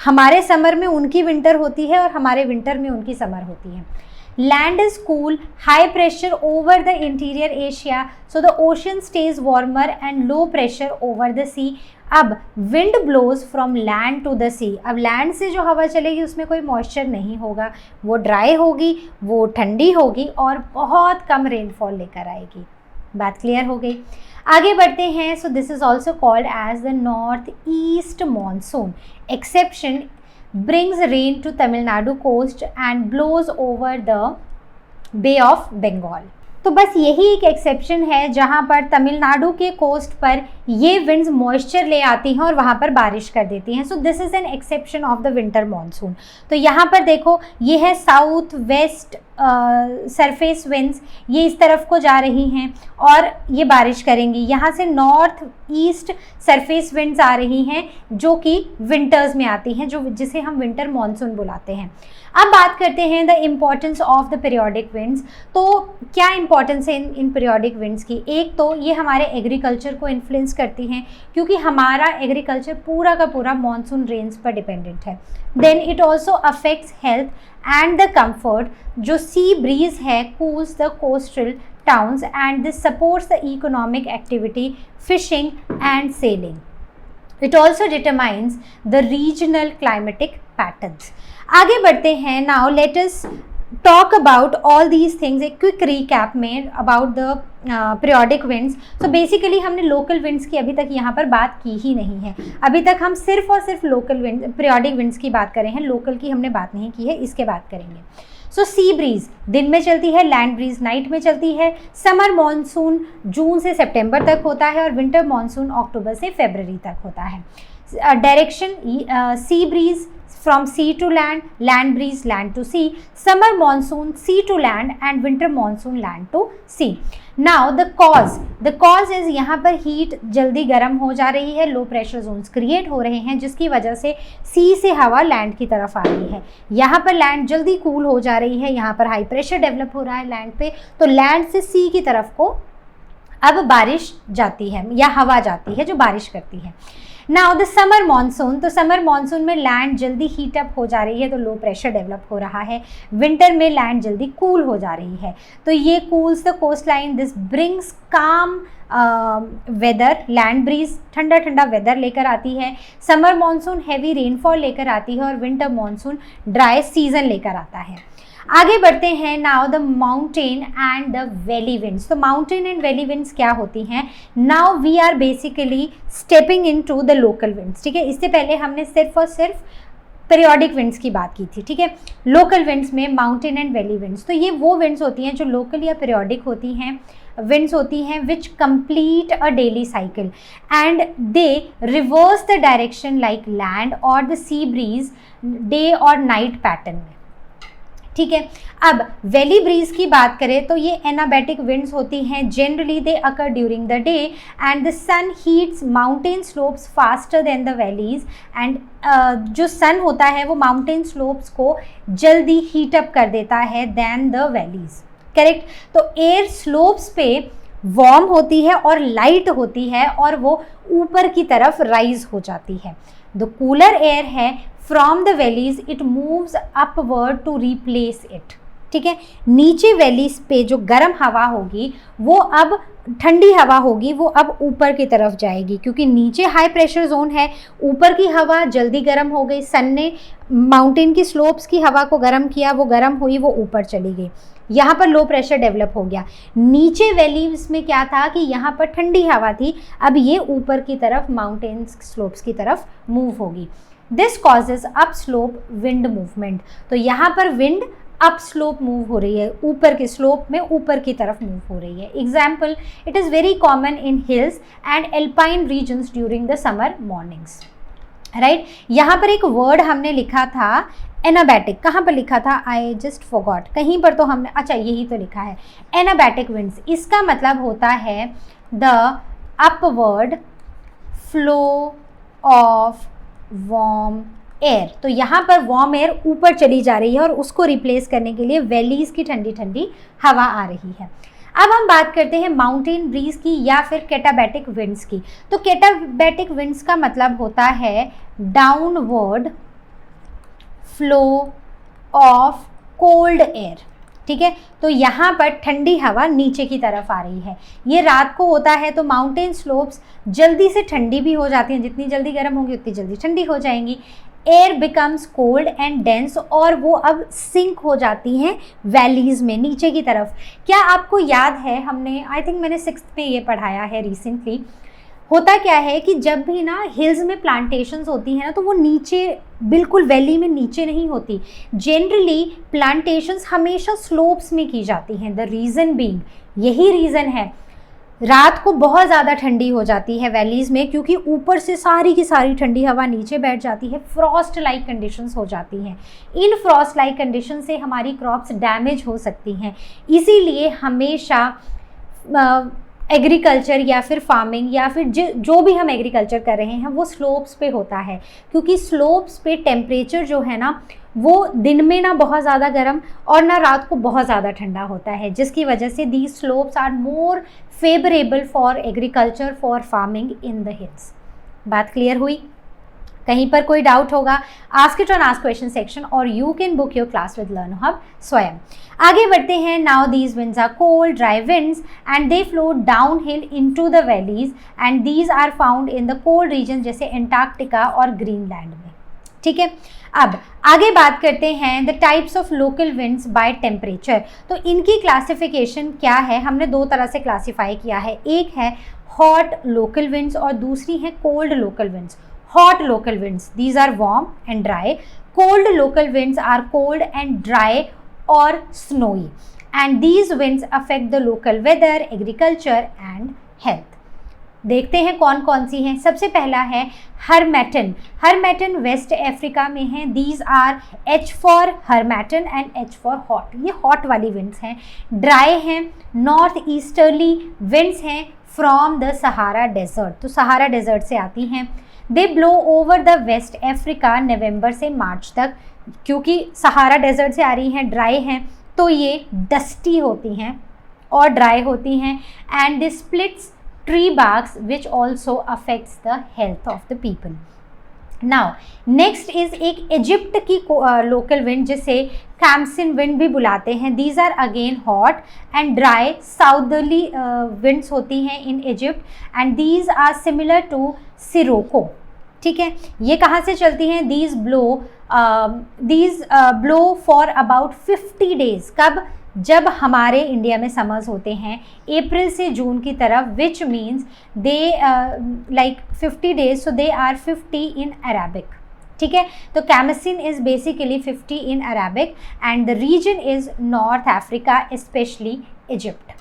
हमारे समर में उनकी विंटर होती है और हमारे विंटर में उनकी समर होती है। Land is cool, high pressure over the interior Asia, so the ocean stays warmer and low pressure over the sea। अब wind blows from land to the sea। अब लैंड से जो हवा चलेगी उसमें कोई मॉइस्चर नहीं होगा, वो ड्राई होगी, वो ठंडी होगी और बहुत कम रेनफॉल लेकर आएगी। बात क्लियर हो गई? आगे बढ़ते हैं। So this is also called as the north east monsoon. Exception brings rain to Tamil Nadu coast and blows over the Bay of Bengal। तो बस यही एक एक्सेप्शन है जहाँ पर तमिलनाडु के कोस्ट पर ये विंड्स मॉइस्चर ले आती हैं और वहाँ पर बारिश कर देती हैं। So this is an exception of the winter monsoon. तो यहाँ पर देखो, ये है साउथ वेस्ट सरफेस विंड्स, ये इस तरफ को जा रही हैं और ये बारिश करेंगी। यहाँ से नॉर्थ ईस्ट सरफेस विंड्स आ रही हैं जो कि विंटर्स में आती हैं, जो जिसे हम विंटर मॉनसून बुलाते हैं। अब बात करते हैं the importance of the periodic winds. तो क्या इंपॉर्टेंस है इन पीरियोडिक विंड्स की? एक तो ये हमारे एग्रीकल्चर को इन्फ्लुएंस करती हैं, क्योंकि हमारा एग्रीकल्चर पूरा का पूरा मॉनसून रेन्स पर डिपेंडेंट है। Then it also affects health and the comfort. जो सी ब्रीज है cools the coastal towns and this supports the economic activity, fishing and sailing. It also determines the regional climatic patterns। आगे बढ़ते हैं। Now let us talk about all these things। एक quick recap में about the periodic winds। So basically हमने local winds की अभी तक यहाँ पर बात की ही नहीं है। अभी तक हम सिर्फ और सिर्फ local winds, periodic winds की बात कर रहे हैं, local की हमने बात नहीं की है, इसके बात करेंगे। सो सी ब्रीज दिन में चलती है, लैंड ब्रीज नाइट में चलती है। समर मॉनसून जून से सितंबर तक होता है और विंटर मॉनसून अक्टूबर से फरवरी तक होता है। Direction sea breeze from sea to land, land breeze land to sea, summer monsoon sea to land and winter monsoon land to sea. Now the cause is, यहाँ पर हीट जल्दी गर्म हो जा रही है, लो प्रेशर जोन्स क्रिएट हो रहे हैं, जिसकी वजह से सी से हवा लैंड की तरफ आ रही है। यहाँ पर लैंड जल्दी कूल हो जा रही है, यहाँ पर हाई प्रेशर डेवलप हो रहा है लैंड पे, तो लैंड से सी की तरफ को अब बारिश जाती है या हवा जाती है जो बारिश करती है। नाउ द समर मानसून, तो समर मानसून में लैंड जल्दी हीट अप हो जा रही है, तो लो प्रेशर डेवलप हो रहा है। विंटर में लैंड जल्दी कूल हो जा रही है, तो ये cools the coast line, this brings calm weather, land breeze ठंडा ठंडा वेदर लेकर आती है। समर मानसून हैवी रेनफॉल लेकर आती है और विंटर मानसून ड्राई सीजन लेकर आता है। आगे बढ़ते हैं। Now the mountain and the valley winds, तो माउंटेन एंड वैली विंड्स क्या होती हैं? Now we are basically stepping in to the local winds, ठीक है। इससे पहले हमने सिर्फ और सिर्फ पीरियोडिक विंड्स की बात की थी, ठीक है। लोकल विंड्स में माउंटेन एंड वैली विंड्स, तो ये वो विंड्स होती हैं जो लोकल या पीरियोडिक होती हैं, विंड्स होती हैं which complete a daily cycle and they reverse the direction like land और द सी ब्रीज डे और नाइट पैटर्न में, ठीक है। अब वैली ब्रीज की बात करें तो ये एनाबैटिक विंड्स होती हैं, generally they occur during the day and the sun heats mountain slopes faster than the valleys and जो सन होता है वो माउंटेन स्लोप्स को जल्दी हीट अप कर देता है देन द वैलीज, करेक्ट। तो एयर स्लोप्स पे वार्म होती है और लाइट होती है और वो ऊपर की तरफ राइज हो जाती है। द कूलर एयर है from the valleys it moves upward to replace it, ठीक है। नीचे वैलीज पे जो गर्म हवा होगी वो अब ठंडी हवा होगी, वो अब ऊपर की तरफ जाएगी क्योंकि नीचे हाई प्रेशर जोन है, ऊपर की हवा जल्दी गर्म हो गई, सन ने माउंटेन की स्लोप्स की हवा को गर्म किया, वो गर्म हुई, वो ऊपर चली गई, यहाँ पर लो प्रेशर डेवलप हो गया। नीचे वैलीज में क्या था कि यहाँ पर ठंडी हवा थी, अब ये ऊपर की तरफ माउंटेन स्लोप्स की तरफ मूव होगी। This causes up slope wind movement, तो यहाँ पर विंड अप स्लोप मूव हो रही है, ऊपर के स्लोप में ऊपर की तरफ मूव हो रही है। Example, it is very common in hills and alpine regions during the summer mornings, right. यहाँ पर एक वर्ड हमने लिखा था एनाबैटिक, कहाँ पर लिखा था, आई जस्ट फॉरगॉट, कहीं पर तो हमने, अच्छा यही तो लिखा है एनाबैटिक विंड्स। इसका मतलब होता है the upward flow of warm air, तो यहाँ पर वार्म एयर ऊपर चली जा रही है और उसको रिप्लेस करने के लिए वैलीज की ठंडी ठंडी हवा आ रही है। अब हम बात करते हैं माउंटेन ब्रीज की या फिर कैटाबैटिक विंड्स की। तो कैटाबैटिक विंड्स का मतलब होता है downward flow of cold air, ठीक है। तो यहाँ पर ठंडी हवा नीचे की तरफ आ रही है, ये रात को होता है तो माउंटेन स्लोप्स जल्दी से ठंडी भी हो जाती हैं, जितनी जल्दी गर्म होंगी उतनी जल्दी ठंडी हो जाएंगी। Air becomes cold and dense और वो अब सिंक हो जाती हैं वैलीज में नीचे की तरफ। क्या आपको याद है, हमने आई थिंक मैंने 6th में ये पढ़ाया है रिसेंटली, होता क्या है कि जब भी ना हिल्स में प्लांटेशंस होती हैं ना तो वो नीचे बिल्कुल वैली में नीचे नहीं होती, जनरली प्लांटेशंस हमेशा स्लोप्स में की जाती हैं। द रीज़न बीइंग, यही रीज़न है, रात को बहुत ज़्यादा ठंडी हो जाती है वैलीज़ में क्योंकि ऊपर से सारी की सारी ठंडी हवा नीचे बैठ जाती है, फ्रॉस्ट लाइक कंडीशंस हो जाती हैं। इन फ्रॉस्ट लाइक कंडीशन से हमारी क्रॉप्स डैमेज हो सकती हैं, इसीलिए हमेशा एग्रीकल्चर या फिर फार्मिंग या फिर जो भी हम एग्रीकल्चर कर रहे हैं वो स्लोप्स पे होता है, क्योंकि स्लोप्स पे टेम्परेचर जो है ना वो दिन में ना बहुत ज़्यादा गर्म और ना रात को बहुत ज़्यादा ठंडा होता है, जिसकी वजह से the slopes are more favourable for agriculture for farming in the hills. बात क्लियर हुई? कहीं पर कोई डाउट होगा, ask it on ask question section और you can book your class with learn hub Swayam. आगे बढ़ते हैं। Now these winds are cold dry winds and they flow down hill into the valleys and these are found in the cold region जैसे Antarctica और Greenland में, ठीक है। अब आगे बात करते हैं the types of local winds by temperature. तो इनकी क्लासिफिकेशन क्या है, हमने दो तरह से क्लासीफाई किया है, एक है हॉट लोकल विंड्स और दूसरी है cold local winds. Hot local winds, these are warm and dry. Cold local winds are cold and dry or snowy. And these winds affect the local weather, agriculture and health. देखते हैं कौन कौन सी हैं। सबसे पहला है हरमैटन। हरमैटन वेस्ट अफ्रीका में है। These are H for harmattan and H for hot. ये हॉट वाली विंड्स हैं। ड्राई हैं, नॉर्थ ईस्टर्ली विंड्स हैं फ्रॉम द सहारा डेजर्ट, तो सहारा डेजर्ट से आती हैं। They blow over the west Africa November से मार्च तक, क्योंकि सहारा डेजर्ट से आ रही हैं, ड्राई हैं, तो ये डस्टी होती हैं और ड्राई होती हैं। And they splits tree barks which also affects the health of the people. Now next is एक इजिप्ट की लोकल विंड जिसे कैम्सिन विंड भी बुलाते हैं। These are again hot and dry southerly winds होती हैं in Egypt and these are similar to sirocco, ठीक है। ये कहाँ से चलती हैं? These blow for about 50 days. कब? जब हमारे इंडिया में समर्स होते हैं अप्रैल से जून की तरफ, which means they like 50 days, so they are 50 in Arabic, ठीक है। तो khamsin is basically 50 in Arabic and the region is north Africa specially Egypt.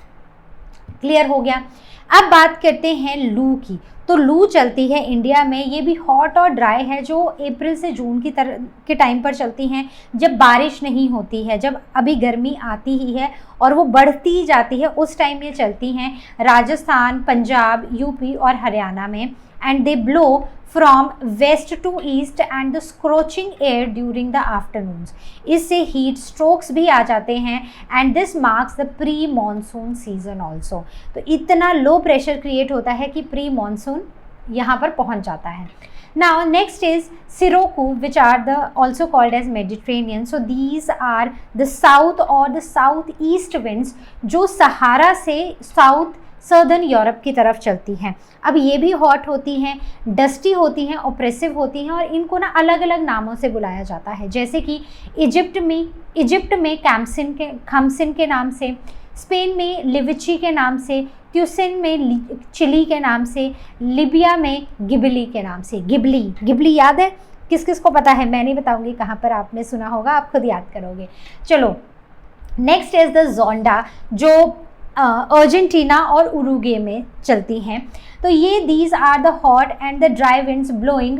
Clear हो गया। अब बात करते हैं लू की। तो लू चलती है इंडिया में, ये भी हॉट और ड्राई है, जो अप्रैल से जून की तरह के टाइम पर चलती हैं, जब बारिश नहीं होती है, जब अभी गर्मी आती ही है और वो बढ़ती जाती है, उस टाइम ये चलती हैं राजस्थान, पंजाब, यूपी और हरियाणा में। And they blow from west to east and the scorching air during the afternoons. इससे हीट स्ट्रोक्स भी आ जाते हैं and this marks the pre monsoon season also. तो इतना लो प्रेशर क्रिएट होता है कि प्री मानसून यहाँ पर पहुँच जाता है। Now next is Sirocco, which are the also called as Mediterranean. So these are the south or the southeast winds जो सहारा से साउथ सर्दर्न यूरोप की तरफ चलती हैं। अब ये भी हॉट होती हैं, डस्टी होती हैं, ऑप्रेसिव होती हैं और इनको ना अलग अलग नामों से बुलाया जाता है, जैसे कि इजिप्ट में खमसिन के नाम से, स्पेन में लिविची के नाम से, क्यूसिन में चिली के नाम से, लिबिया में गिबली के नाम से। गिबली याद है? किस किस को पता है? मैं नहीं बताऊंगी कहाँ पर आपने सुना होगा, आप खुद याद करोगे। चलो नेक्स्ट इज द जोंडा, जो अर्जेंटीना और उरुग्वे में चलती हैं। तो ये these are the hot and the dry winds blowing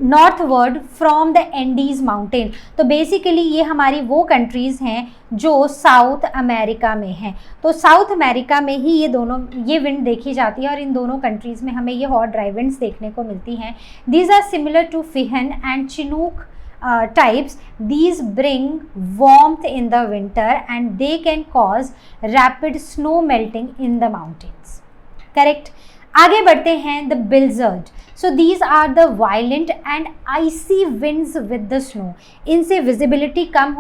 northward from the Andes mountain. तो बेसिकली ये हमारी वो कंट्रीज़ हैं जो साउथ अमेरिका में हैं। तो साउथ अमेरिका में ही ये विंड देखी जाती है और इन दोनों कंट्रीज़ में हमें ये हॉट ड्राई विंड्स देखने को मिलती हैं। These are similar to foehn and chinook types. These bring warmth in the winter and they can cause rapid snow melting in the mountains. Correct? आगे बढ़ते हैं the blizzard. So these are the violent and icy winds with the snow. इनसे visibility कम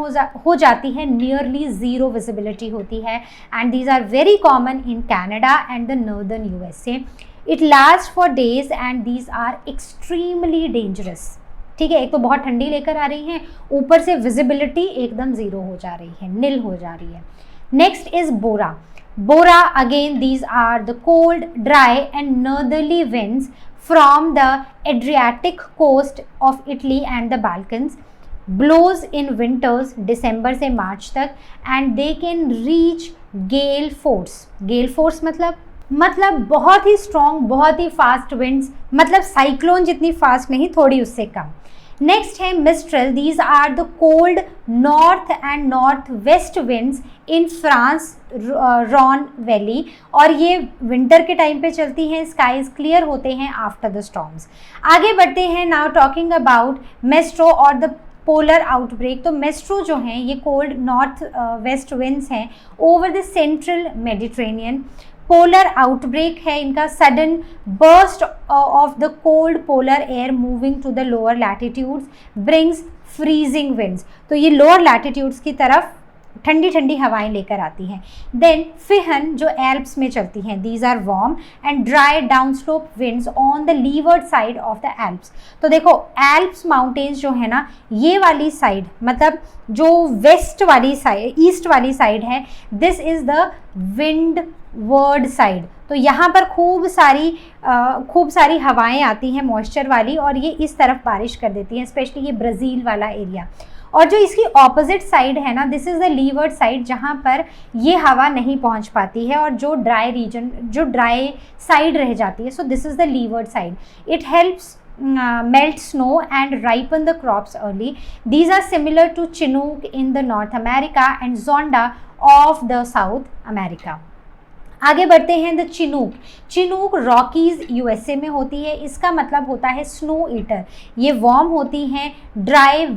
हो जाती है, nearly zero visibility होती है and these are very common in Canada and the northern USA. It lasts for days and these are extremely dangerous. ठीक है, एक तो बहुत ठंडी लेकर आ रही हैं, ऊपर से विजिबिलिटी एकदम ज़ीरो हो जा रही है, नील हो जा रही है। Next is bora again these are the cold, dry and northerly winds from the Adriatic coast of Italy and the Balkans, blows in winters December से मार्च तक and they can reach gale force मतलब बहुत ही strong, बहुत ही fast winds, मतलब cyclone जितनी fast नहीं, थोड़ी उससे कम। नेक्स्ट है mistral, these are the cold north and north west winds in France Rhone valley, और ये विंटर के टाइम पे चलती हैं, स्काईज क्लियर होते हैं आफ्टर द स्टॉर्म्स। आगे बढ़ते हैं, नाउ टॉकिंग अबाउट मेस्ट्रो और द पोलर आउटब्रेक। तो मेस्ट्रो जो हैं ये कोल्ड नॉर्थ वेस्ट विंड्स हैं over the central Mediterranean. Polar outbreak है इनका sudden burst of the cold polar air moving to the lower latitudes brings freezing winds. तो ये लोअर लैटिट्यूड्स की तरफ ठंडी ठंडी हवाएं लेकर आती हैं। देन फिहन जो एल्प्स में चलती हैं, these are warm and dry down slope winds on the leeward side of the Alps. तो देखो एल्प्स माउंटेन्स जो है ना, ये वाली साइड मतलब जो वेस्ट वाली साइड, ईस्ट वाली साइड है, this is the wind ward side. तो यहाँ पर खूब सारी हवाएं आती हैं मॉइस्चर वाली, और ये इस तरफ बारिश कर देती हैं, स्पेशली ये ब्राज़ील वाला एरिया। और जो इसकी ऑपोजिट साइड है ना, this is the leeward side, जहाँ पर ये हवा नहीं पहुँच पाती है और जो ड्राई साइड रह जाती है। सो this is the leeward side. It helps melt snow and ripen the crops early. These are similar to Chinook in the North America and Zonda of the South America. आगे बढ़ते हैं the Chinook Rockies USA में होती है। इसका मतलब होता है स्नो ईटर। ये वार्म होती हैं, dry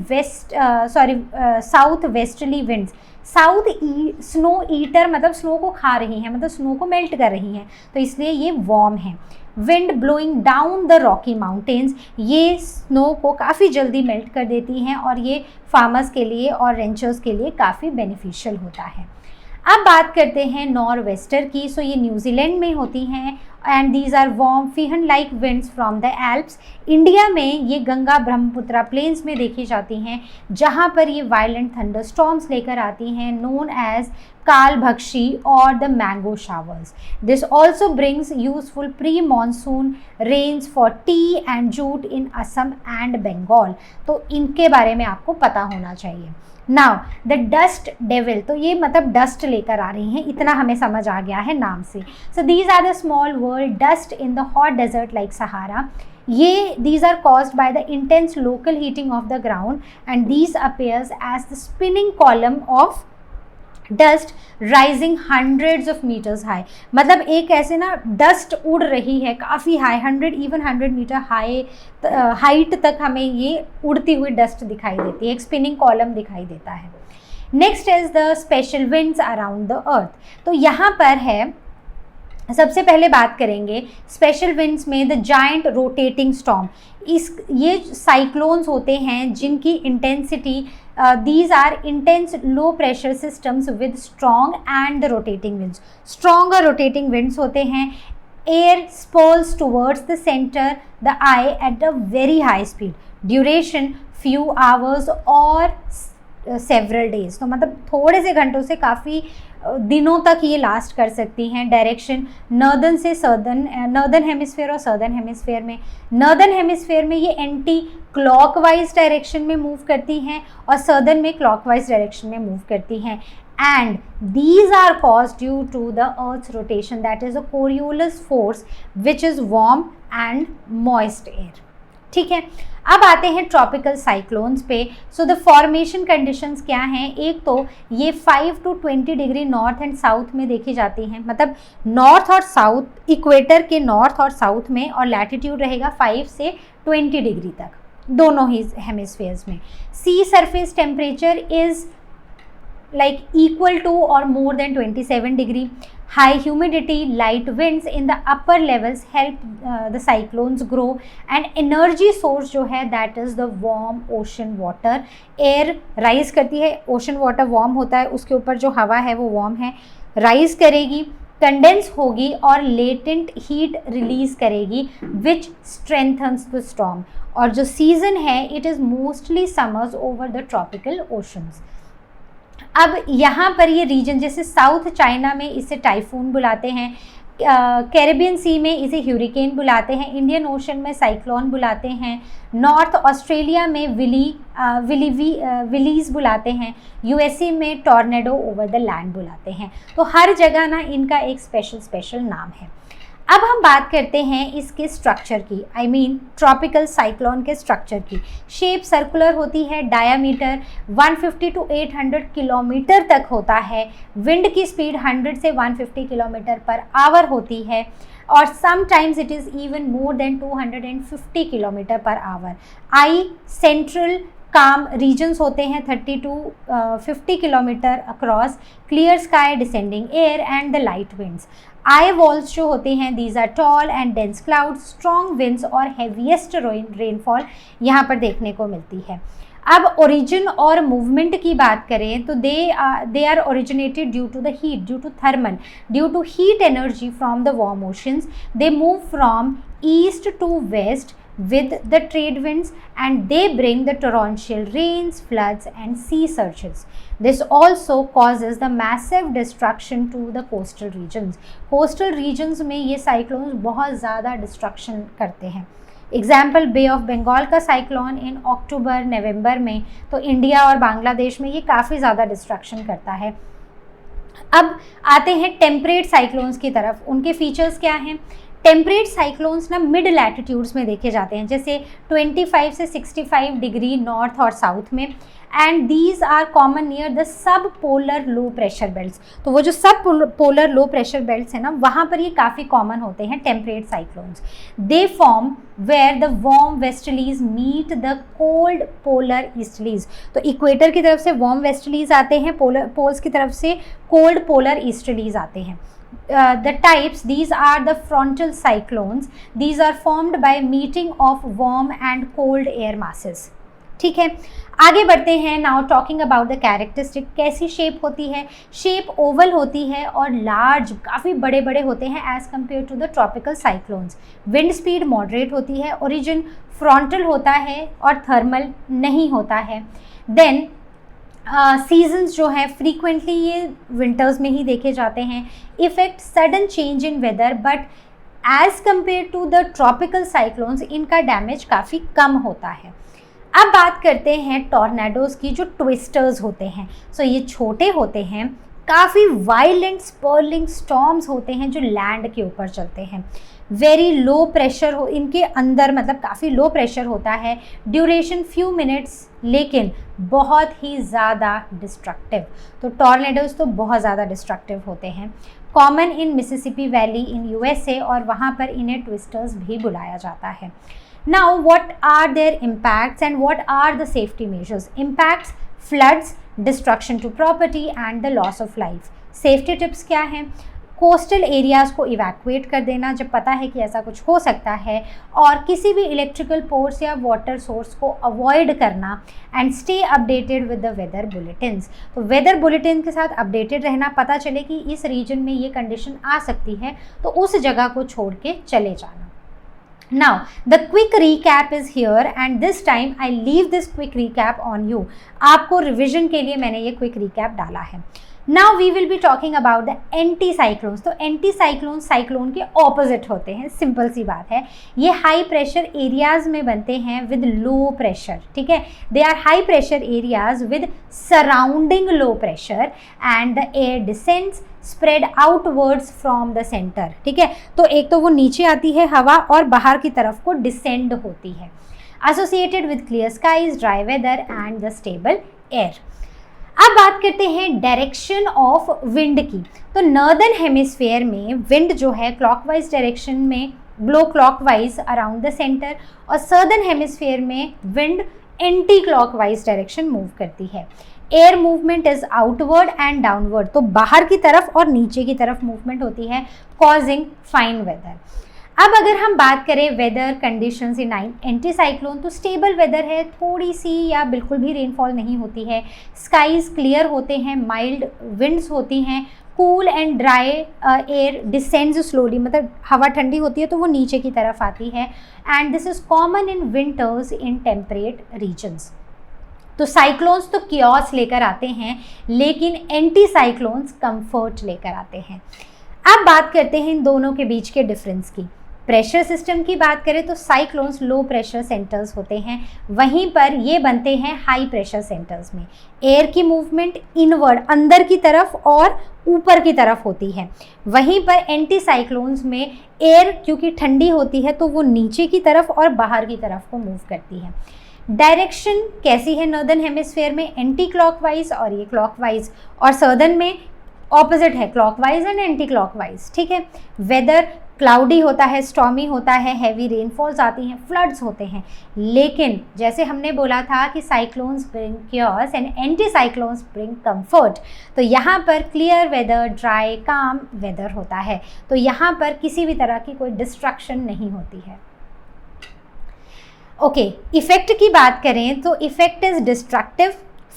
south westerly winds. Snow eater मतलब स्नो को खा रही हैं, मतलब स्नो को मेल्ट कर रही हैं, तो इसलिए ये वार्म है। Wind blowing down the Rocky mountains, ये स्नो को काफ़ी जल्दी मेल्ट कर देती हैं और ये फार्मर्स के लिए और रेंचर्स के लिए काफ़ी बेनिफिशियल होता है। अब बात करते हैं नॉर वेस्टर की। सो ये न्यूजीलैंड में होती हैं and these are warm foehn like winds from the Alps. India में ये गंगा ब्रह्मपुत्रा प्लेन्स में देखी जाती हैं, जहाँ पर ये वायलेंट थंडर स्टॉर्म्स लेकर आती हैं, known as Kalbhakshi or the mango showers. This also brings useful pre-monsoon rains for tea and jute in Assam and Bengal. तो इनके बारे में आपको पता होना चाहिए. नाउ द डस्ट डेविल, तो ये मतलब डस्ट लेकर आ रही हैं, इतना हमें समझ आ गया है नाम से. So these are the small world dust in the hot desert like Sahara. ये these are caused by the intense local heating of the ground and these appears as the spinning column of dust rising hundreds of metres high. मतलब एक ऐसे ना dust उड़ रही है काफ़ी high, 100 metre height तक हमें ये उड़ती हुई डस्ट दिखाई देती है, एक स्पिनिंग कॉलम दिखाई देता है. Next is the special winds around the earth. तो यहाँ पर है, सबसे पहले बात करेंगे स्पेशल विंड्स में द जायंट रोटेटिंग स्टॉर्म. ये साइक्लोन्स होते हैं जिनकी intensity these are intense low pressure systems with strong and the rotating winds. Strong और rotating winds होते हैं. Air spills towards the center the eye at a very high speed. Duration few hours or several days. तो मतलब थोड़े से घंटों से काफ़ी दिनों तक ये लास्ट कर सकती हैं. डायरेक्शन नॉर्दर्न से नॉर्दर्न हेमिस्फेयर और सदर्न हेमिस्फेयर में. नॉर्दर्न हेमिस्फेयर में ये एंटी क्लॉकवाइज डायरेक्शन में मूव करती हैं और सदर्न में क्लॉकवाइज डायरेक्शन में मूव करती हैं. And these are caused due to the earth's rotation, that is a Coriolis force which is warm and moist air. ठीक है, अब आते हैं ट्रॉपिकल साइक्लोन्स पे. सो द फॉर्मेशन कंडीशंस क्या हैं? एक तो ये 5 to 20 degree north and south में देखी जाती हैं, मतलब नॉर्थ और साउथ, इक्वेटर के नॉर्थ और साउथ में, और लैटिट्यूड रहेगा 5 से 20 डिग्री तक दोनों ही हेमिस्फेयर्स में. Sea surface temperature is like equal to or more than 27 degree. High humidity, light winds in the upper levels help the cyclones grow. And energy source जो है that is the warm ocean water. Air rise करती है, ocean water warm होता है, उसके ऊपर जो हवा है वो warm है, rise करेगी, कंडेंस होगी और लेटेंट हीट रिलीज करेगी विच स्ट्रेंथन्स द स्टॉर्म. और जो सीजन है it is mostly summers over the tropical oceans. अब यहाँ पर ये रीजन, जैसे साउथ चाइना में इसे टाइफून बुलाते हैं, कैरेबियन सी में इसे ह्यूरिकेन बुलाते हैं, इंडियन ओशन में साइक्लोन बुलाते हैं, नॉर्थ ऑस्ट्रेलिया में विलीज बुलाते हैं, यूएसए में टॉर्नेडो ओवर द लैंड बुलाते हैं. तो हर जगह ना इनका एक स्पेशल नाम है. अब हम बात करते हैं इसके स्ट्रक्चर की, आई मीन ट्रॉपिकल साइक्लोन के स्ट्रक्चर की. शेप सर्कुलर होती है, डायामीटर 150 to 800 किलोमीटर तक होता है, विंड की स्पीड 100 से 150 किलोमीटर पर आवर होती है और sometimes it is even more than 250 kilometre per hour. Eye central calm regions होते हैं 30 to 50 kilometre across, clear sky, descending air and the light winds. Eye walls जो होते हैं these are tall and dense clouds, strong winds और heaviest rainfall यहाँ पर देखने को मिलती है. अब ओरिजिन और मूवमेंट की बात करें तो they are originated due to the heat, due to thermal, due to heat energy from the warm oceans. They move from east to west with the trade winds and they bring the torrential rains, floods and sea surges. This also causes the massive destruction to the coastal regions. Coastal regions में ये cyclones बहुत ज़्यादा destruction करते हैं. Example bay of Bengal का cyclone इन अक्टूबर नवंबर में, तो India और बांग्लादेश में ये काफ़ी ज़्यादा डिस्ट्रक्शन करता है. अब आते हैं टेम्परेट साइक्लोन्स की तरफ. उनके फीचर्स क्या हैं? टेम्परेट साइक्लोन्स ना मिड लैटिट्यूड्स में देखे जाते हैं, जैसे 25 से 65 डिग्री नॉर्थ और साउथ में, and these are common near the सब पोलर लो प्रेशर बेल्ट्स. तो वो जो सब पोलर लो प्रेशर बेल्ट्स हैं ना, वहाँ पर ये काफ़ी कॉमन होते हैं temperate cyclones. They form where the warm westerlies meet the cold polar easterlies. तो इक्वेटर की तरफ से वार्म वेस्टर्लीज आते हैं, पोल्स की तरफ से कोल्ड पोलर ईस्टर्लीज आते हैं. The types, these are the frontal cyclones. These are formed by meeting of warm and cold air masses. ठीक है, आगे बढ़ते हैं. Now talking about the characteristic. कैसी शेप होती है? शेप ओवल होती है और लार्ज, काफ़ी बड़े बड़े होते हैं as compare to the tropical cyclones. Wind speed moderate होती है, ओरिजिन फ्रंटल होता है और थर्मल नहीं होता है. देन सीजन्स जो हैं फ्रीक्वेंटली ये विंटर्स में ही देखे जाते हैं. Effect sudden change in weather, but as compare to the tropical cyclones इनका डैमेज काफ़ी कम होता है. अब बात करते हैं टॉर्नेडोज़ की, जो ट्विस्टर्स होते हैं. सो ये छोटे होते हैं, काफ़ी वायलेंट स्पर्लिंग स्टॉर्म्स होते हैं जो लैंड के ऊपर चलते हैं. वेरी लो प्रेशर हो इनके अंदर, मतलब काफ़ी लो प्रेशर होता है. ड्यूरेशन फ्यू मिनट्स, लेकिन बहुत ही ज़्यादा डिस्ट्रक्टिव. तो टॉर्नेडोज़ तो बहुत ज़्यादा डिस्ट्रक्टिव होते हैं. Common in Mississippi valley in USA, और वहाँ पर इन्हें ट्विस्टर्स भी बुलाया जाता है. Now, what are their impacts and what are the safety measures? Impacts: floods, destruction to property and the loss of life. Safety tips क्या हैं? कोस्टल एरियाज़ को इवैक्यूएट कर देना जब पता है कि ऐसा कुछ हो सकता है, और किसी भी इलेक्ट्रिकल पोर्ट्स या वाटर सोर्स को अवॉइड करना. And stay updated with the weather bulletins. तो वेदर बुलेटिन के साथ अपडेटेड रहना, पता चले कि इस रीजन में ये कंडीशन आ सकती है तो उस जगह को छोड़ के चले जाना. Now, the quick recap is here and this time I leave this quick recap on you. आपको रिविजन के लिए मैंने ये quick recap डाला है. Now we will be talking about the anti-cyclones. तो anti-cyclones साइक्लोन के ऑपोजिट होते हैं, सिंपल सी बात है. ये हाई प्रेशर एरियाज़ में बनते हैं विद लो प्रेशर, ठीक है. They are high pressure areas with surrounding low pressure and the air descends spread outwards from the centre, ठीक है. तो एक तो वो नीचे आती है हवा और बाहर की तरफ को डिसेंड होती है. Associated with clear skies, dry weather and the stable air. अब बात करते हैं डायरेक्शन ऑफ विंड की. तो नॉर्दर्न हेमिस्फीयर में विंड जो है क्लॉकवाइज डायरेक्शन में blow clockwise around the centre, और सदर्न हेमिस्फीयर में wind anti clockwise direction move करती है. Air movement is outward and downward, तो बाहर की तरफ और नीचे की तरफ मूवमेंट होती है, कॉजिंग फाइन वेदर. अब अगर हम बात करें weather conditions in anticyclone, तो स्टेबल वेदर है, थोड़ी सी या बिल्कुल भी रेनफॉल नहीं होती है. स्काईज क्लियर होते हैं, माइल्ड विंड्स होती हैं, cool and dry air descends slowly, मतलब हवा ठंडी होती है तो वो नीचे की तरफ आती है. And this is common in winters in temperate regions. तो साइक्लोन्स तो कियोस लेकर आते हैं, लेकिन एंटी साइक्लोन्स कंफर्ट लेकर आते हैं. अब बात करते हैं इन दोनों के बीच के डिफरेंस की. प्रेशर सिस्टम की बात करें तो साइक्लोन्स लो प्रेशर सेंटर्स होते हैं, वहीं पर ये बनते हैं हाई प्रेशर सेंटर्स में. एयर की मूवमेंट इनवर्ड अंदर की तरफ और ऊपर की तरफ होती है, वहीं पर एंटी साइक्लोन्स में एयर क्योंकि ठंडी होती है तो वो नीचे की तरफ और बाहर की तरफ को मूव करती है. डायरेक्शन कैसी है नॉर्दर्न हेमिस्फीयर में? एंटी क्लॉकवाइज, और ये क्लॉकवाइज, और सदर्न में ऑपोजिट है, क्लॉकवाइज एंड एंटी क्लॉकवाइज, ठीक है. वेदर क्लाउडी होता है, स्टॉर्मी होता है, हैवी रेनफॉल्स आती हैं, फ्लड्स होते हैं. लेकिन जैसे हमने बोला था कि साइक्लोन्स ब्रिंग क्योर्स and anticyclones bring comfort, तो यहाँ पर clear weather, dry calm weather होता है. तो यहाँ पर किसी भी तरह की कोई डिस्ट्रक्शन नहीं होती है. ओके, इफेक्ट की बात करें तो effect is destructive,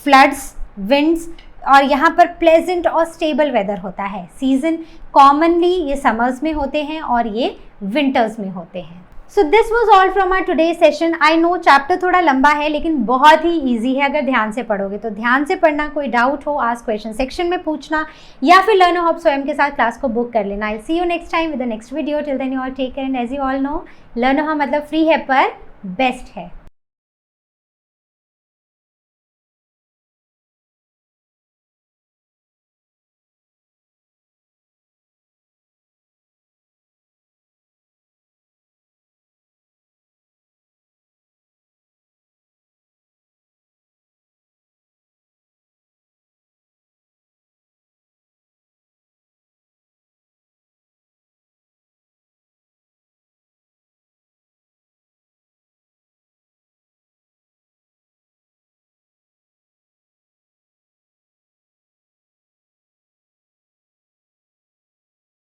floods, winds, और यहाँ पर प्लेजेंट और स्टेबल वेदर होता है. सीजन कॉमनली ये समर्स में होते हैं और ये विंटर्स में होते हैं. So this was all from our today session. I know chapter थोड़ा लंबा है लेकिन बहुत ही ईजी है अगर ध्यान से पढ़ोगे. तो ध्यान से पढ़ना, कोई डाउट हो आस्क क्वेश्चन सेक्शन में पूछना, या फिर लर्नर हब स्वयं के साथ क्लास को बुक कर लेना. I see you next time with the next video. Till then you all take care and as you all know, learner hub मतलब फ्री है पर बेस्ट है.